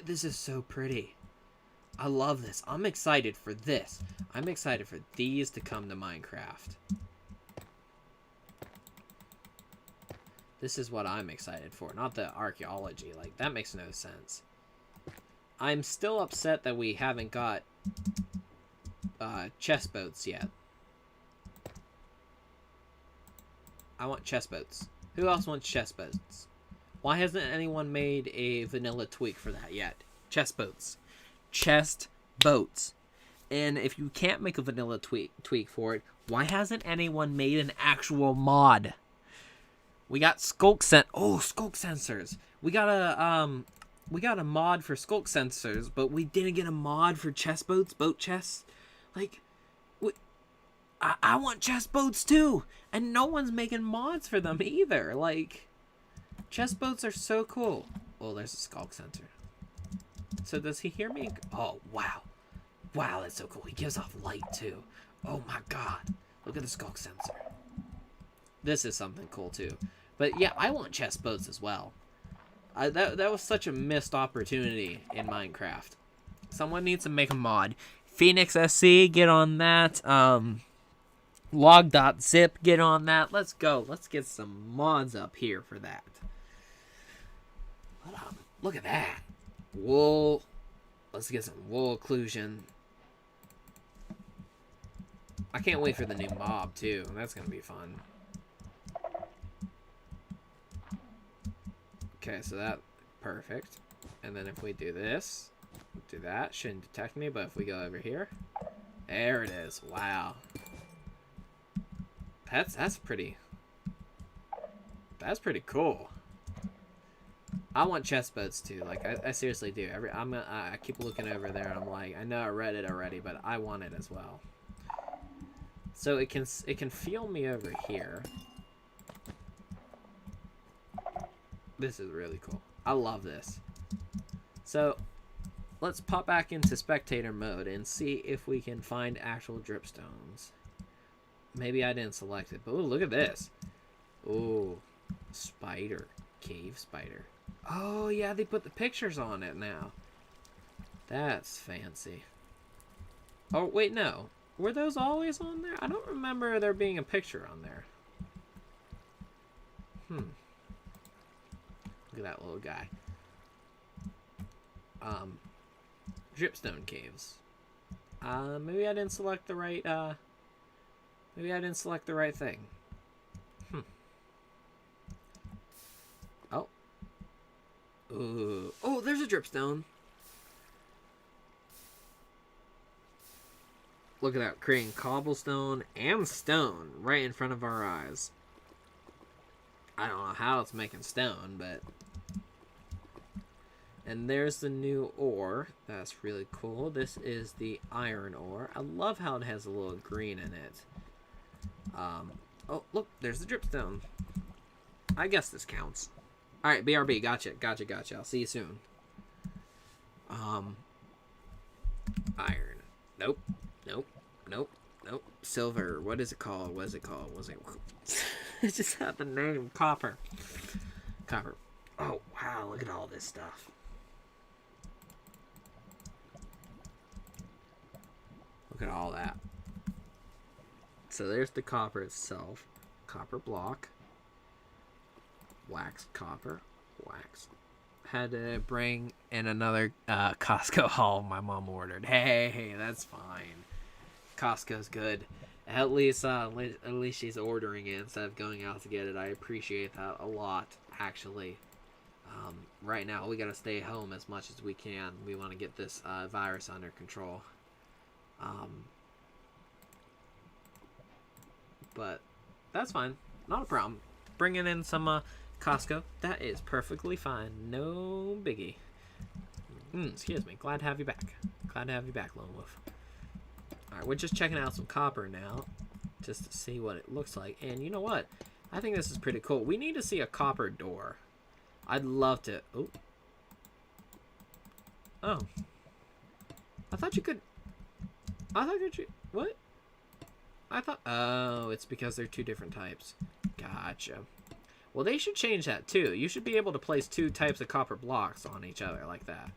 This is so pretty. I love this. I'm excited for this. I'm excited for these to come to Minecraft. This is what I'm excited for, not the archaeology. Like, that makes no sense. I'm still upset that we haven't got chest boats yet. I want chest boats. Who else wants chest boats? Why hasn't anyone made a vanilla tweak for that yet? Chest boats. Chest boats. And if you can't make a vanilla tweak for it, why hasn't anyone made an actual mod? We got skulk sensors. We got a mod for skulk sensors, but we didn't get a mod for chest boats, boat chests. Like, I want chest boats too, and no one's making mods for them either. Like, chest boats are so cool. Oh, there's a skulk sensor. So does he hear me? Oh, wow. Wow, that's so cool. He gives off light too. Oh my god. Look at the skulk sensor. This is something cool too. But yeah, I want chest boats as well. That was such a missed opportunity in Minecraft. Someone needs to make a mod. Phoenix SC, get on that. Log.zip, get on that. Let's go. Let's get some mods up here for that. Look at that. Wool. Let's get some wool occlusion. I can't wait for the new mob too. That's gonna be fun. Okay, so that perfect. And then if we do this, do that, shouldn't detect me, but if we go over here, there it is. Wow. That's pretty cool. I want chest boats too. Like I seriously do. I keep looking over there and I'm like, I know I read it already, but I want it as well. So it can feel me over here. This is really cool. I love this. So let's pop back into spectator mode and see if we can find actual dripstones. Maybe I didn't select it, but ooh, look at this. Ooh, spider. Cave spider. Oh, yeah, they put the pictures on it now. That's fancy. Oh, wait, no. Were those always on there? I don't remember there being a picture on there. Look at that little guy. Dripstone caves. Maybe I didn't select the right, maybe I didn't select the right thing. Oh. Ooh. Oh, there's a dripstone. Look at that, creating cobblestone and stone right in front of our eyes. I don't know how it's making stone, but... And there's the new ore. That's really cool. This is the iron ore. I love how it has a little green in it. Oh, look, there's the dripstone. I guess this counts. Alright, BRB, gotcha. I'll see you soon. Iron. Nope. Silver. What is it called? It just had the name. Copper. Oh, wow, look at all this stuff. Look at all that. So there's the copper itself. Copper block. Wax copper. Wax. Had to bring in another Costco haul my mom ordered. Hey, that's fine. Costco's good. At least she's ordering it instead of going out to get it. I appreciate that a lot, actually. Right now, we gotta stay home as much as we can. We want to get this virus under control. But that's fine. Not a problem. Bringing in some Costco. That is perfectly fine. No biggie. Excuse me. Glad to have you back. Glad to have you back, Lone Wolf. Alright, we're just checking out some copper now. Just to see what it looks like. And you know what? I think this is pretty cool. We need to see a copper door. I'd love to... Oh. Oh. I thought you could... I thought you... What? I thought... Oh, it's because they're two different types. Gotcha. Well, they should change that, too. You should be able to place two types of copper blocks on each other like that.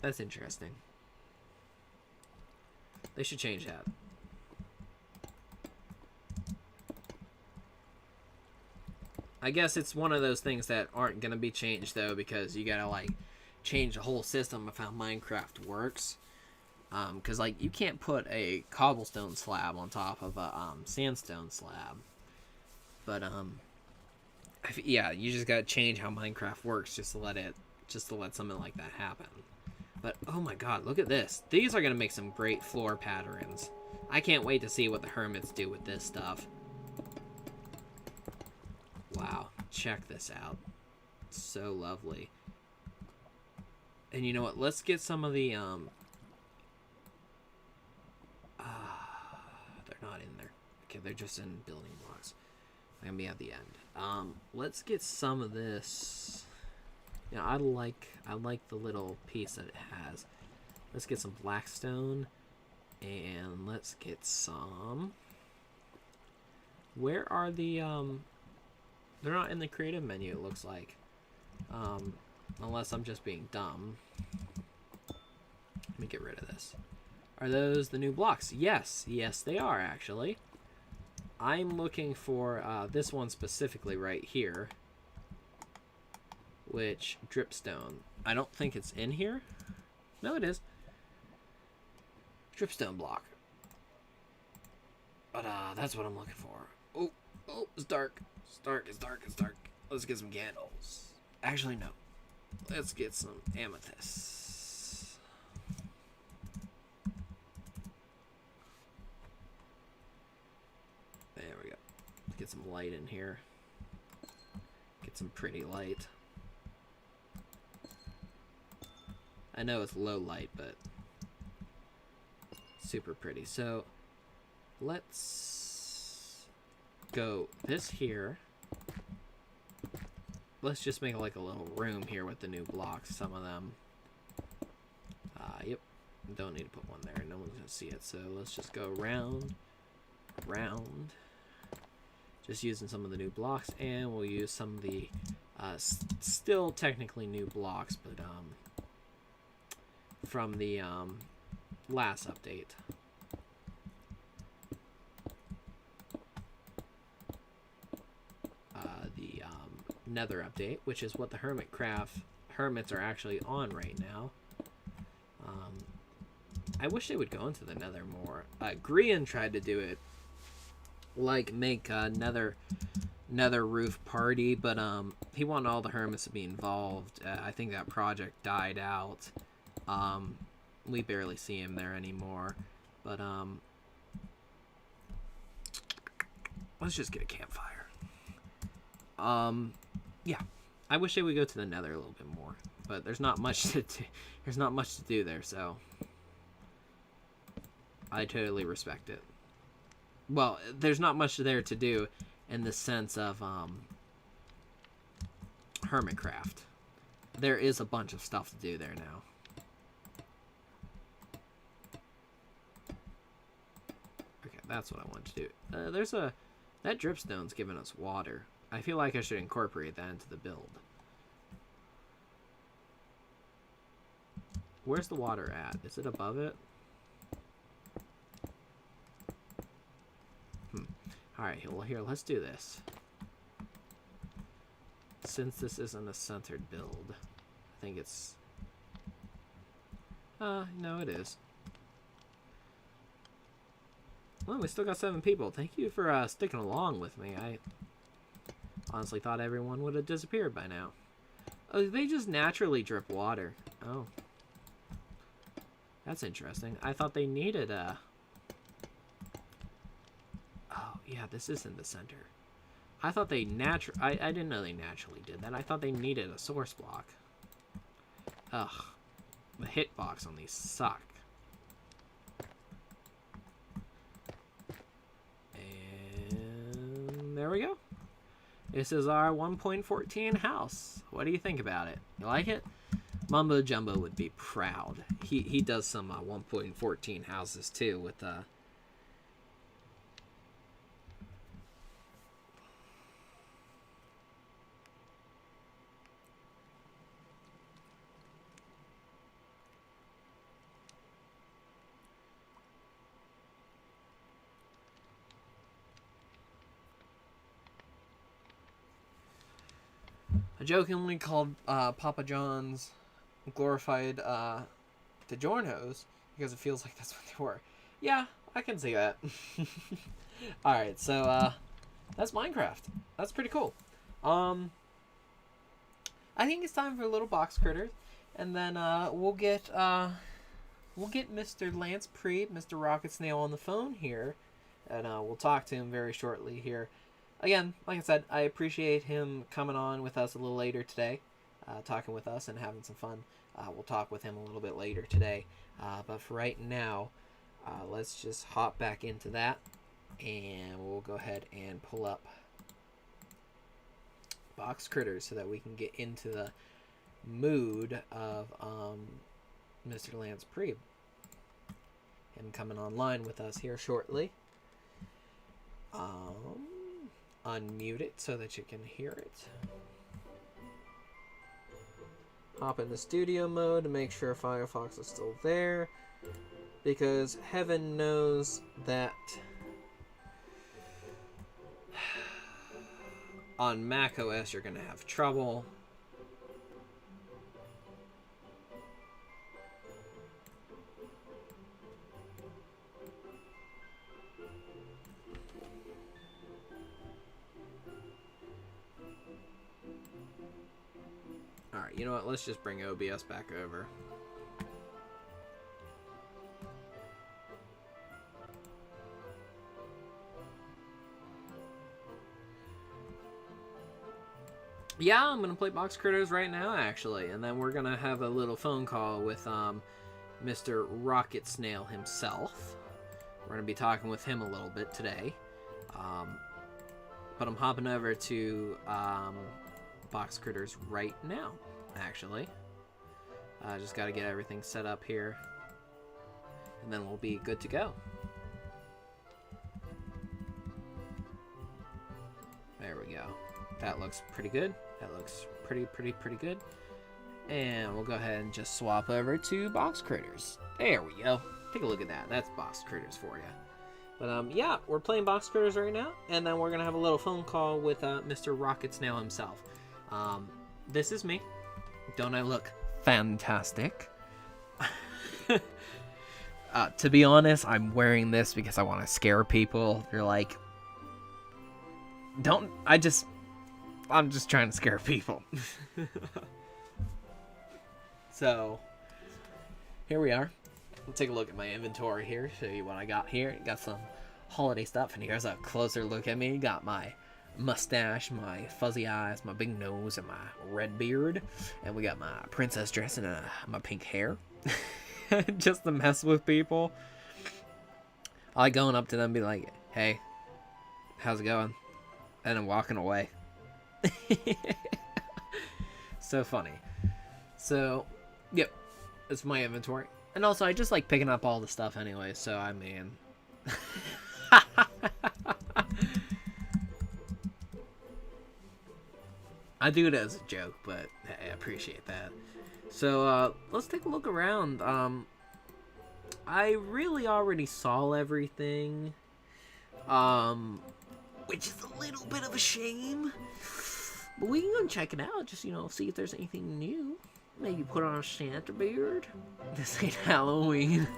That's interesting. They should change that. I guess it's one of those things that aren't going to be changed, though, because you gotta, like, change the whole system of how Minecraft works. Because, like, you can't put a cobblestone slab on top of a sandstone slab. But, yeah, you just gotta change how Minecraft works just to let something like that happen. But, oh my god, look at this. These are gonna make some great floor patterns. I can't wait to see what the hermits do with this stuff. Wow, check this out. It's so lovely. And you know what? Let's get some of the, they're not in there. Okay, they're just in building blocks. They're gonna be at the end. Let's get some of this. Yeah, I like the little piece that it has. Let's get some blackstone, and let's get some. Where are the They're not in the creative menu, it looks like. Unless I'm just being dumb. Let me get rid of this. Are those the new blocks? Yes. Yes, they are, actually. I'm looking for this one specifically right here. Which, dripstone. I don't think it's in here. No, it is. Dripstone block. But that's what I'm looking for. Oh, it's dark. It's dark, it's dark, it's dark. Let's get some candles. Actually, no. Let's get some amethyst. There we go. Let's get some light in here. Get some pretty light. I know it's low light, but super pretty. So let's go this here. Let's just make like a little room here with the new blocks. Some of them. Yep. Don't need to put one there. No one's gonna see it. So let's just go round, round. Just using some of the new blocks, and we'll use some of the still technically new blocks, but from the last update. The Nether update, which is what the hermits are actually on right now. I wish they would go into the Nether more. Grian tried to do it, like make a Nether roof party, but he wanted all the hermits to be involved. I think that project died out. We barely see him there anymore, but let's just get a campfire. Yeah, I wish they would go to the Nether a little bit more, but there's not much to do. There's not much to do there, so I totally respect it. Well, there's not much there to do in the sense of Hermitcraft. There is a bunch of stuff to do there now. Okay, that's what I want to do. That dripstone's giving us water. I feel like I should incorporate that into the build. Where's the water at? Is it above it? Alright, well here, let's do this. Since this isn't a centered build, I think it's... no it is. Well, we still got 7 people. Thank you for sticking along with me. Honestly thought everyone would have disappeared by now. Oh, they just naturally drip water. Oh. That's interesting. I thought they needed a... Oh, yeah, this is in the center. I thought they I didn't know they naturally did that. I thought they needed a source block. Ugh. The hitbox on these suck. And there we go. This is our 1.14 house. What do you think about it? You like it? Mumbo Jumbo would be proud. He does some 1.14 houses too with a jokingly called Papa John's glorified DiGiorno's because it feels like that's what they were. Yeah, I can see that. Alright, so that's Minecraft. That's pretty cool. I think it's time for a little box critters, and then we'll get Mr. Lance Priebe, Mr. RocketSnail on the phone here, and we'll talk to him very shortly here. Again, like I said, I appreciate him coming on with us a little later today, talking with us and having some fun. We'll talk with him a little bit later today. But for right now, let's just hop back into that, and we'll go ahead and pull up box critters so that we can get into the mood of Mr. Lance Priebe. Him coming online with us here shortly. Unmute it so that you can hear it. Hop into studio mode to make sure Firefox is still there, because heaven knows that on Mac OS you're gonna have trouble. Alright, you know what? Let's just bring OBS back over. Yeah, I'm going to play Box Critters right now, actually. And then we're going to have a little phone call with Mr. RocketSnail himself. We're going to be talking with him a little bit today. But I'm hopping over to Box Critters right now, actually. Just got to get everything set up here, and then we'll be good to go. There we go. That looks pretty good. That looks pretty good. And we'll go ahead and just swap over to Box Critters. There we go. Take a look at that. That's Box Critters for you. But yeah, we're playing Box Critters right now, and then we're gonna have a little phone call with Mr. RocketSnail himself. This is me. Don't I look fantastic? To be honest, I'm wearing this because I want to scare people. They're like, I'm just trying to scare people. So, here we are. We'll take a look at my inventory here, show you what I got here. Got some holiday stuff, and here's a closer look at me. Got my mustache, my fuzzy eyes, my big nose, and my red beard. And we got my princess dress and my pink hair. Just to mess with people. I like going up to them and be like, hey, how's it going? And I'm walking away. So funny. So, yep, it's my inventory. And also, I just like picking up all the stuff anyway, so I mean... I do it as a joke, but hey, I appreciate that. So, let's take a look around. I really already saw everything, which is a little bit of a shame. But we can go and check it out, just, you know, see if there's anything new. Maybe put on a Santa beard. This ain't Halloween.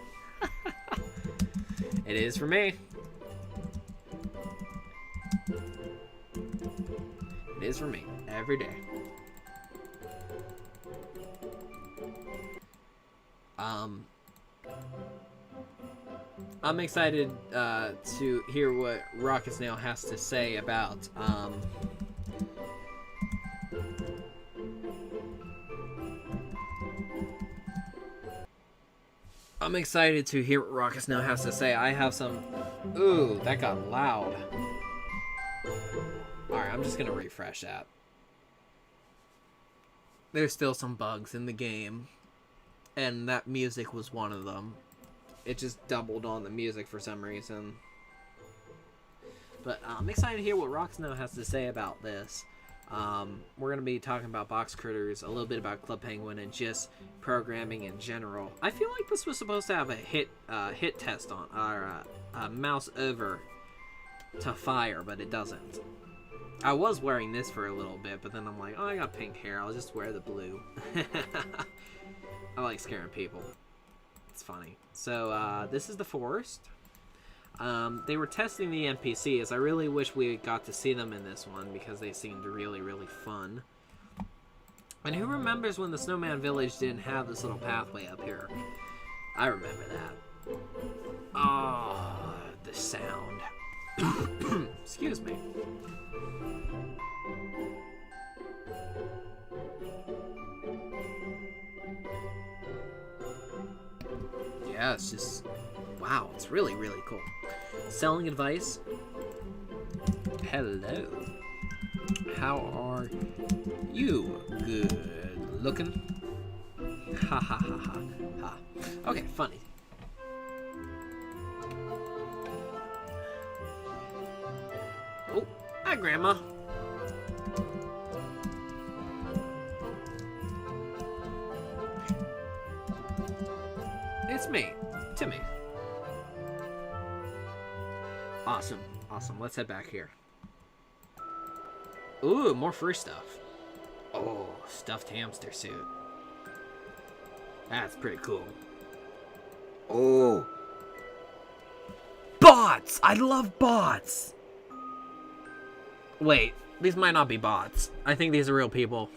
It is for me. It is for me. Every day. I'm excited to hear what RocketSnail has to say about I'm excited to hear what RocketSnail has to say. I have some... Ooh, that got loud. Alright, I'm just gonna refresh that. There's still some bugs in the game. And that music was one of them. It just doubled on the music for some reason. But I'm excited to hear what RocketSnail has to say about this. We're going to be talking about box critters, a little bit about Club Penguin, and just programming in general. I feel like this was supposed to have a hit test on, or a mouse over to fire, but it doesn't. I was wearing this for a little bit, but then I'm like, oh, I got pink hair, I'll just wear the blue. I like scaring people. It's funny. So, this is the forest. They were testing the NPCs. I really wish we got to see them in this one because they seemed really, really fun. And who remembers when the Snowman Village didn't have this little pathway up here? I remember that. Oh, the sound. Excuse me. Yeah, it's just... Wow, it's really, really cool. Selling advice. Hello. How are you? Good looking? Ha ha ha ha ha. Okay, funny. Oh, hi, Grandma. It's me, Timmy. Awesome, awesome. Let's head back here. Ooh, more free stuff. Oh, stuffed hamster suit. That's pretty cool. Oh. Bots! I love bots! Wait, these might not be bots. I think these are real people.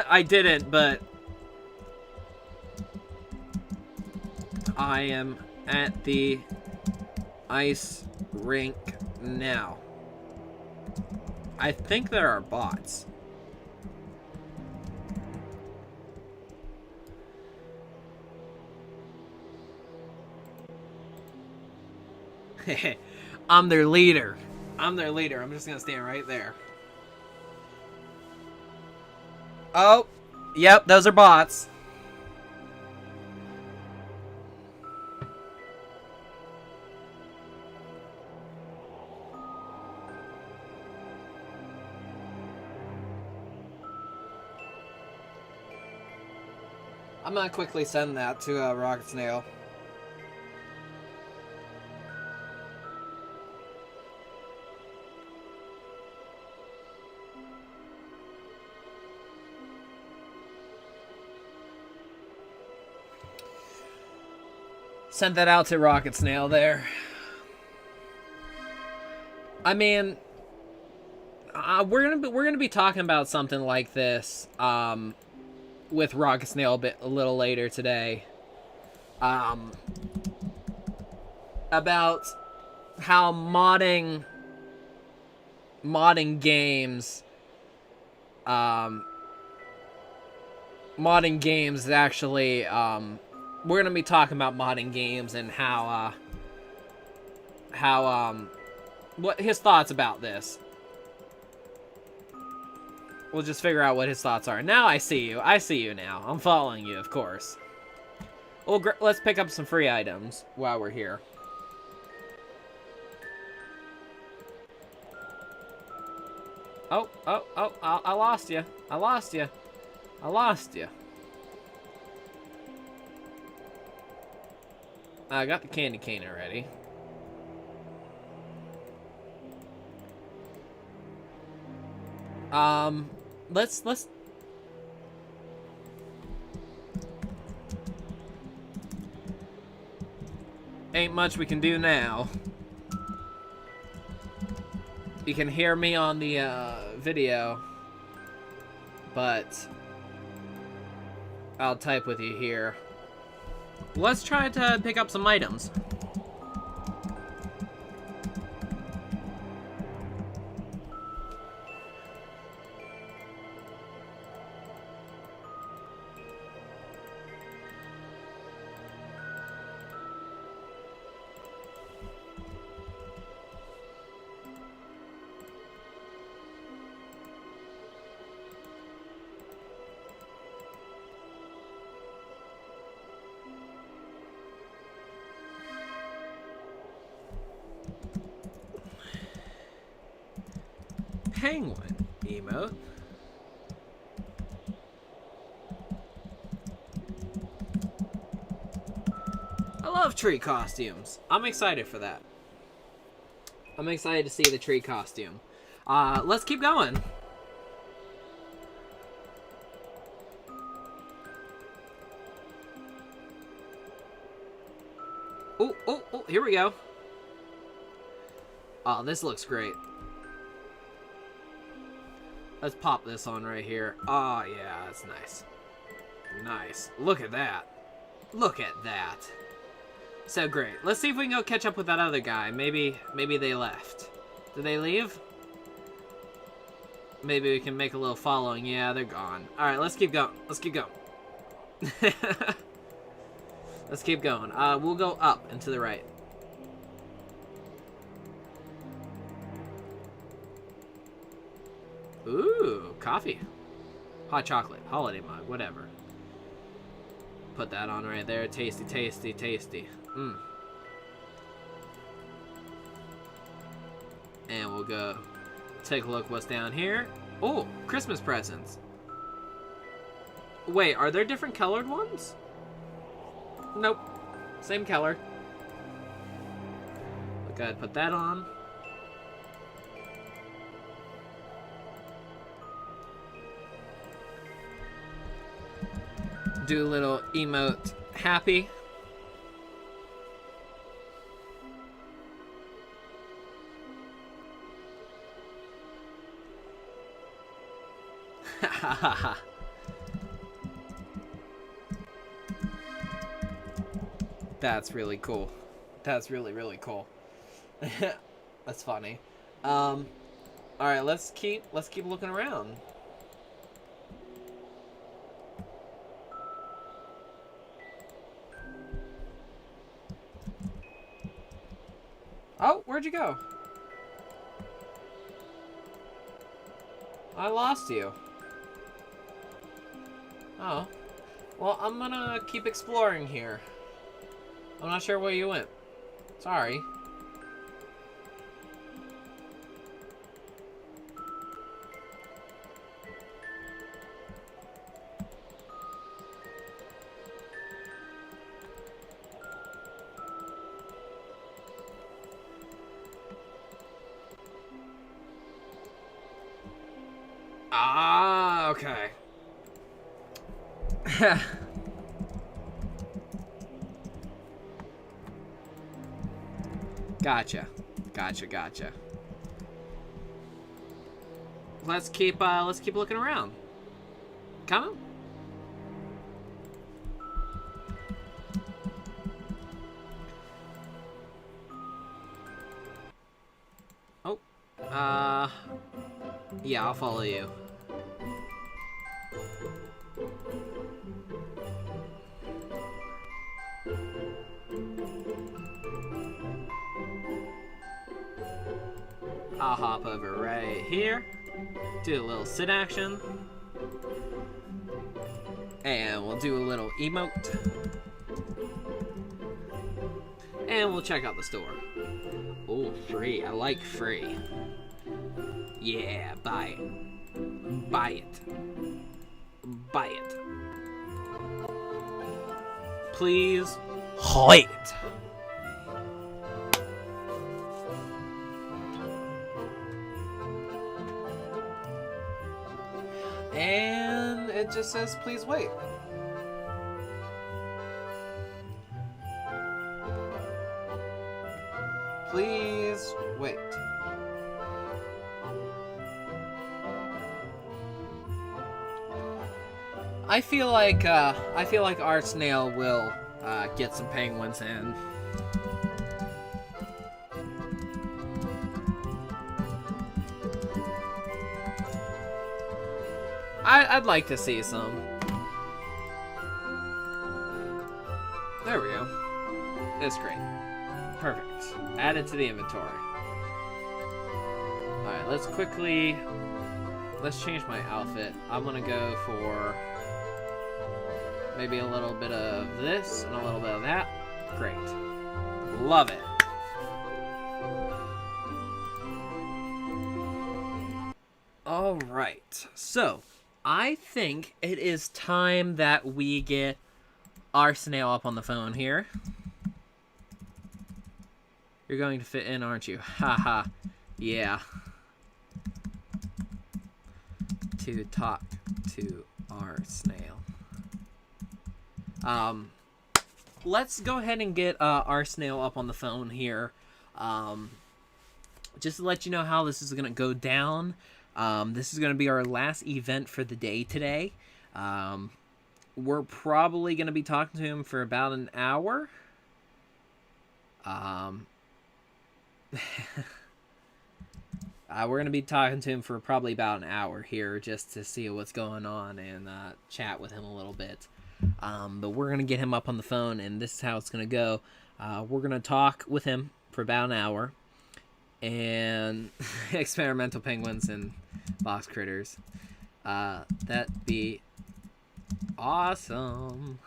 I didn't, but I am at the ice rink now. I think there are bots. I'm their leader. I'm their leader. I'm just gonna stand right there. Oh, yep, those are bots. I'm gonna quickly send that to RocketSnail. Sent that out to RocketSnail there. I mean, we're gonna be talking about something like this with RocketSnail a little later today. About how modding games actually we're gonna be talking about modding games and how what his thoughts about this. We'll just figure out what his thoughts are. Now I see you. I see you now. I'm following you, of course. Well, let's pick up some free items while we're here. Oh, I lost you. I lost you. I lost you. I got the candy cane already. Let's ain't much we can do now. You can hear me on the video, but I'll type with you here. Let's try to pick up some items. Penguin emote. I love tree costumes. I'm excited for that. I'm excited to see the tree costume. Let's keep going. Oh, here we go. Oh, this looks great. Let's pop this on right here. Oh, yeah, that's nice. Nice. Look at that. Look at that. So great. Let's see if we can go catch up with that other guy. Maybe they left. Did they leave? Maybe we can make a little following. Yeah, they're gone. Alright, let's keep going. Let's keep going. Let's keep going. We'll go up and to the right. Ooh, coffee. Hot chocolate. Holiday mug. Whatever. Put that on right there. Tasty, tasty, tasty. Mmm. And we'll go take a look what's down here. Oh, Christmas presents. Wait, are there different colored ones? Nope. Same color. Go ahead, put that on. Do a little emote happy. That's really cool. That's really, really cool. That's funny. All right, let's keep looking around. Oh, where'd you go? I lost you. Oh. Well, I'm gonna keep exploring here. I'm not sure where you went. Sorry. Ah, okay. Gotcha. Let's keep looking around. Come on. Oh. Yeah, I'll follow you. I'll hop over right here, do a little sit action, and we'll do a little emote, and we'll check out the store. Oh, free. I like free. Yeah, buy it. Buy it. Buy it. Please, wait. And it just says, please wait. Please wait. I feel like our snail will get some penguins in. I'd like to see some. There we go. That's great. Perfect. Add it to the inventory. Alright, let's change my outfit. I'm gonna go for maybe a little bit of this and a little bit of that. Great. Love it. Alright, so I think it is time that we get our snail up on the phone here. You're going to fit in, aren't you? Haha. Yeah. To talk to our snail. Let's go ahead and get our snail up on the phone here. Just to let you know how this is going to go down. This is going to be our last event for the day today. We're probably going to be talking to him for about an hour. We're going to be talking to him for probably about an hour here just to see what's going on and chat with him a little bit. But we're going to get him up on the phone, and this is how it's going to go. We're going to talk with him for about an hour. And experimental penguins and box critters. That'd be awesome.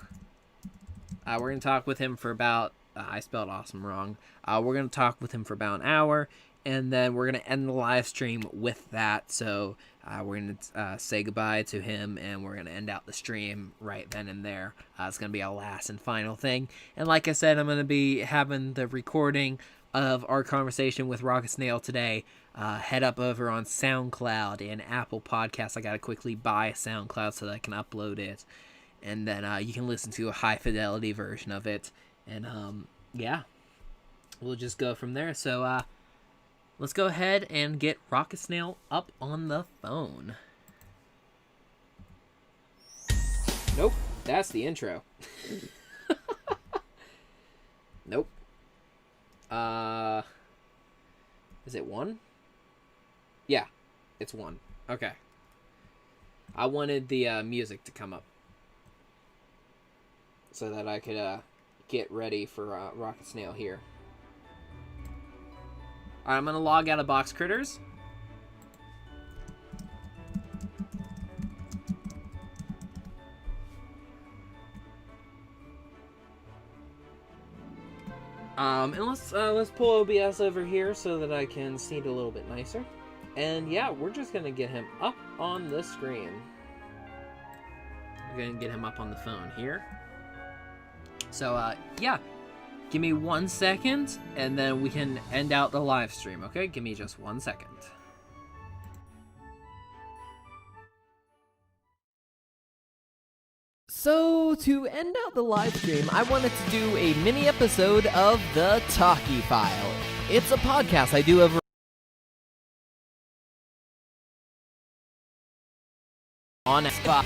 We're going to talk with him for about... I spelled awesome wrong. We're going to talk with him for about an hour, and then we're going to end the live stream with that. So we're going to say goodbye to him, and we're going to end out the stream right then and there. It's going to be our last and final thing. And like I said, I'm going to be having the recording of our conversation with RocketSnail today. Head up over on SoundCloud and Apple Podcasts. I got to quickly buy SoundCloud so that I can upload it. And then you can listen to a high-fidelity version of it. And, yeah, we'll just go from there. So, let's go ahead and get RocketSnail up on the phone. Nope, that's the intro. Nope. Is it 1? Yeah, it's 1. Okay. I wanted the music to come up so that I could get ready for RocketSnail here. Alright, I'm going to log out of Box Critters. And let's pull OBS over here so that I can see it a little bit nicer. And yeah, we're just going to get him up on the screen. We're going to get him up on the phone here. So, yeah. Give me 1 second, and then we can end out the live stream, okay? Give me just 1 second. So, to end out the live stream, I wanted to do a mini episode of the TALKIE.File. It's a podcast I do over on Spotify.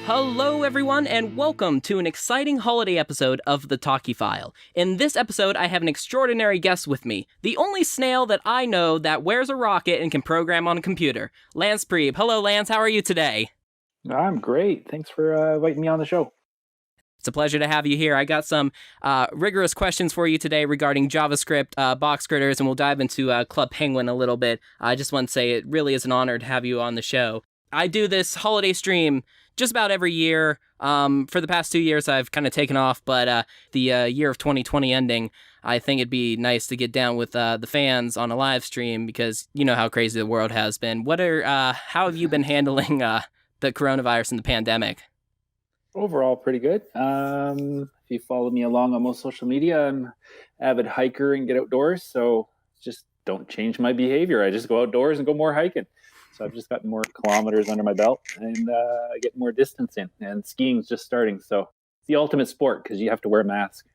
Hello everyone, and welcome to an exciting holiday episode of the TALKIE.File. In this episode, I have an extraordinary guest with me, the only snail that I know that wears a rocket and can program on a computer, Lance Priebe. Hello Lance, how are you today? I'm great. Thanks for inviting me on the show. It's a pleasure to have you here. I got some rigorous questions for you today regarding JavaScript, box critters, and we'll dive into Club Penguin a little bit. I just want to say it really is an honor to have you on the show. I do this holiday stream just about every year. For the past 2 years, I've kind of taken off, but the year of 2020 ending, I think it'd be nice to get down with the fans on a live stream because you know how crazy the world has been. How have you been handling the coronavirus and the pandemic? Overall, pretty good. If you follow me along on most social media, I'm an avid hiker and get outdoors, so just don't change my behavior. I just go outdoors and go more hiking. So I've just got more kilometers under my belt and I get more distance in. And skiing's just starting, so it's the ultimate sport because you have to wear a mask.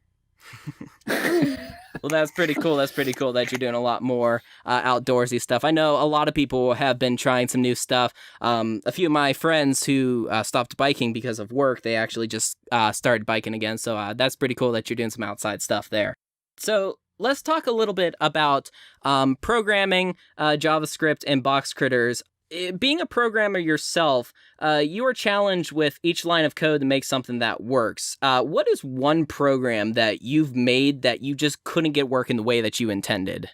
Well, that's pretty cool. That's pretty cool that you're doing a lot more outdoorsy stuff. I know a lot of people have been trying some new stuff. A few of my friends who stopped biking because of work, they actually just started biking again. So that's pretty cool that you're doing some outside stuff there. So let's talk a little bit about programming, JavaScript, and box critters. Being a programmer yourself, you are challenged with each line of code to make something that works. What is one program that you've made that you just couldn't get working the way that you intended?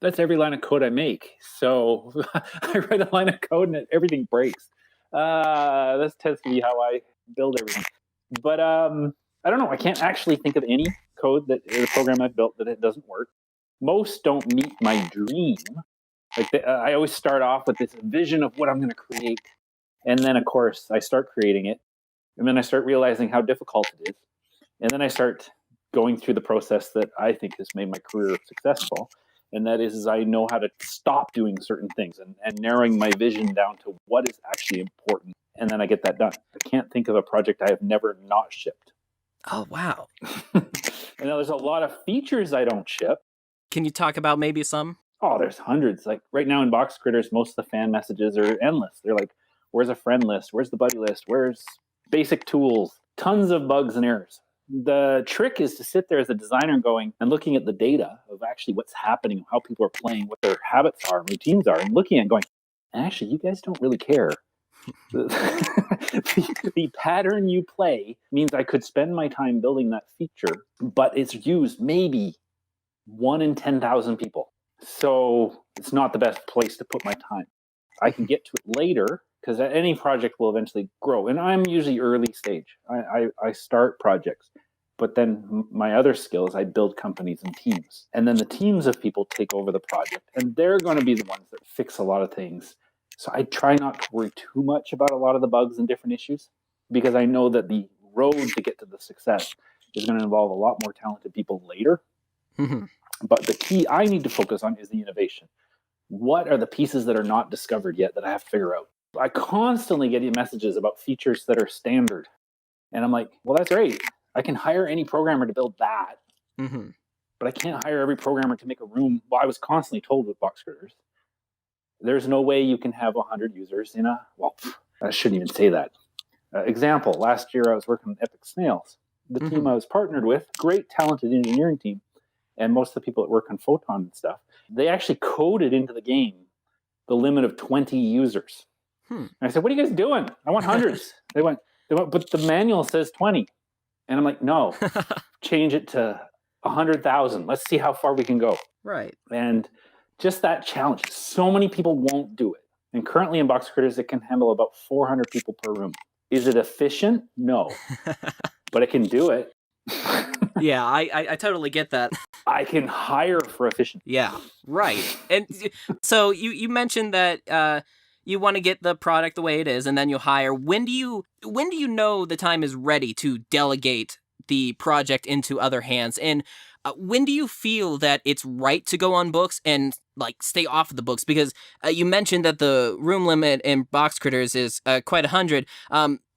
That's every line of code I make. So I write a line of code and everything breaks. This tends to be how I build everything. But I don't know. I can't actually think of any code that the program I've built that it doesn't work. Most don't meet my dream. I always start off with this vision of what I'm going to create. And then, of course, I start creating it. And then I start realizing how difficult it is. And then I start going through the process that I think has made my career successful. And that is I know how to stop doing certain things and narrowing my vision down to what is actually important. And then I get that done. I can't think of a project I have never not shipped. Oh, wow. And there's a lot of features I don't ship. Can you talk about maybe some? Oh, there's hundreds. Like right now in Box Critters, most of the fan messages are endless. They're like, where's a friend list? Where's the buddy list? Where's basic tools? Tons of bugs and errors. The trick is to sit there as a designer going and looking at the data of actually what's happening, how people are playing, what their habits are, routines are, and looking at it and going, actually, you guys don't really care. The pattern you play means I could spend my time building that feature, but it's used maybe 1 in 10,000 people. So it's not the best place to put my time. I can get to it later because any project will eventually grow. And I'm usually early stage. I start projects. But then my other skill is I build companies and teams. And then the teams of people take over the project. And they're going to be the ones that fix a lot of things. So I try not to worry too much about a lot of the bugs and different issues because I know that the road to get to the success is going to involve a lot more talented people later. Mm-hmm. But the key I need to focus on is the innovation. What are the pieces that are not discovered yet that I have to figure out? I constantly get messages about features that are standard. And I'm like, well, that's great. I can hire any programmer to build that. Mm-hmm. But I can't hire every programmer to make a room. Well, I was constantly told with Box Critters, there's no way you can have 100 users in a, well, I shouldn't even say that. Example, last year I was working on Epic Snails. The team I was partnered with, great talented engineering team, and most of the people that work on Photon and stuff, they actually coded into the game the limit of 20 users. And I said, what are you guys doing? I want hundreds. They went, but the manual says 20. And I'm like, no, change it to 100,000. Let's see how far we can go. Right. And just that challenge. So many people won't do it. And currently in Box Critters, it can handle about 400 people per room. Is it efficient? No. But it can do it. Yeah, I totally get that. I can hire for efficiency. Yeah, right. And so you mentioned that you want to get the product the way it is, and then you hire. When do you know the time is ready to delegate the project into other hands? And when do you feel that it's right to go on books and like stay off of the books? Because you mentioned that the room limit in Box Critters is quite 100.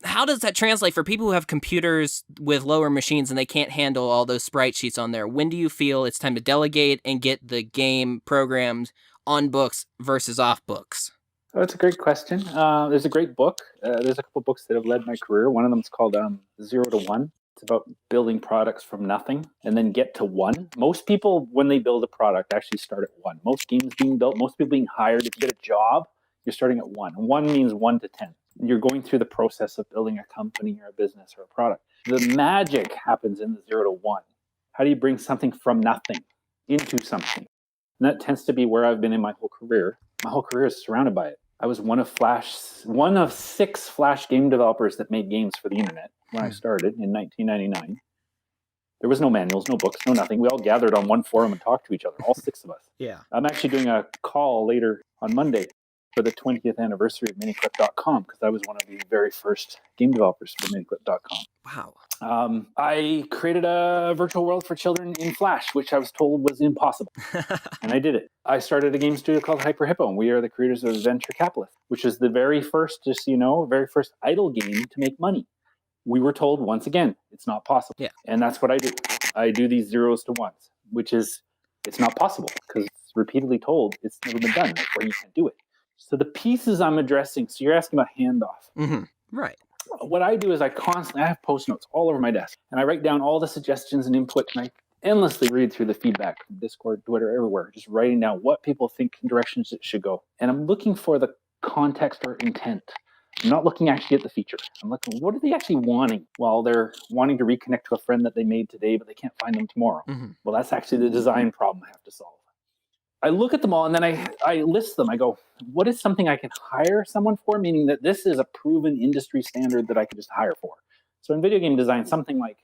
How does that translate for people who have computers with lower machines and they can't handle all those sprite sheets on there? When do you feel it's time to delegate and get the game programmed on books versus off books? Oh, that's a great question. There's a great book. There's a couple books that have led my career. One of them is called 0 to 1. It's about building products from nothing and then get to 1. Most people, when they build a product, actually start at 1. Most games being built, most people being hired, if you get a job, you're starting at 1. 1 means 1 to 10. You're going through the process of building a company or a business or a product. The magic happens in the 0 to 1. How do you bring something from nothing into something? And that tends to be where I've been in my whole career. My whole career is surrounded by it. I was one of 6 Flash game developers that made games for the internet when I started in 1999. There was no manuals, no books, no nothing. We all gathered on one forum and talked to each other, all 6 of us. Yeah. I'm actually doing a call later on Monday for the 20th anniversary of Miniclip.com because I was one of the very first game developers for Miniclip.com. Wow. I created a virtual world for children in Flash, which I was told was impossible. And I did it. I started a game studio called Hyper Hippo, and we are the creators of Venture Capitalist, which is the very first, just so you know, very first idle game to make money. we were told once again, it's not possible. Yeah. And that's what I do. I do these 0s to 1s, which is, it's not possible because it's repeatedly told it's never been done. Therefore, you can't do it. So the pieces I'm addressing, so you're asking about handoff. Mm-hmm. Right. What I do is I have post notes all over my desk, and I write down all the suggestions and input, and I endlessly read through the feedback from Discord, Twitter, everywhere, just writing down what people think directions it should go. And I'm looking for the context or intent. I'm not looking actually at the feature. I'm looking, what are they actually wanting? Well, they're wanting to reconnect to a friend that they made today, but they can't find them tomorrow. Mm-hmm. Well, that's actually the design problem I have to solve. I look at them all, and then I list them. I go, what is something I can hire someone for? Meaning that this is a proven industry standard that I can just hire for. So in video game design, something like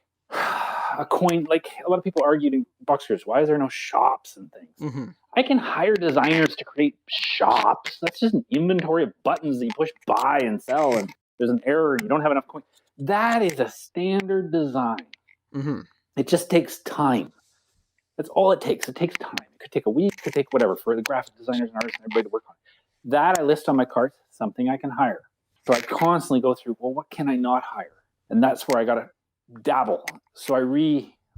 a coin, like a lot of people argued in Boxers, why is there no shops and things? Mm-hmm. I can hire designers to create shops. That's just an inventory of buttons that you push buy and sell, and there's an error and you don't have enough coins. That is a standard design. Mm-hmm. It just takes time. That's all it takes. It takes time. It could take a week, it could take whatever for the graphic designers and artists and everybody to work on it. That I list on my cards, something I can hire. So I constantly go through, well, what can I not hire? And that's where I got to dabble. So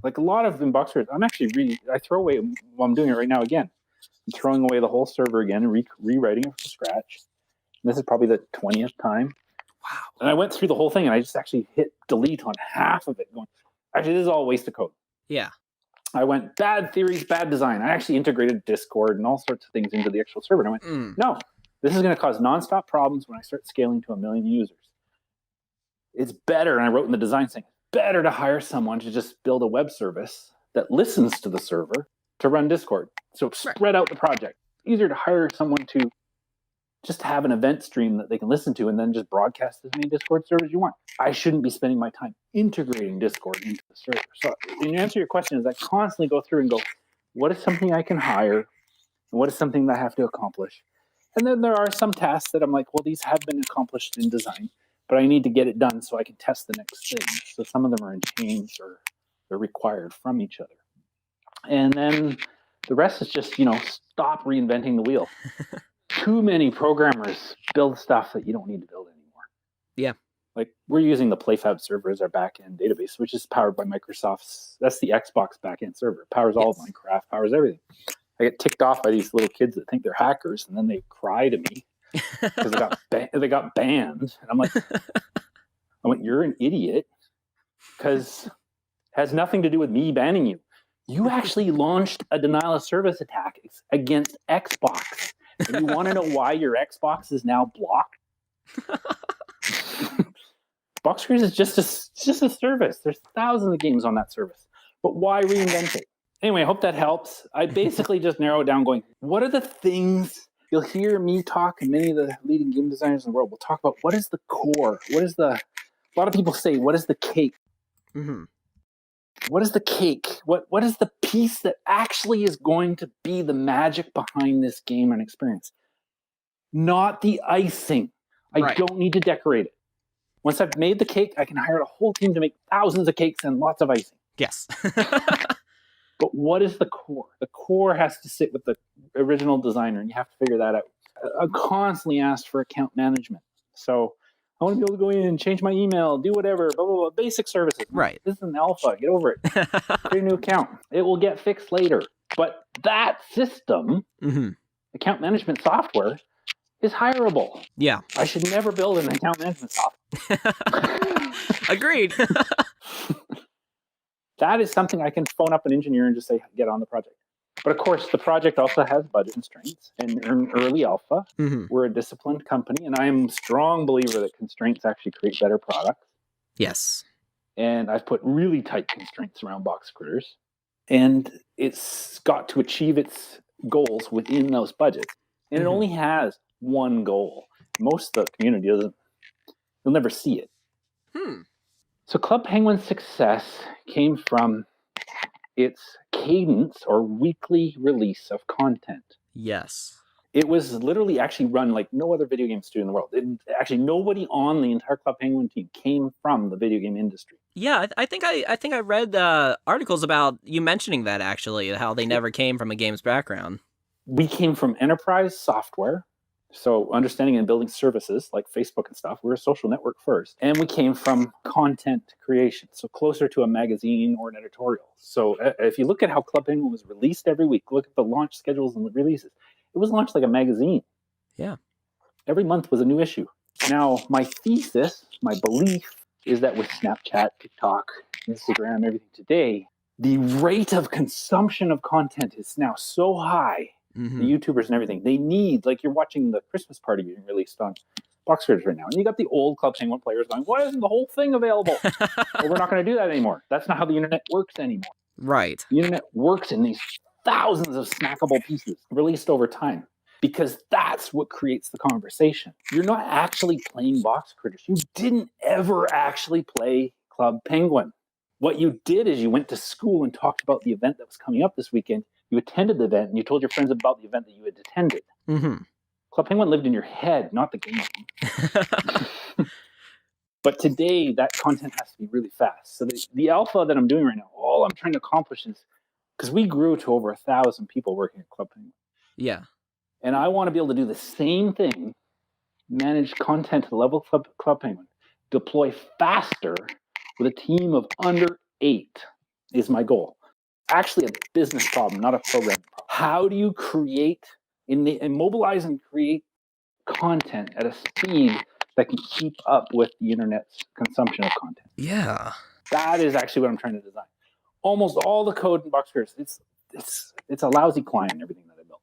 like a lot of Boxers, I throw away, well, I'm doing it right now again. I'm throwing away the whole server again and rewriting it from scratch. And this is probably the 20th time. Wow. And I went through the whole thing and I just actually hit delete on half of it. Going, actually, this is all a waste of code. Yeah. I went, bad theories, bad design. I actually integrated Discord and all sorts of things into the actual server. And I went, no, this is going to cause nonstop problems when I start scaling to 1 million users. It's better, and I wrote in the design saying, better to hire someone to just build a web service that listens to the server to run Discord. So spread out the project. Easier to hire someone to just have an event stream that they can listen to and then just broadcast as many Discord servers you want. I shouldn't be spending my time integrating Discord into the server. So in answer to your question is I constantly go through and go, what is something I can hire? And what is something that I have to accomplish? And then there are some tasks that I'm like, well, these have been accomplished in design, but I need to get it done so I can test the next thing. So some of them are in chains or they're required from each other. And then the rest is just, stop reinventing the wheel. Too many programmers build stuff that you don't need to build anymore. Yeah. Like we're using the PlayFab server as our backend database, which is powered by Microsoft's, that's the Xbox backend server. It powers all of Minecraft, powers everything. I get ticked off by these little kids that think they're hackers, and then they cry to me because they got banned. And I'm like, you're an idiot because it has nothing to do with me banning you. You actually launched a denial of service attack against Xbox. And you want to know why your Xbox is now blocked? Boxers is just a service. There's thousands of games on that service. But why reinvent it? Anyway, I hope that helps. I basically just narrow it down going, what are the things you'll hear me talk and many of the leading game designers in the world will talk about what is the core? A lot of people say, what is the cake? Mm-hmm. What is the cake? What is the piece that actually is going to be the magic behind this game and experience? Not the icing. I don't need to decorate it. Once I've made the cake, I can hire a whole team to make thousands of cakes and lots of icing. Yes. But what is the core? The core has to sit with the original designer, and you have to figure that out. I'm constantly asked for account management. So I want to be able to go in and change my email, do whatever, blah, blah, blah, basic services. Right. This is an alpha. Get over it. Create a new account. It will get fixed later. But that system, account management software, is hireable. Yeah. I should never build an account management software. Agreed. That is something I can phone up an engineer and just say, get on the project. But of course, the project also has budget constraints and an early alpha. We're a disciplined company, and I am a strong believer that constraints actually create better products. Yes. And I've put really tight constraints around Box Critters, and it's got to achieve its goals within those budgets. And it only has one goal. Most of the community doesn't, you'll never see it. So Club Penguin's success came from its cadence or weekly release of content. Yes. It was literally actually run like no other video game studio in the world. Actually, nobody on the entire Club Penguin team came from the video game industry. Yeah, I think I read articles about you mentioning that actually, how they never came from a game's background. We came from enterprise software So understanding and building services like Facebook and stuff, we're a social network first. And we came from content creation, so closer to a magazine or an editorial. So if you look at how Club Penguin was released every week, look at the launch schedules and the releases. It was launched like a magazine. Yeah. Every month was a new issue. Now, my thesis, my belief is that with Snapchat, TikTok, Instagram, everything today, the rate of consumption of content is now so high. Mm-hmm. The YouTubers and everything, they need, like you're watching the Christmas party being released on Box Critters right now, and you got the old Club Penguin players going, why isn't the whole thing available? Well, we're not going to do that anymore. That's not how the internet works anymore. Right. The internet works in these thousands of snackable pieces released over time, because that's what creates the conversation. You're not actually playing Box Critters. You didn't ever actually play Club Penguin. What you did is you went to school and talked about the event that was coming up this weekend. You attended the event and you told your friends about the event that you had attended. Mm-hmm. Club Penguin lived in your head, not the game. But today, that content has to be really fast. So the alpha that I'm doing right now, all I'm trying to accomplish is, because we grew to over 1,000 people working at Club Penguin. Yeah. And I want to be able to do the same thing, manage content to the level of Club Penguin, deploy faster with a team of under 8 is my goal. Actually a business problem, not a programming problem. How do you create, mobilize and create content at a speed that can keep up with the internet's consumption of content? Yeah. That is actually what I'm trying to design. Almost all the code in Box Critters, it's a lousy client and everything that I built.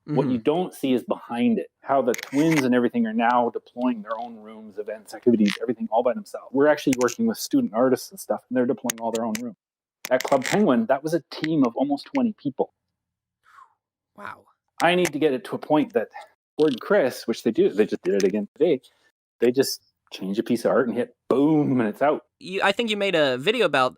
Mm-hmm. What you don't see is behind it, how the twins and everything are now deploying their own rooms, events, activities, everything all by themselves. We're actually working with student artists and stuff, and they're deploying all their own rooms. At Club Penguin, that was a team of almost 20 people. Wow. I need to get it to a point that Gordon and Chris, which they just did it again today, they just change a piece of art and hit boom, and it's out. I think you made a video about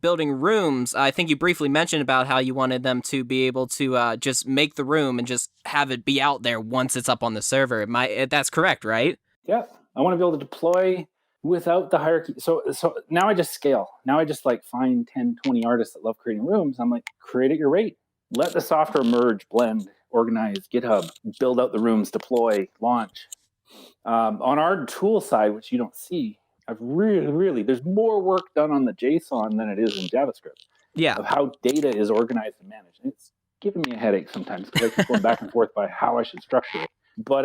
building rooms. I think you briefly mentioned about how you wanted them to be able to just make the room and just have it be out there once it's up on the server. That's correct, right? Yeah. I want to be able to deploy without the hierarchy. So now I just scale. Now I just like find 10, 20 artists that love creating rooms. I'm like, create at your rate. Let the software merge, blend, organize, GitHub, build out the rooms, deploy, launch. On our tool side, which you don't see, I've really, there's more work done on the JSON than it is in JavaScript. Yeah. Of how data is organized and managed. And it's giving me a headache sometimes because I keep going back and forth by how I should structure it. But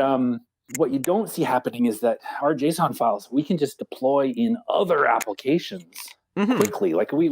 what you don't see happening is that our JSON files, we can just deploy in other applications quickly. Like we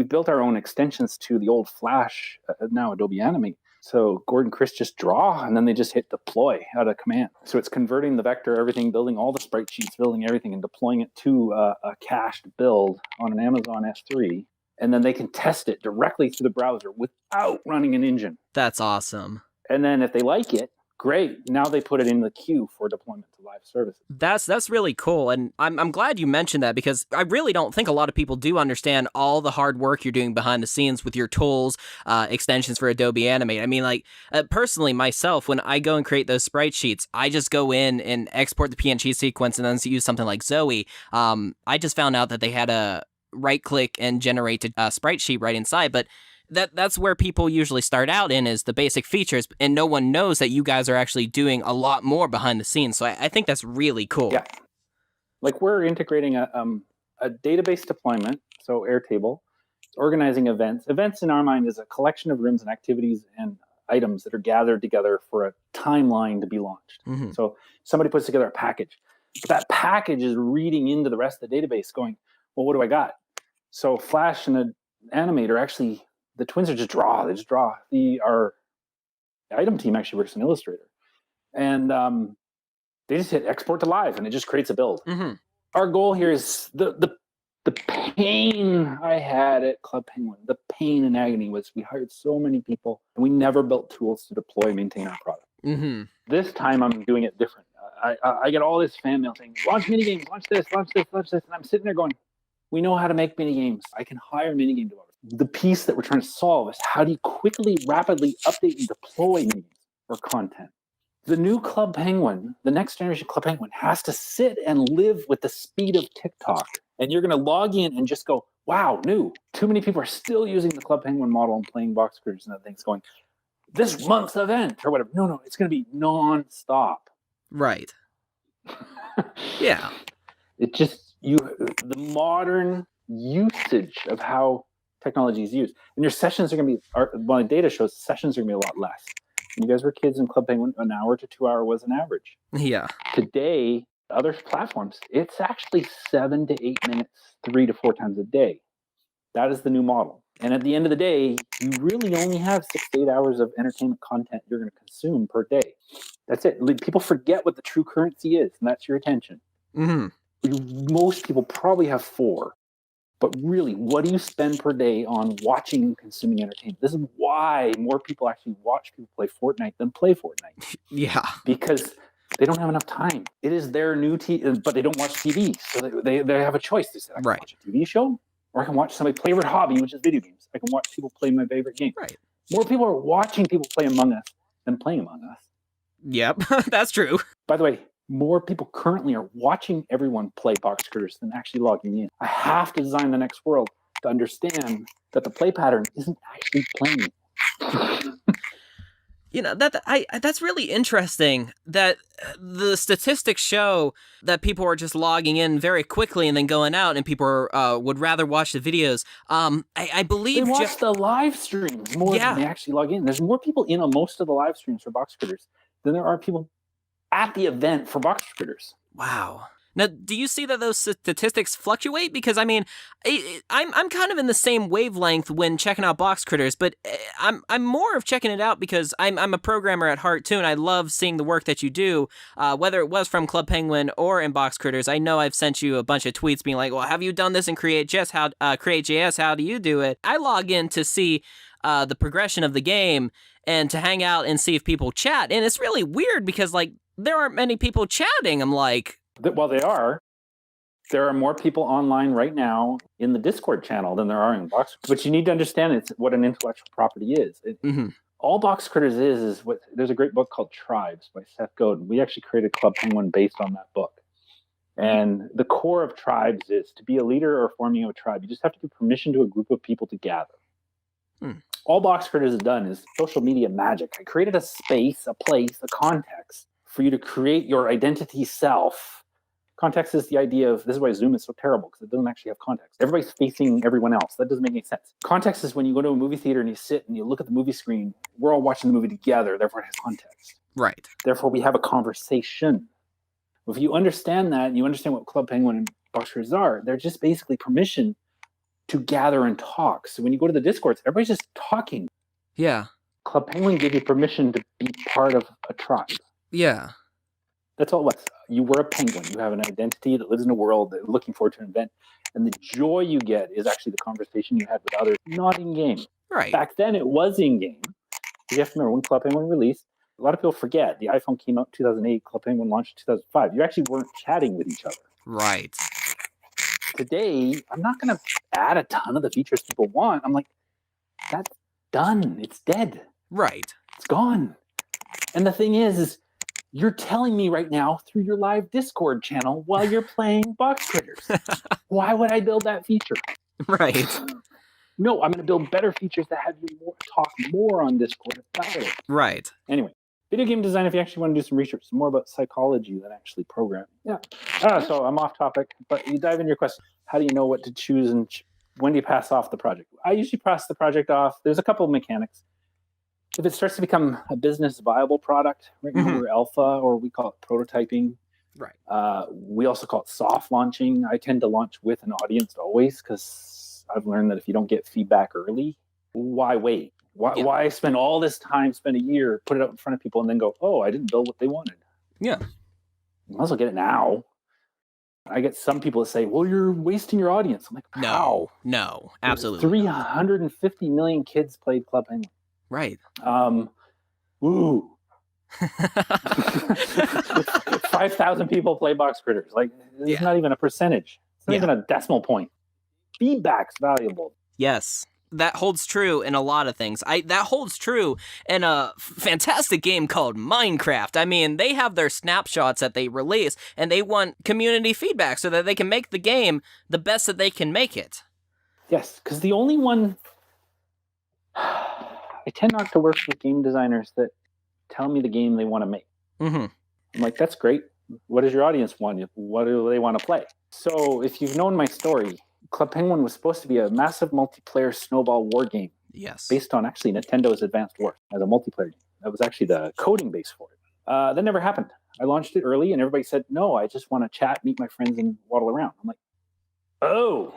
built our own extensions to the old Flash, now Adobe Animate. So Gordon and Chris just draw, and then they just hit deploy out of command. So it's converting the vector, everything, building all the sprite sheets, building everything, and deploying it to a cached build on an Amazon S3. And then they can test it directly through the browser without running an engine. That's awesome. And then if they like it, great. Now they put it in the queue for deployment to live services. That's really cool, and I'm glad you mentioned that, because I really don't think a lot of people do understand all the hard work you're doing behind the scenes with your tools, extensions for Adobe Animate. I mean, like, personally, myself, when I go and create those sprite sheets, I just go in and export the PNG sequence and then use something like Zoe. I just found out that they had a right-click and generate a sprite sheet right inside, but that's where people usually start out in, is the basic features, and no one knows that you guys are actually doing a lot more behind the scenes. So I think that's really cool. Yeah. Like we're integrating a database deployment, so Airtable, organizing events. Events in our mind is a collection of rooms and activities and items that are gathered together for a timeline to be launched. Mm-hmm. So somebody puts together a package. That package is reading into the rest of the database going, well, what do I got? So Flash and the Animator actually, the twins are just draw. They just draw. Our item team actually works in Illustrator. And they just hit export to live, and it just creates a build. Mm-hmm. Our goal here is the pain I had at Club Penguin, the pain and agony was we hired so many people, and we never built tools to deploy and maintain our product. Mm-hmm. This time I'm doing it different. I get all this fan mail saying, launch minigames, launch this. And I'm sitting there going, we know how to make minigames. I can hire minigame developers. The piece that we're trying to solve is how do you quickly, rapidly update and deploy minigames or content? The new Club Penguin, the next generation Club Penguin, has to sit and live with the speed of TikTok. And you're going to log in and just go, wow, new. Too many people are still using the Club Penguin model and playing Box Critters and other things going, this month's event or whatever. No, it's going to be non-stop. Right. Yeah. It just, the modern usage of how technology is used. And your sessions are going to be, well, the data shows sessions are going to be a lot less. When you guys were kids in Club Penguin, an hour to 2 hour was an average. Yeah. Today, other platforms, it's actually 7 to 8 minutes, 3 to 4 times a day. That is the new model. And at the end of the day, you really only have 6 to 8 hours of entertainment content you're going to consume per day. That's it. People forget what the true currency is, and that's your attention. Mm-hmm. Most people probably have 4. But really, what do you spend per day on watching and consuming entertainment? This is why more people actually watch people play Fortnite than play Fortnite. Yeah. Because they don't have enough time. It is their new TV, but they don't watch TV. So they have a choice. They say, I can watch a TV show, or I can watch somebody's favorite hobby, which is video games. I can watch people play my favorite game. Right. More people are watching people play Among Us than playing Among Us. Yep, that's true. By the way, more people currently are watching everyone play Box Critters than actually logging in. I have to design the next world to understand that the play pattern isn't actually playing. You know, that's really interesting that the statistics show that people are just logging in very quickly and then going out, and people would rather watch the videos. I believe they watch the live streams more than they actually log in. There's more people in on most of the live streams for Box Critters than there are people at the event for Box Critters. Wow. Now, do you see that those statistics fluctuate? Because, I mean, I'm kind of in the same wavelength when checking out Box Critters, but I'm more of checking it out because I'm a programmer at heart, too, and I love seeing the work that you do, whether it was from Club Penguin or in Box Critters. I know I've sent you a bunch of tweets being like, well, have you done this in Create.js? How do you do it? I log in to see the progression of the game and to hang out and see if people chat, and it's really weird because, like, there aren't many people chatting. I'm like... Well, there are more people online right now in the Discord channel than there are in Box. But you need to understand what an intellectual property is. All Box Critters is what. There's a great book called Tribes by Seth Godin. We actually created Club Penguin based on that book. And the core of Tribes is to be a leader or forming a tribe. You just have to give permission to a group of people to gather. All Box Critters has done is social media magic. I created a space, a place, a context for you to create your identity self. Context is the idea of, this is why Zoom is so terrible, because it doesn't actually have context. Everybody's facing everyone else. That doesn't make any sense. Context is when you go to a movie theater and you sit and you look at the movie screen, we're all watching the movie together, therefore it has context. Right. Therefore we have a conversation. If you understand that, and you understand what Club Penguin and Box Critters are, they're just basically permission to gather and talk. So when you go to the Discords, everybody's just talking. Yeah. Club Penguin gave you permission to be part of a tribe. Yeah. That's all it was. You were a penguin. You have an identity that lives in a world that looking forward to an event. And the joy you get is actually the conversation you had with others, not in-game. Right. Back then, it was in-game. You have to remember, when Club Penguin released, a lot of people forget, the iPhone came out in 2008, Club Penguin launched in 2005. You actually weren't chatting with each other. Right. Today, I'm not going to add a ton of the features people want. I'm like, that's done. It's dead. Right. It's gone. And the thing is you're telling me right now through your live Discord channel while you're playing Box Critters. Why would I build that feature? Right. No, I'm going to build better features that have you talk more on Discord about it. Right. Anyway, video game design, if you actually want to do some research, it's more about psychology than actually programming. Yeah. So I'm off topic, but you dive into your question. How do you know what to choose and when do you pass off the project? I usually pass the project off. There's a couple of mechanics. If it starts to become a business viable product, right now we're alpha, or we call it prototyping. Right. We also call it soft launching. I tend to launch with an audience always because I've learned that if you don't get feedback early, why wait? Why spend all this time, spend a year, put it up in front of people, and then go, oh, I didn't build what they wanted? Yeah. You might as well get it now. I get some people that say, well, you're wasting your audience. I'm like, how? No, absolutely. 350 million kids played Club Penguin. Right. Woo. 5,000 people play Box Critters. Like, it's not even a percentage. It's not even a decimal point. Feedback's valuable. Yes. That holds true in a lot of things. That holds true in a fantastic game called Minceraft. I mean, they have their snapshots that they release, and they want community feedback so that they can make the game the best that they can make it. Yes, because the only one... I tend not to work with game designers that tell me the game they want to make. Mm-hmm. I'm like, that's great. What does your audience want? What do they want to play? So if you've known my story, Club Penguin was supposed to be a massive multiplayer snowball war game. Yes. Based on actually Nintendo's Advanced Wars as a multiplayer game. That was actually the coding base for it. That never happened. I launched it early and everybody said, no, I just want to chat, meet my friends, and waddle around. I'm like, oh.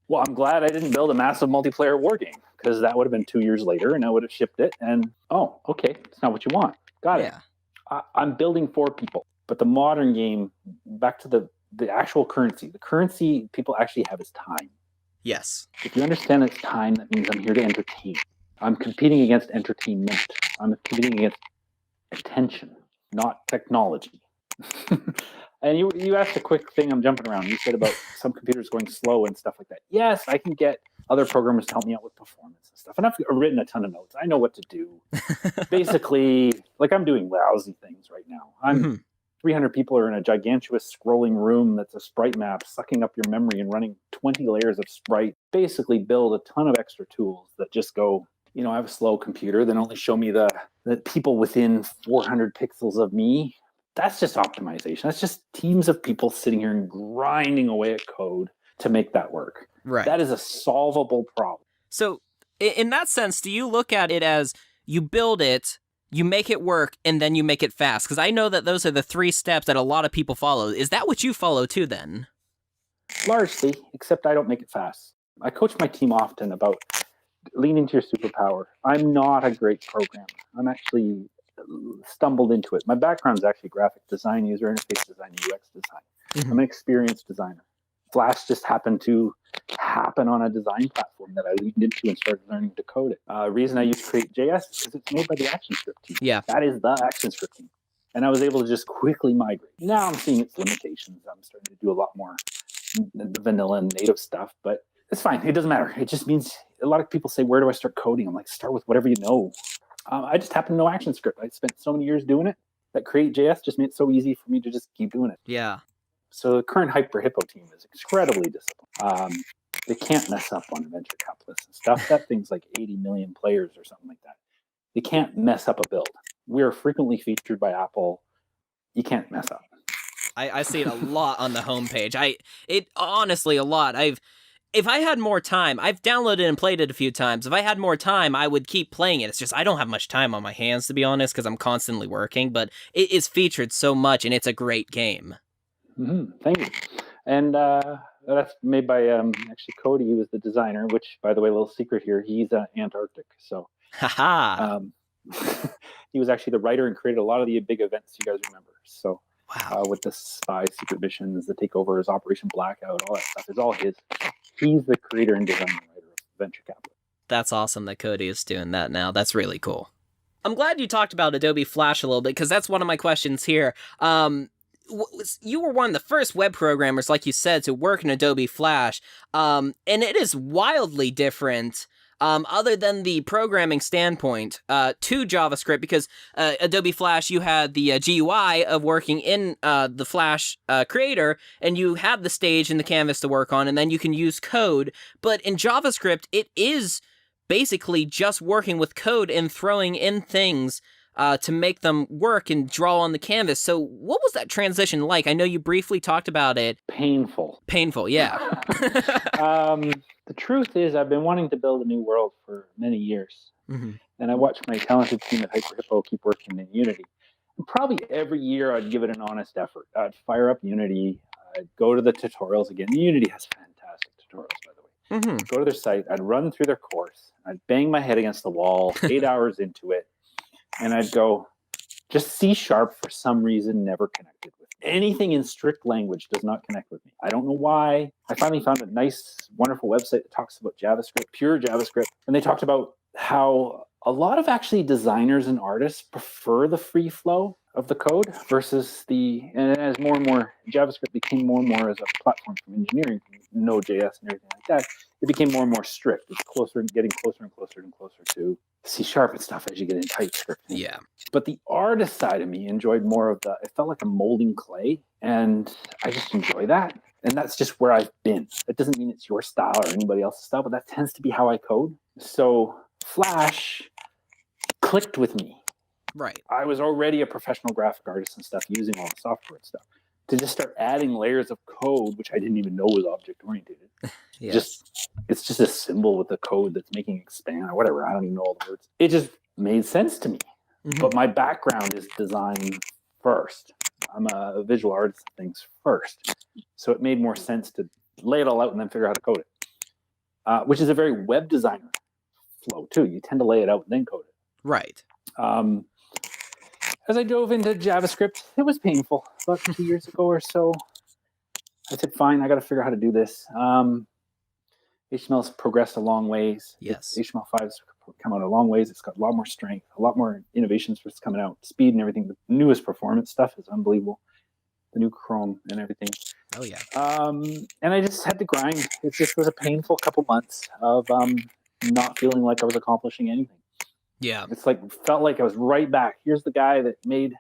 Well, I'm glad I didn't build a massive multiplayer war game because that would have been 2 years later and I would have shipped it. And, oh, okay, it's not what you want. Got it. I'm building for people. But the modern game, back to the actual currency. The currency people actually have is time. Yes. If you understand it's time, that means I'm here to entertain. I'm competing against entertainment. I'm competing against attention, not technology. And you asked a quick thing, I'm jumping around. You said about some computers going slow and stuff like that. Yes, I can get other programmers to help me out with performance and stuff. And I've written a ton of notes. I know what to do. Basically, like I'm doing lousy things right now. 300 people are in a gigantuous scrolling room that's a sprite map, sucking up your memory and running 20 layers of sprite. Basically build a ton of extra tools that just go, I have a slow computer, then only show me the people within 400 pixels of me. That's just optimization. That's just teams of people sitting here and grinding away at code to make that work. Right. That is a solvable problem. So in that sense, do you look at it as you build it, you make it work, and then you make it fast? Because I know that those are the 3 steps that a lot of people follow. Is that what you follow too then? Largely, except I don't make it fast. I coach my team often about lean into your superpower. I'm not a great programmer. I'm actually stumbled into it. My background is actually graphic design, user interface design, UX design. Mm-hmm. I'm an experienced designer. Flash just happened to happen on a design platform that I leaned into and started learning to code it. Reason I use Create.js is because it's made by the ActionScript team. Yeah. That is the ActionScript team. And I was able to just quickly migrate. Now I'm seeing its limitations. I'm starting to do a lot more vanilla and native stuff, but it's fine. It doesn't matter. It just means a lot of people say, where do I start coding? I'm like, start with whatever you know. I just happen to know ActionScript. I spent so many years doing it that Create.js just made it so easy for me to just keep doing it. Yeah. So the current Hyper Hippo team is incredibly disciplined. They can't mess up on venture capitalists and stuff. That thing's like 80 million players or something like that. They can't mess up a build. We are frequently featured by Apple. You can't mess up. I see it a lot on the homepage. Honestly a lot. If I had more time, I've downloaded and played it a few times. If I had more time, I would keep playing it. It's just I don't have much time on my hands, to be honest, because I'm constantly working. But it is featured so much, and it's a great game. Mm-hmm. Thank you. And that's made by actually Cody, who was the designer. Which, by the way, a little secret here, he's Antarctic. So, he was actually the writer and created a lot of the big events you guys remember. So. Wow. With the spy secret missions, the takeovers, Operation Blackout, all that stuff. It's all his. He's the creator and designer and writer of Venture Capital. That's awesome that Cody is doing that now. That's really cool. I'm glad you talked about Adobe Flash a little bit, because that's one of my questions here. You were one of the first web programmers, like you said, to work in Adobe Flash, and it is wildly different. Other than the programming standpoint, to JavaScript, because Adobe Flash, you had the GUI of working in the Flash creator, and you have the stage and the canvas to work on, and then you can use code. But in JavaScript, it is basically just working with code and throwing in things to make them work and draw on the canvas. So what was that transition like? I know you briefly talked about it. Painful, yeah. The truth is, I've been wanting to build a new world for many years. Mm-hmm. And I watched my talented team at Hyper Hippo keep working in Unity. And probably every year I'd give it an honest effort. I'd fire up Unity. I'd go to the tutorials again. Unity has fantastic tutorials, by the way. Mm-hmm. Go to their site. I'd run through their course. I'd bang my head against the wall, 8 hours into it. And I'd go, just C# for some reason never connected with me. Anything in strict language does not connect with me. I don't know why. I finally found a nice, wonderful website that talks about JavaScript, pure JavaScript. And they talked about how a lot of actually designers and artists prefer the free flow of the code versus and as more and more JavaScript became more and more as a platform from engineering, Node.js and everything like that, it became more and more strict. It's getting closer and closer and closer to C# and stuff as you get in TypeScript. Yeah. But the artist side of me enjoyed more of it felt like I'm molding clay, and I just enjoy that. And that's just where I've been. That doesn't mean it's your style or anybody else's style, but that tends to be how I code. So Flash clicked with me. Right. I was already a professional graphic artist and stuff using all the software and stuff. To just start adding layers of code, which I didn't even know was object oriented. Yes. It's just a symbol with the code that's making it expand or whatever. I don't even know all the words. It just made sense to me. Mhm. But my background is design first. I'm a visual artist of things first. So it made more sense to lay it all out and then figure out how to code it, which is a very web designer flow too. You tend to lay it out and then code it. Right. As I dove into JavaScript, it was painful. About 2 years ago or so, I said, fine, I got to figure out how to do this. HTML's progressed a long ways. Yes. HTML5's come out a long ways. It's got a lot more strength, a lot more innovations for it's coming out. Speed and everything. The newest performance stuff is unbelievable. The new Chrome and everything. Oh, yeah. And I just had to grind. It just was a painful couple months of not feeling like I was accomplishing anything. Yeah. It's like, felt like I was right back. Here's the guy that made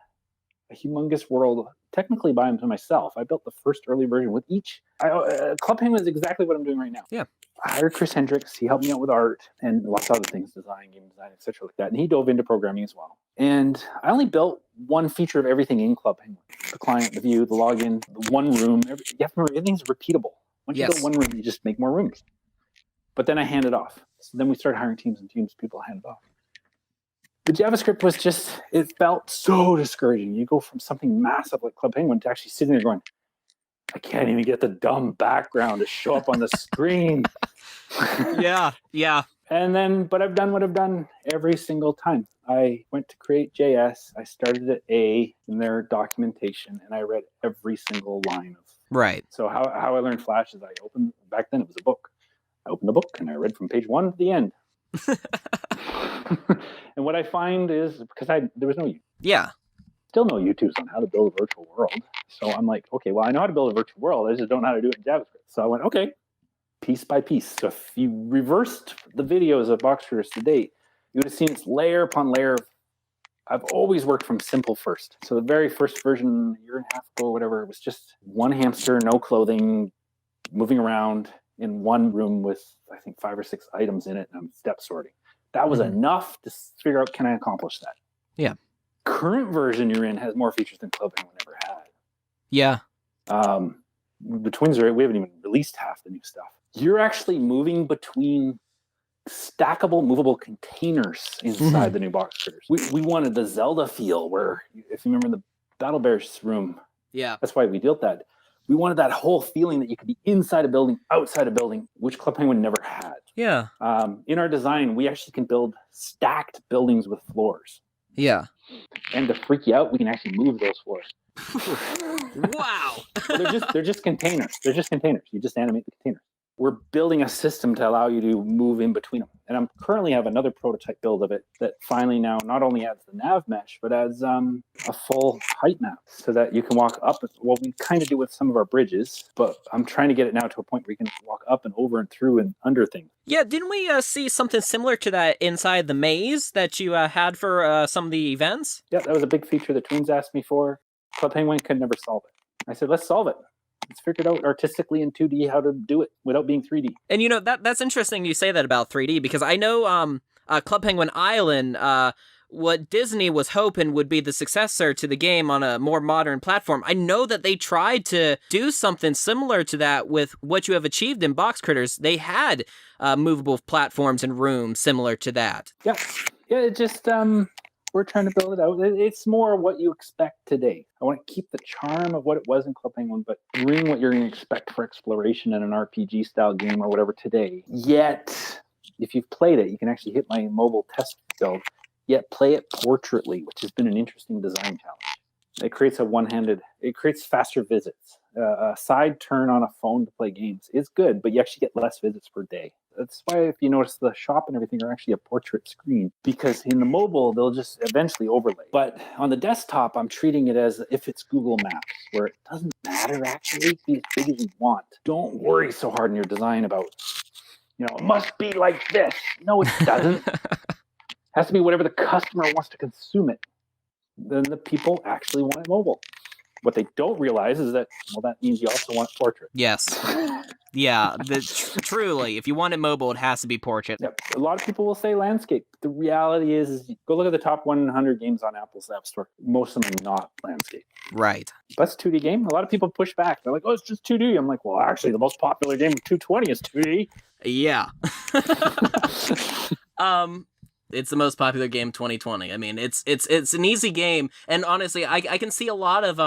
a humongous world, technically by myself. I built the first early version with each. Club Penguin is exactly what I'm doing right now. Yeah. I hired Chris Hendricks. He helped me out with art and lots of other things, design, game design, etc. like that. And he dove into programming as well. And I only built one feature of everything in Club Penguin. The client, the view, the login, the one room. You have to remember, everything's repeatable. Once you build one room, you just make more rooms. But then I hand it off. So then we started hiring teams and teams, people hand it off. The JavaScript was just, it felt so discouraging. You go from something massive like Club Penguin to actually sitting there going, I can't even get the dumb background to show up on the screen. Yeah. And then, but I've done what I've done every single time. I went to create JS. I started at A in their documentation, and I read every single line of. Right. So how I learned Flash is I opened, back then it was a book. I opened the book and I read from page 1 to the end. And what I find is, because there was no YouTube. Yeah. Still no YouTubes on how to build a virtual world. So I'm like, okay, well, I know how to build a virtual world. I just don't know how to do it in JavaScript. So I went, okay, piece by piece. So if you reversed the videos of Boxers to date, you would have seen it's layer upon layer. I've always worked from simple first. So the very first version, a year and a half ago, whatever, it was just one hamster, no clothing, moving around in one room with, I think, 5 or 6 items in it, and I'm step sorting. That was enough to figure out, can I accomplish that? Yeah. Current version you're in has more features than Club Penguin ever had. Yeah. The twins we haven't even released half the new stuff. You're actually moving between stackable, movable containers inside the new box critters. We wanted the Zelda feel where, if you remember the Battle Bears room, that's why we built that. We wanted that whole feeling that you could be inside a building, outside a building, which Club Penguin never had. Yeah. In our design, we actually can build stacked buildings with floors. Yeah. And to freak you out, we can actually move those floors. Wow. Well, they're just containers. They're just containers. You just animate the containers. We're building a system to allow you to move in between them. And I'm currently have another prototype build of it that finally now not only adds the nav mesh, but adds a full height map so that you can walk up. Well, we kind of do with some of our bridges, but I'm trying to get it now to a point where you can walk up and over and through and under things. Yeah, didn't we see something similar to that inside the maze that you had for some of the events? Yeah, that was a big feature the twins asked me for. Club Penguin could never solve it. I said, let's solve it. Let's figure it out artistically in 2D how to do it without being 3D. And you know, that's interesting you say that about 3D, because I know Club Penguin Island, what Disney was hoping would be the successor to the game on a more modern platform. I know that they tried to do something similar to that with what you have achieved in Box Critters. They had movable platforms and rooms similar to that. Yeah, it just, we're trying to build it out. It's more what you expect today. I want to keep the charm of what it was in Club Penguin, but bring what you're going to expect for exploration in an RPG style game or whatever today. Yet, if you've played it, you can actually hit my mobile test build, yet play it portraitly, which has been an interesting design challenge. It creates faster visits. A side turn on a phone to play games is good, but you actually get less visits per day. That's why, if you notice, the shop and everything are actually a portrait screen, because in the mobile, they'll just eventually overlay. But on the desktop, I'm treating it as if it's Google Maps, where it doesn't matter actually, be as big as you want. Don't worry so hard in your design about, it must be like this. No, it doesn't. It has to be whatever the customer wants to consume it. Then the people actually want it mobile. What they don't realize is that, well, that means you also want portrait. Yes. Yeah, truly, if you want it mobile, it has to be portrait. Yep. A lot of people will say landscape. The reality is go look at the top 100 games on Apple's App Store. Most of them are not landscape. Right. That's a 2D game. A lot of people push back. They're like, oh, it's just 2D. I'm like, well, actually, the most popular game of 220 is 2D. Yeah. It's the most popular game 2020. I mean, it's an easy game, and honestly, I can see a lot of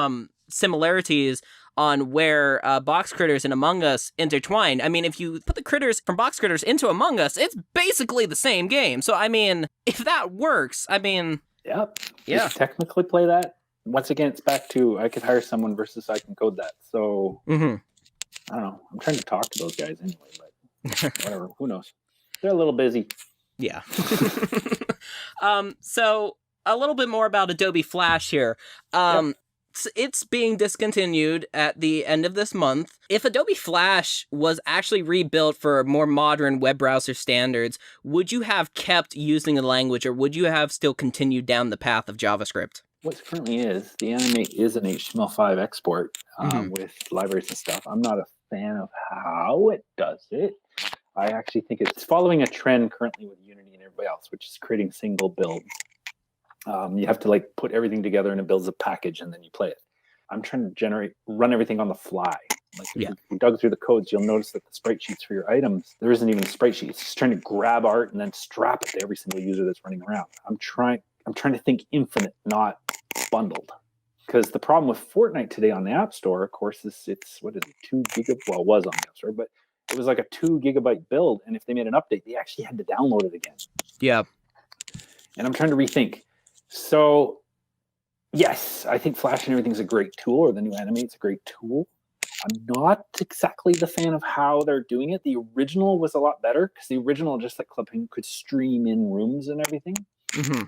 similarities on where Box Critters and Among Us intertwine. I mean, if you put the critters from Box Critters into Among Us, it's basically the same game. So, I mean, if that works, I mean... Yep. Yeah. You can technically play that. Once again, it's back to I could hire someone versus I can code that. So, I don't know. I'm trying to talk to those guys anyway, but whatever. Who knows? They're a little busy. Yeah. So, a little bit more about Adobe Flash here. It's being discontinued at the end of this month. If Adobe Flash was actually rebuilt for more modern web browser standards, would you have kept using the language, or would you have still continued down the path of JavaScript? What currently is, the Animate is an HTML5 export with libraries and stuff. I'm not a fan of how it does it. I actually think it's following a trend currently with Unity and everybody else, which is creating single builds. You have to like put everything together and it builds a package and then you play it. I'm trying to run everything on the fly. Like if you dug through the codes, you'll notice that the sprite sheets for your items, there isn't even a sprite sheet. It's just trying to grab art and then strap it to every single user that's running around. I'm trying to think infinite, not bundled. Because the problem with Fortnite today on the App Store, of course, is it's 2 gigabyte. Well, it was on the App Store, but it was like a 2 gigabyte build. And if they made an update, they actually had to download it again. Yeah. And I'm trying to rethink. So, yes, I think Flash and everything's a great tool, or the new Animate's a great tool. I'm not exactly the fan of how they're doing it. The original was a lot better, because the original, just like Club Penguin, could stream in rooms and everything.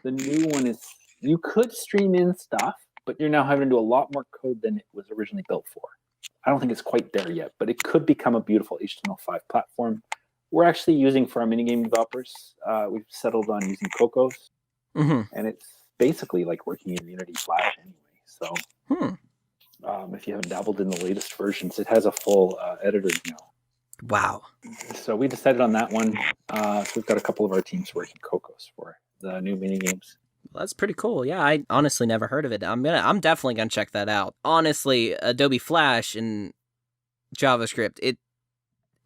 The new one is, you could stream in stuff, but you're now having to do a lot more code than it was originally built for. I don't think it's quite there yet, but it could become a beautiful HTML5 platform. We're actually using, for our minigame developers, we've settled on using Cocos, and it's basically like working in Unity Flash anyway. So if you haven't dabbled in the latest versions, it has a full editor now. Wow. So we decided on that one. So we've got a couple of our teams working Cocos for the new mini games. Well, that's pretty cool. Yeah, I honestly never heard of it. I'm definitely gonna check that out. Honestly, Adobe Flash and JavaScript,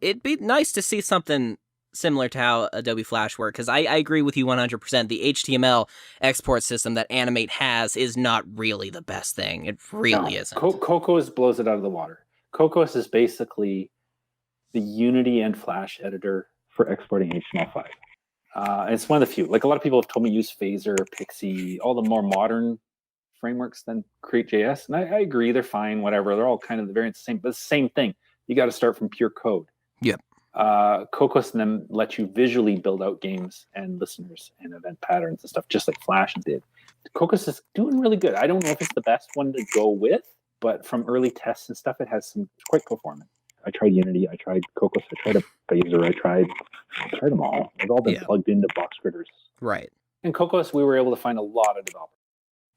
it'd be nice to see something similar to how Adobe Flash works, because I agree with you 100%. The HTML export system that Animate has is not really the best thing. It really isn't. Cocos blows it out of the water. Cocos is basically the Unity and Flash editor for exporting HTML5. It's one of the few. Like, a lot of people have told me use Phaser, Pixie, all the more modern frameworks than Create.js. And I agree, they're fine, whatever. They're all kind of the variants, same, but it's the same thing. You got to start from pure code. Yep. Cocos and them let you visually build out games and listeners and event patterns and stuff, just like Flash did. Cocos is doing really good. I don't know if it's the best one to go with, but from early tests and stuff, it has some quite performant. I tried Unity, I tried Cocos, I tried a Phaser, I tried them all. They've all been plugged into Box Critters. Right. In Cocos, we were able to find a lot of developers.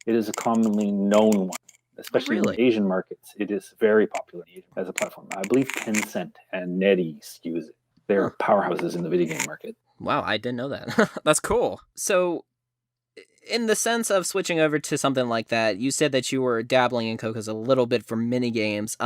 It is a commonly known one, especially in Asian markets. It is very popular in Asia as a platform. I believe Tencent and NetEase use it. They're powerhouses in the video game market. Wow, I didn't know that. That's cool. So, in the sense of switching over to something like that, you said that you were dabbling in Cocos a little bit for minigames.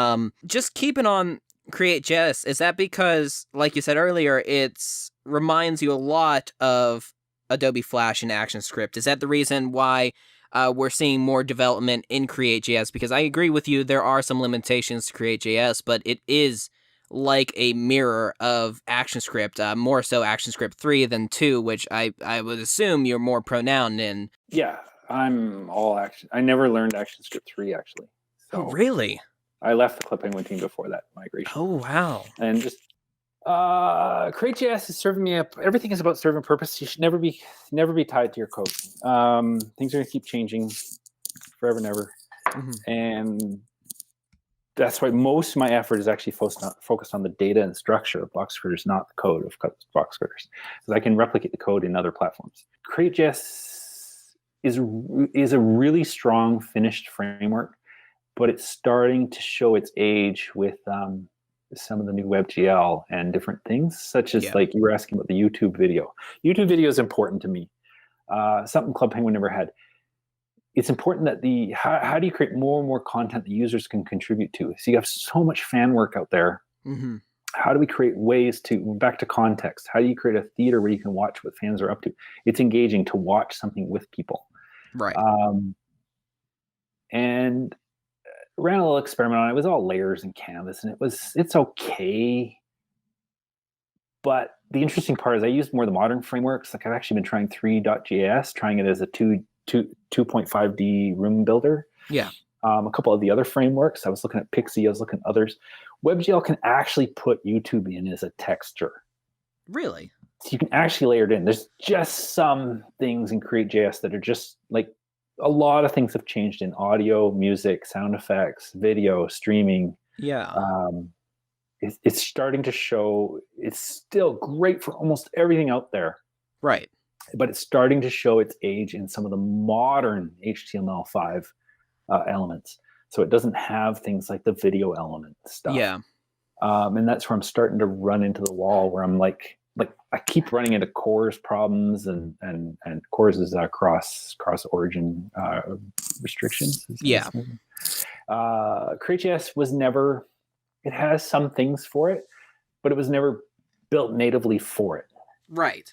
Just keeping on Create.js, is that because, like you said earlier, it reminds you a lot of Adobe Flash and ActionScript? Is that the reason why we're seeing more development in Create.js? Because I agree with you, there are some limitations to Create.js, but it is like a mirror of ActionScript, more so ActionScript 3 than 2, which I would assume you're more pronoun in. Yeah, I'm all Action. I never learned ActionScript 3, actually. So oh, really? I left the Club Penguin team before that migration. Oh, wow. And just Create.js is serving me up. Everything is about serving purpose. You should never be tied to your code. Things are going to keep changing forever and ever. And that's why most of my effort is actually focused on the data and structure of Box Critters, not the code of Box Critters, because I can replicate the code in other platforms. Create.js is a really strong finished framework, but it's starting to show its age with some of the new WebGL and different things, such as like you were asking about the YouTube video. YouTube video is important to me. Something Club Penguin never had. It's important that how do you create more and more content that users can contribute to? So you have so much fan work out there. Mm-hmm. How do we create ways to, back to context, how do you create a theater where you can watch what fans are up to? It's engaging to watch something with people. Right. And ran a little experiment on it. It was all layers and canvas, and it's okay. But the interesting part is I used more of the modern frameworks. Like I've actually been trying 3.js, trying it as a 2.5D room builder. Yeah. A couple of the other frameworks. I was looking at Pixie. I was looking at others. WebGL can actually put YouTube in as a texture. Really? So you can actually layer it in. There's just some things in Create.js that are just like, a lot of things have changed in audio, music, sound effects, video, streaming. Yeah. It's starting to show. It's still great for almost everything out there. Right. But it's starting to show its age in some of the modern HTML5 elements. So it doesn't have things like the video element stuff. Yeah. And that's where I'm starting to run into the wall where I'm like I keep running into CORS problems and CORS is cross origin restrictions. Yeah. Create.js was never, it has some things for it, but it was never built natively for it. Right.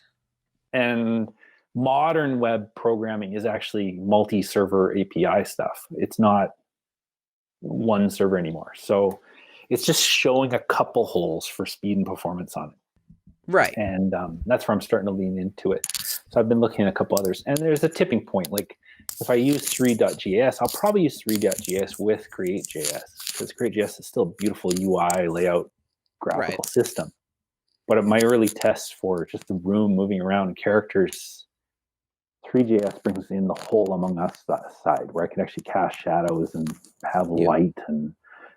And modern web programming is actually multi-server API stuff. It's not one server anymore. So it's just showing a couple holes for speed and performance on it. Right. And that's where I'm starting to lean into it. So I've been looking at a couple others. And there's a tipping point. Like if I use 3.js, I'll probably use 3.js with Create.js because Create.js is still a beautiful UI layout graphical system. But at my early tests for just the room moving around and characters, 3.js brings in the whole Among Us side where I can actually cast shadows and have light, and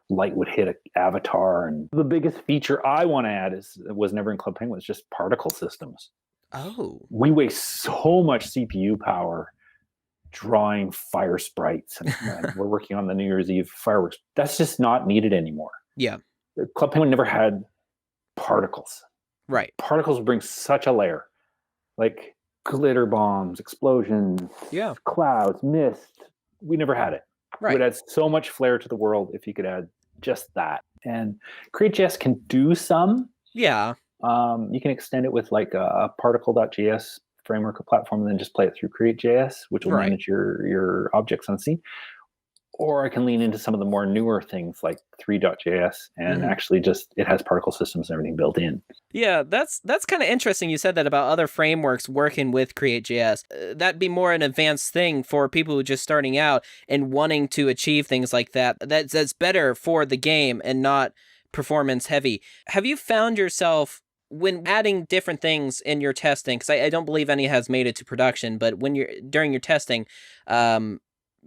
light would hit an avatar. And the biggest feature I want to add was never in Club Penguin, it's just particle systems. Oh. We waste so much CPU power drawing fire sprites, and we're working on the New Year's Eve fireworks. That's just not needed anymore. Yeah. Club Penguin never had particles. Right. Particles bring such a layer, like glitter bombs, explosions, clouds, mist. We never had it. Right. It would add so much flair to the world if you could add just that. And Create.js can do some. Yeah. You can extend it with like a particle.js framework or platform and then just play it through Create.js, which will manage your objects on scene. Or I can lean into some of the more newer things like 3.js and actually just it has particle systems and everything built in. Yeah, that's kind of interesting. You said that about other frameworks working with Create.js. That'd be more an advanced thing for people who are just starting out and wanting to achieve things like that. That's better for the game and not performance heavy. Have you found yourself when adding different things in your testing, because I don't believe any has made it to production, but when you're during your testing,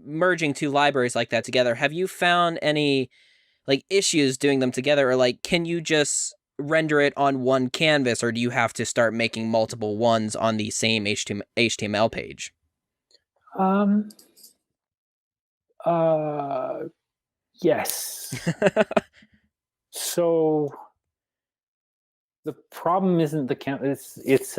merging two libraries like that together, have you found any like issues doing them together, or like can you just render it on one canvas, or do you have to start making multiple ones on the same HTML page? Yes. So the problem isn't the canvas. It's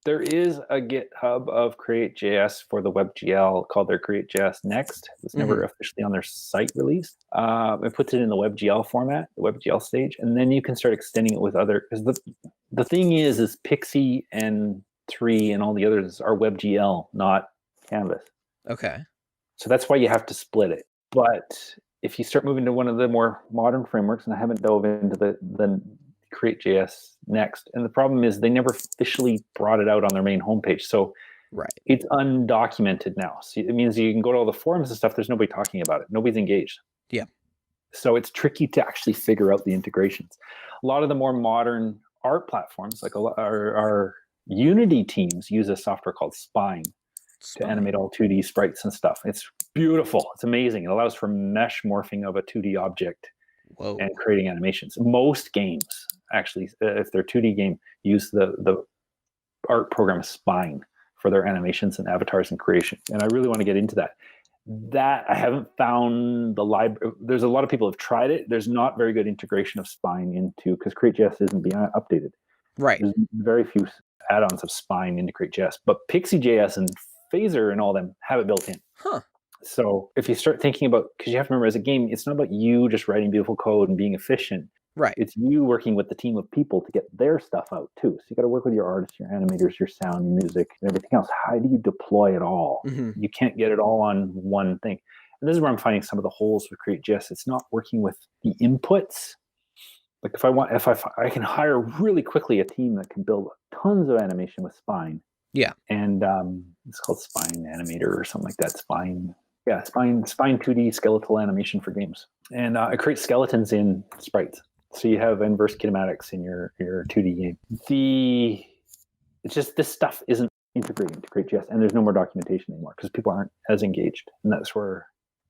there is a GitHub of Create.js for the WebGL called their Create.js Next. It was never officially on their site released. It puts it in the WebGL format, the WebGL stage, and then you can start extending it with other. Because the thing is Pixie and 3 and all the others are WebGL, not Canvas. Okay. So that's why you have to split it. But if you start moving to one of the more modern frameworks, and I haven't dove into the Create.js Next, and the problem is they never officially brought it out on their main homepage, so it's undocumented now. So it means you can go to all the forums and stuff, there's nobody talking about it, nobody's engaged. So it's tricky to actually figure out the integrations. A lot of the more modern art platforms, like our Unity teams, use a software called Spine to animate all 2D sprites and stuff. It's beautiful, it's amazing. It allows for mesh morphing of a 2D object and creating animations. Most games, actually, if they're 2D game, use the art program Spine for their animations and avatars and creation. And I really want to get into that. That I haven't found the library. There's a lot of people have tried it. There's not very good integration of Spine into, because CreateJS isn't being updated. Right. There's very few add-ons of Spine into CreateJS, but Pixie.js and Phaser and all them have it built in. Huh. So if you start thinking about, because you have to remember, as a game, it's not about you just writing beautiful code and being efficient. Right. It's you working with the team of people to get their stuff out too. So you got to work with your artists, your animators, your sound, your music, and everything else. How do you deploy it all? Mm-hmm. You can't get it all on one thing. And this is where I'm finding some of the holes with CreateJS. It's not working with the inputs. Like if I can hire really quickly a team that can build tons of animation with Spine. Yeah. And it's called Spine Animator or something like that. Spine 2D skeletal animation for games. And it creates skeletons in sprites. So you have inverse kinematics in your 2D game. It's just this stuff isn't integrating to CreateJS, and there's no more documentation anymore because people aren't as engaged. And that's where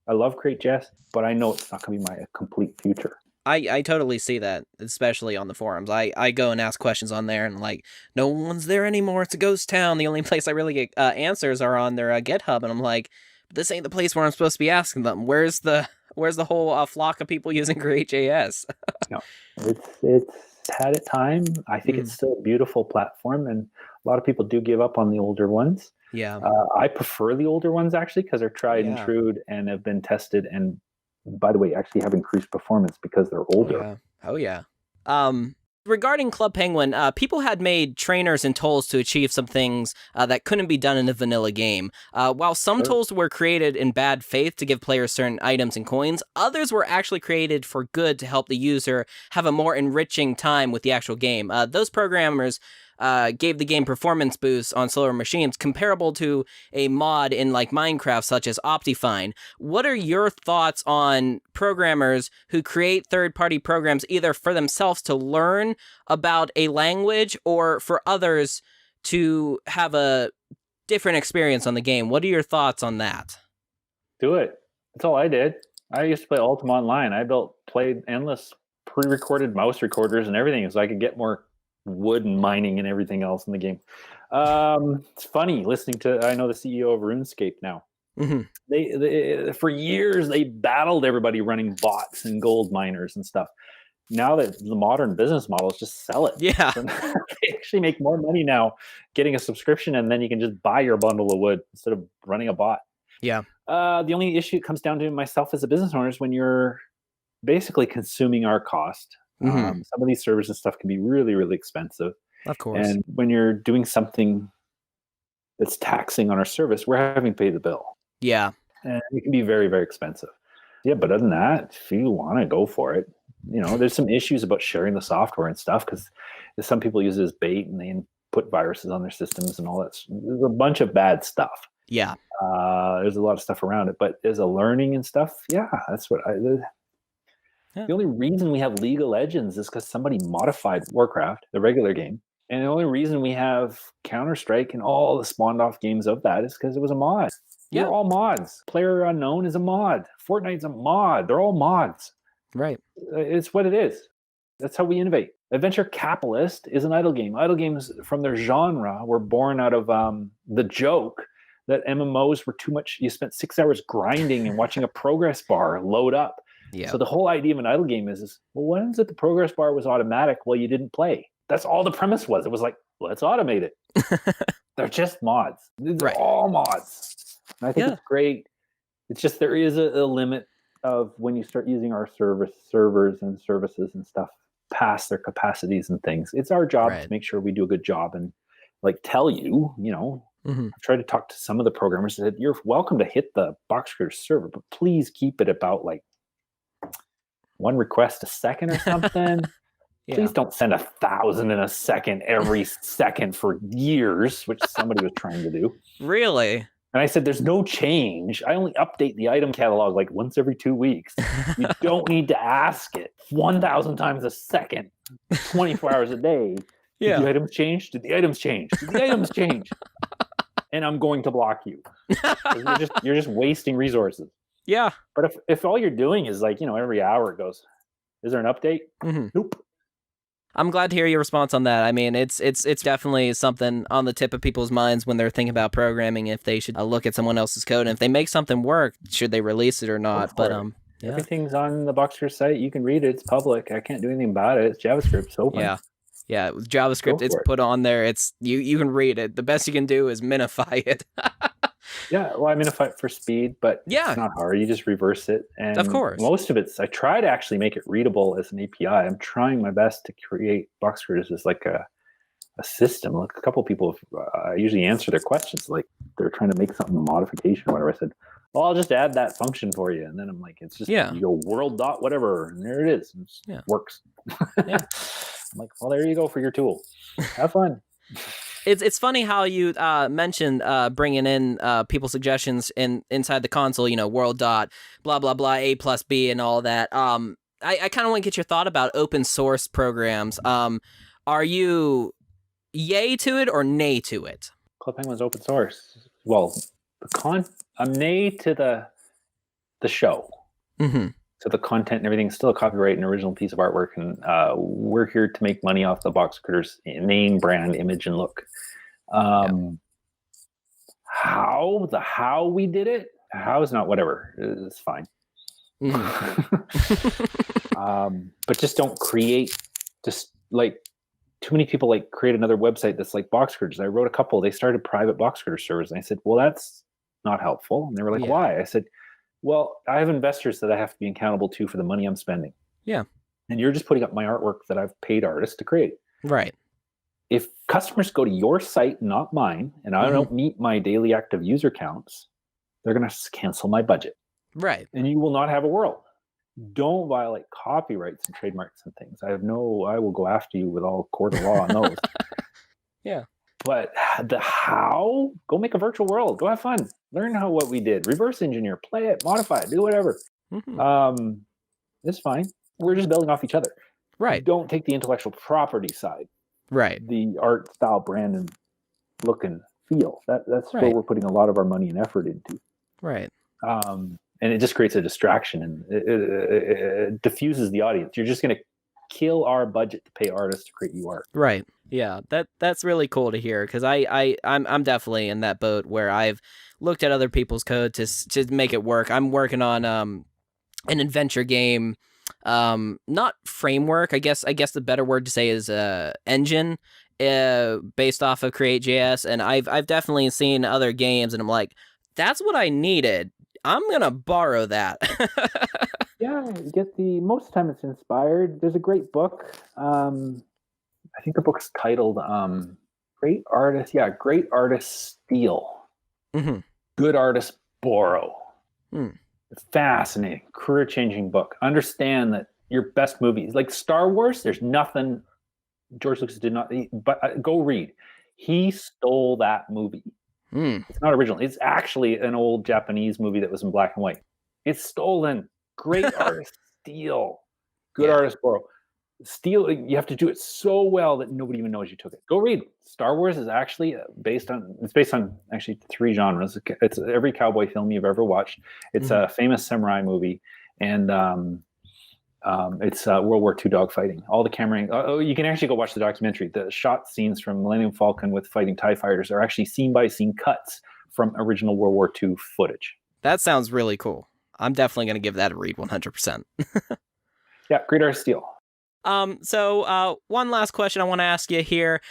I love CreateJS, but I know it's not going to be my complete future. I totally see that, especially on the forums. I go and ask questions on there, and like, no one's there anymore. It's a ghost town. The only place I really get answers are on their GitHub, and I'm like, this ain't the place where I'm supposed to be asking them. Where's the whole flock of people using CreateJS? No, it's had a time. I think it's still a beautiful platform, and a lot of people do give up on the older ones. Yeah, I prefer the older ones actually because they're tried and true and have been tested, and by the way, actually have increased performance because they're older. Oh yeah. Regarding Club Penguin, people had made trainers and tools to achieve some things that couldn't be done in a vanilla game. While some tools were created in bad faith to give players certain items and coins, others were actually created for good to help the user have a more enriching time with the actual game. Those programmers gave the game performance boosts on slower machines comparable to a mod in like Minecraft such as Optifine. What are your thoughts on programmers who create third-party programs either for themselves to learn about a language or for others to have a different experience on the game? What are your thoughts on that? Do it. That's all I did. I used to play Ultima Online. I played endless pre-recorded mouse recorders and everything so I could get more wood and mining and everything else in the game. It's funny listening to, I know the CEO of RuneScape now. Mm-hmm. They for years they battled everybody running bots and gold miners and stuff. Now that the modern business model is just sell it. Yeah. So they actually make more money now getting a subscription, and then you can just buy your bundle of wood instead of running a bot. Yeah. The only issue comes down to myself as a business owner is when you're basically consuming our cost. Mm-hmm. Some of these services and stuff can be really, really expensive. Of course. And when you're doing something that's taxing on our service, we're having to pay the bill. Yeah. And it can be very, very expensive. Yeah, but other than that, if you want to go for it, there's some issues about sharing the software and stuff because some people use it as bait and they put viruses on their systems and all that. There's a bunch of bad stuff. Yeah. There's a lot of stuff around it, but as a learning and stuff, yeah, that's what The only reason we have League of Legends is because somebody modified Warcraft, the regular game. And the only reason we have Counter-Strike and all the spawned off games of that is because it was a mod. Yeah. They're all mods. PlayerUnknown is a mod. Fortnite's a mod. They're all mods. Right. It's what it is. That's how we innovate. Adventure Capitalist is an idle game. Idle games from their genre were born out of the joke that MMOs were too much. You spent 6 hours grinding and watching a progress bar load up. Yeah. So the whole idea of an idle game is well, when is it the progress bar was automatic? Well, you didn't play. That's all the premise was. It was like, let's automate it. They're just mods. They're all mods. And I think it's great. It's just there is a limit of when you start using our servers and services and stuff past their capacities and things. It's our job to make sure we do a good job and like tell you, I've tried to talk to some of the programmers that you're welcome to hit the Boxcrater server, but please keep it about like one request a second or something. Please don't send 1,000 in a second every second for years, which somebody was trying to do. Really? And I said, there's no change. I only update the item catalog like once every 2 weeks. You don't need to ask it 1,000 times a second, 24 hours a day. Yeah. Did the items change? Did the items change? Did the items change? And I'm going to block you. You're just wasting resources. Yeah. But if all you're doing is like, every hour it goes, is there an update? Mm-hmm. Nope. I'm glad to hear your response on that. I mean, it's definitely something on the tip of people's minds when they're thinking about programming, if they should look at someone else's code, and if they make something work, should they release it or not? But yeah. Everything's on the Boxer site. You can read it. It's public. I can't do anything about it. It's JavaScript. It's open. Yeah. With JavaScript, it's put on there. It's you can read it. The best you can do is minify it. Yeah, well, I minify it for speed, but it's not hard. You just reverse it, and of course, most of it's. I try to actually make it readable as an API. I'm trying my best to create Boxer as like a system. Like a couple of people, I usually answer their questions like they're trying to make something a modification or whatever. I said, well, I'll just add that function for you, and then I'm like, it's just you go world dot whatever, and there it is. It works. I'm like, well, there you go for your tool. Have fun. It's funny how you mentioned bringing in people's suggestions inside the console, world dot, blah, blah, blah, A plus B and all that. I kind of want to get your thought about open source programs. Are you yay to it or nay to it? Club Penguin's open source. Well, I'm nay to the show. Mm-hmm. So the content and everything is still a copyright and original piece of artwork, and we're here to make money off the Box Critters name, brand, image, and look. How we did it? How is not whatever. It's fine. Mm-hmm. But just don't create. Just like too many people create another website that's like Box Critters. I wrote a couple. They started private Box Critter servers, and I said, "Well, that's not helpful." And they were like, "Why?" I said, well, I have investors that I have to be accountable to for the money I'm spending. Yeah. And you're just putting up my artwork that I've paid artists to create. Right. If customers go to your site, not mine, and I don't meet my daily active user counts, they're going to cancel my budget. Right. And you will not have a world. Don't violate copyrights and trademarks and things. I will go after you with all court of law on those. Yeah. But the how, go make a virtual world. Go have fun. Learn what we did. Reverse engineer, play it, modify it, do whatever. Mm-hmm. It's fine. We're just building off each other. Right. Don't take the intellectual property side. Right. The art, style, brand, and look and feel. That's where we're putting a lot of our money and effort into. Right. And it just creates a distraction, and it diffuses the audience. You're just going to kill our budget to pay artists to create you art. Right. Yeah, that's really cool to hear, because I'm definitely in that boat where I've looked at other people's code to make it work. I'm working on an adventure game, not framework. I guess the better word to say is engine, based off of Create.js, and I've definitely seen other games, and I'm like, that's what I needed. I'm gonna borrow that. Yeah, you get most of the time it's inspired. There's a great book. I think the book's titled Great Artists Steal. Mm-hmm. Good Artists Borrow. Mm. It's fascinating, career-changing book. Understand that your best movies, like Star Wars, there's nothing George Lucas did not, but go read. He stole that movie. Mm. It's not original. It's actually an old Japanese movie that was in black and white. It's stolen. Great artists steal. Good artists borrow. Steal, you have to do it so well that nobody even knows you took it. Go read. Star Wars is actually based on actually 3 genres. It's every cowboy film you've ever watched. It's a famous samurai movie, and it's World War II dogfighting. All the camera, you can actually go watch the documentary. The shot scenes from Millennium Falcon with fighting TIE fighters are actually scene by scene cuts from original World War II footage. That sounds really cool. I'm definitely going to give that a read 100%. Yeah, great artist steal. So one last question I want to ask you here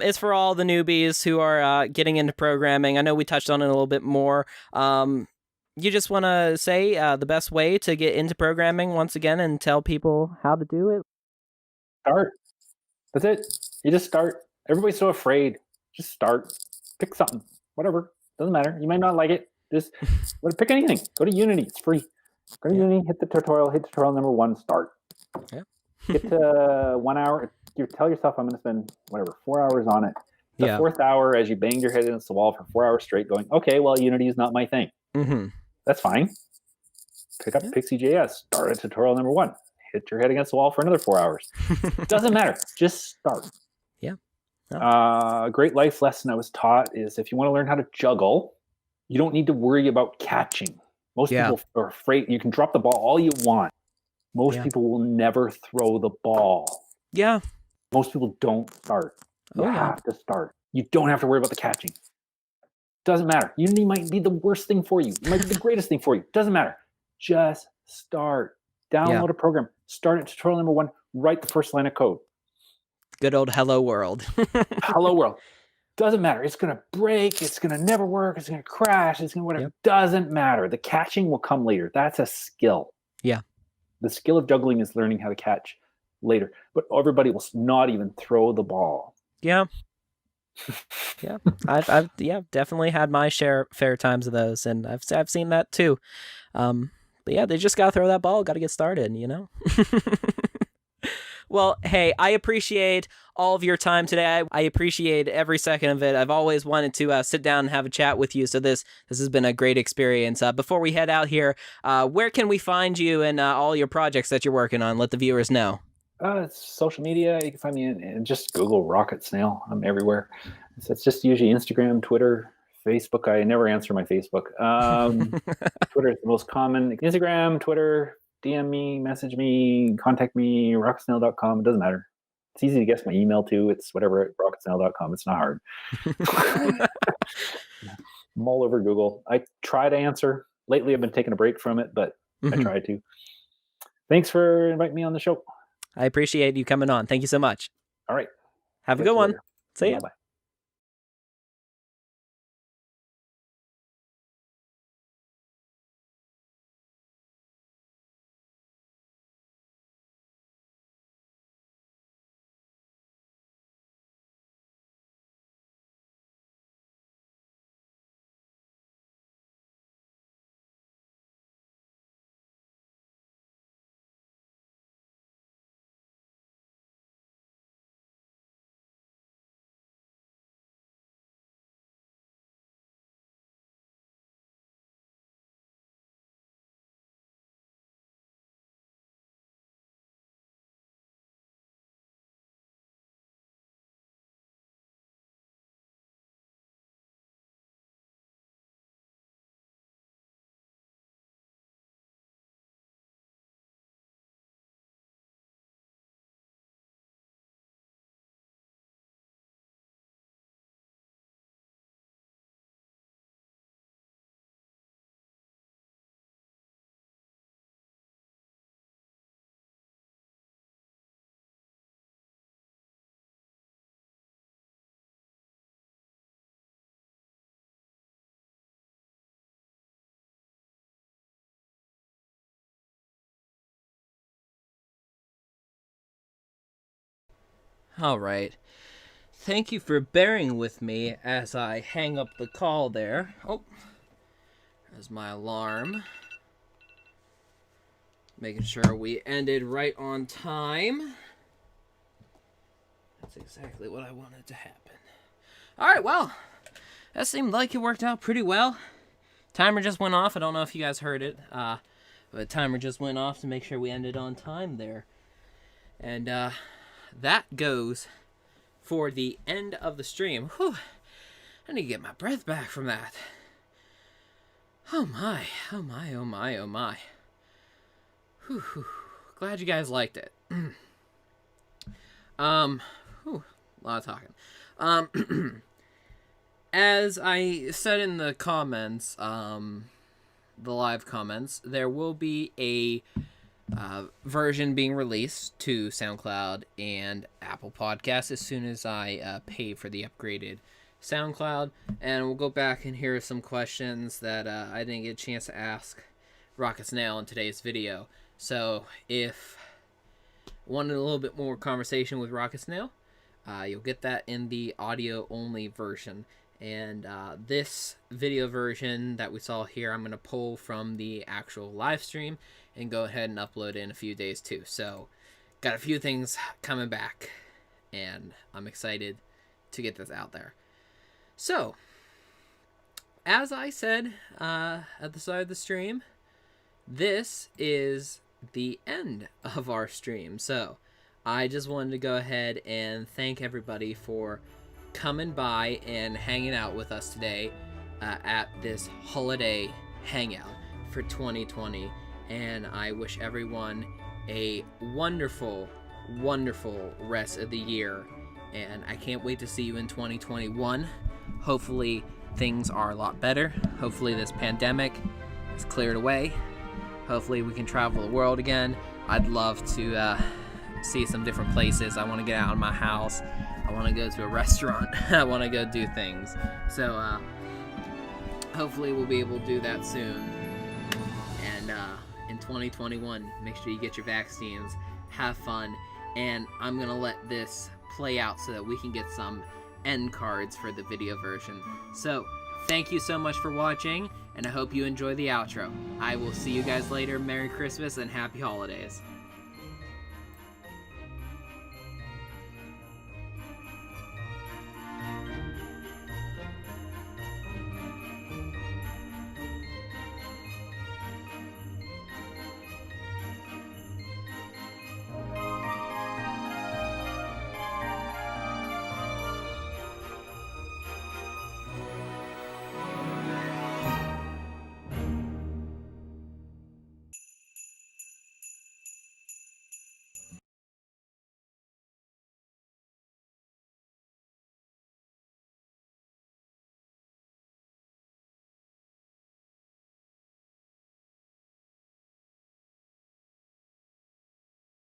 is for all the newbies who are getting into programming. I know we touched on it a little bit more. You just want to say the best way to get into programming once again and tell people how to do it? Start. That's it. You just start. Everybody's so afraid. Just start. Pick something. Whatever. Doesn't matter. You might not like it. Just pick anything. Go to Unity. It's free. Go to Unity, hit tutorial number 1, start. Yeah. Get to 1 hour. You tell yourself, I'm going to spend 4 hours on it. The 4th hour, as you banged your head against the wall for 4 hours straight, going, okay, well, Unity is not my thing. Mm-hmm. That's fine. Pick up Pixie.js. Start at tutorial number 1. Hit your head against the wall for another 4 hours. Doesn't matter. Just start. Yeah. A great life lesson I was taught is if you want to learn how to juggle, you don't need to worry about catching. Most people are afraid. You can drop the ball all you want. Most people will never throw the ball. Yeah. Most people don't start. You Oh, yeah. have to start. You don't have to worry about the catching. Doesn't matter. Unity might be the worst thing for you. It might be the greatest thing for you. Doesn't matter. Just start. Download a program. Start at tutorial number 1. Write the first line of code. Good old hello world. Hello world. Doesn't matter. It's going to break. It's going to never work. It's going to crash. It's going to whatever. Yep. Doesn't matter. The catching will come later. That's a skill. Yeah. The skill of juggling is learning how to catch later. But everybody will not even throw the ball. Yeah. Yeah. I've definitely had my fair times of those, and I've seen that too. But yeah, they just gotta throw that ball, gotta get started, you know? Well, hey, I appreciate all of your time today. I appreciate every second of it. I've always wanted to sit down and have a chat with you, so this has been a great experience. Before we head out here, where can we find you and all your projects that you're working on? Let the viewers know. It's social media. You can find me in just Google RocketSnail. I'm everywhere. So it's just usually Instagram, Twitter, Facebook. I never answer my Facebook. Twitter is the most common. Instagram, Twitter, DM me, message me, contact me, rocketsnail.com. It doesn't matter. It's easy to guess my email too. It's whatever at rocketsnail.com. It's not hard. I'm all over Google. I try to answer. Lately, I've been taking a break from it, but I try to. Thanks for inviting me on the show. I appreciate you coming on. Thank you so much. All right. Have a good one. See ya. Bye-bye. All right. Thank you for bearing with me as I hang up the call there. Oh, there's my alarm. Making sure we ended right on time. That's exactly what I wanted to happen. All right, well, that seemed like it worked out pretty well. Timer just went off. I don't know if you guys heard it, but the timer just went off to make sure we ended on time there. And that goes for the end of the stream. Whew, I need to get my breath back from that. Oh my, oh my, oh my, oh my. Whew, whew. Glad you guys liked it. Whew, a lot of talking. As I said in the comments, the live comments, there will be a version being released to SoundCloud and Apple Podcasts as soon as I pay for the upgraded SoundCloud. And we'll go back and hear some questions that I didn't get a chance to ask RocketSnail in today's video. So if you wanted a little bit more conversation with RocketSnail, you'll get that in the audio-only version. And this video version that we saw here, I'm going to pull from the actual live stream and go ahead and upload it in a few days too. So got a few things coming back, and I'm excited to get this out there. So as I said at the start of the stream, this is the end of our stream. So I just wanted to go ahead and thank everybody for coming by and hanging out with us today at this holiday hangout for 2020. And I wish everyone a wonderful wonderful rest of the year, and I can't wait to see you in 2021. Hopefully things are a lot better. Hopefully this pandemic is cleared away. Hopefully we can travel the world again. I'd love to see some different places. I want to get out of my house. I want to go to a restaurant. I want to go do things. So hopefully we'll be able to do that soon. And in 2021, make sure you get your vaccines, have fun, and I'm going to let this play out so that we can get some end cards for the video version. So thank you so much for watching, and I hope you enjoy the outro. I will see you guys later. Merry Christmas and Happy Holidays.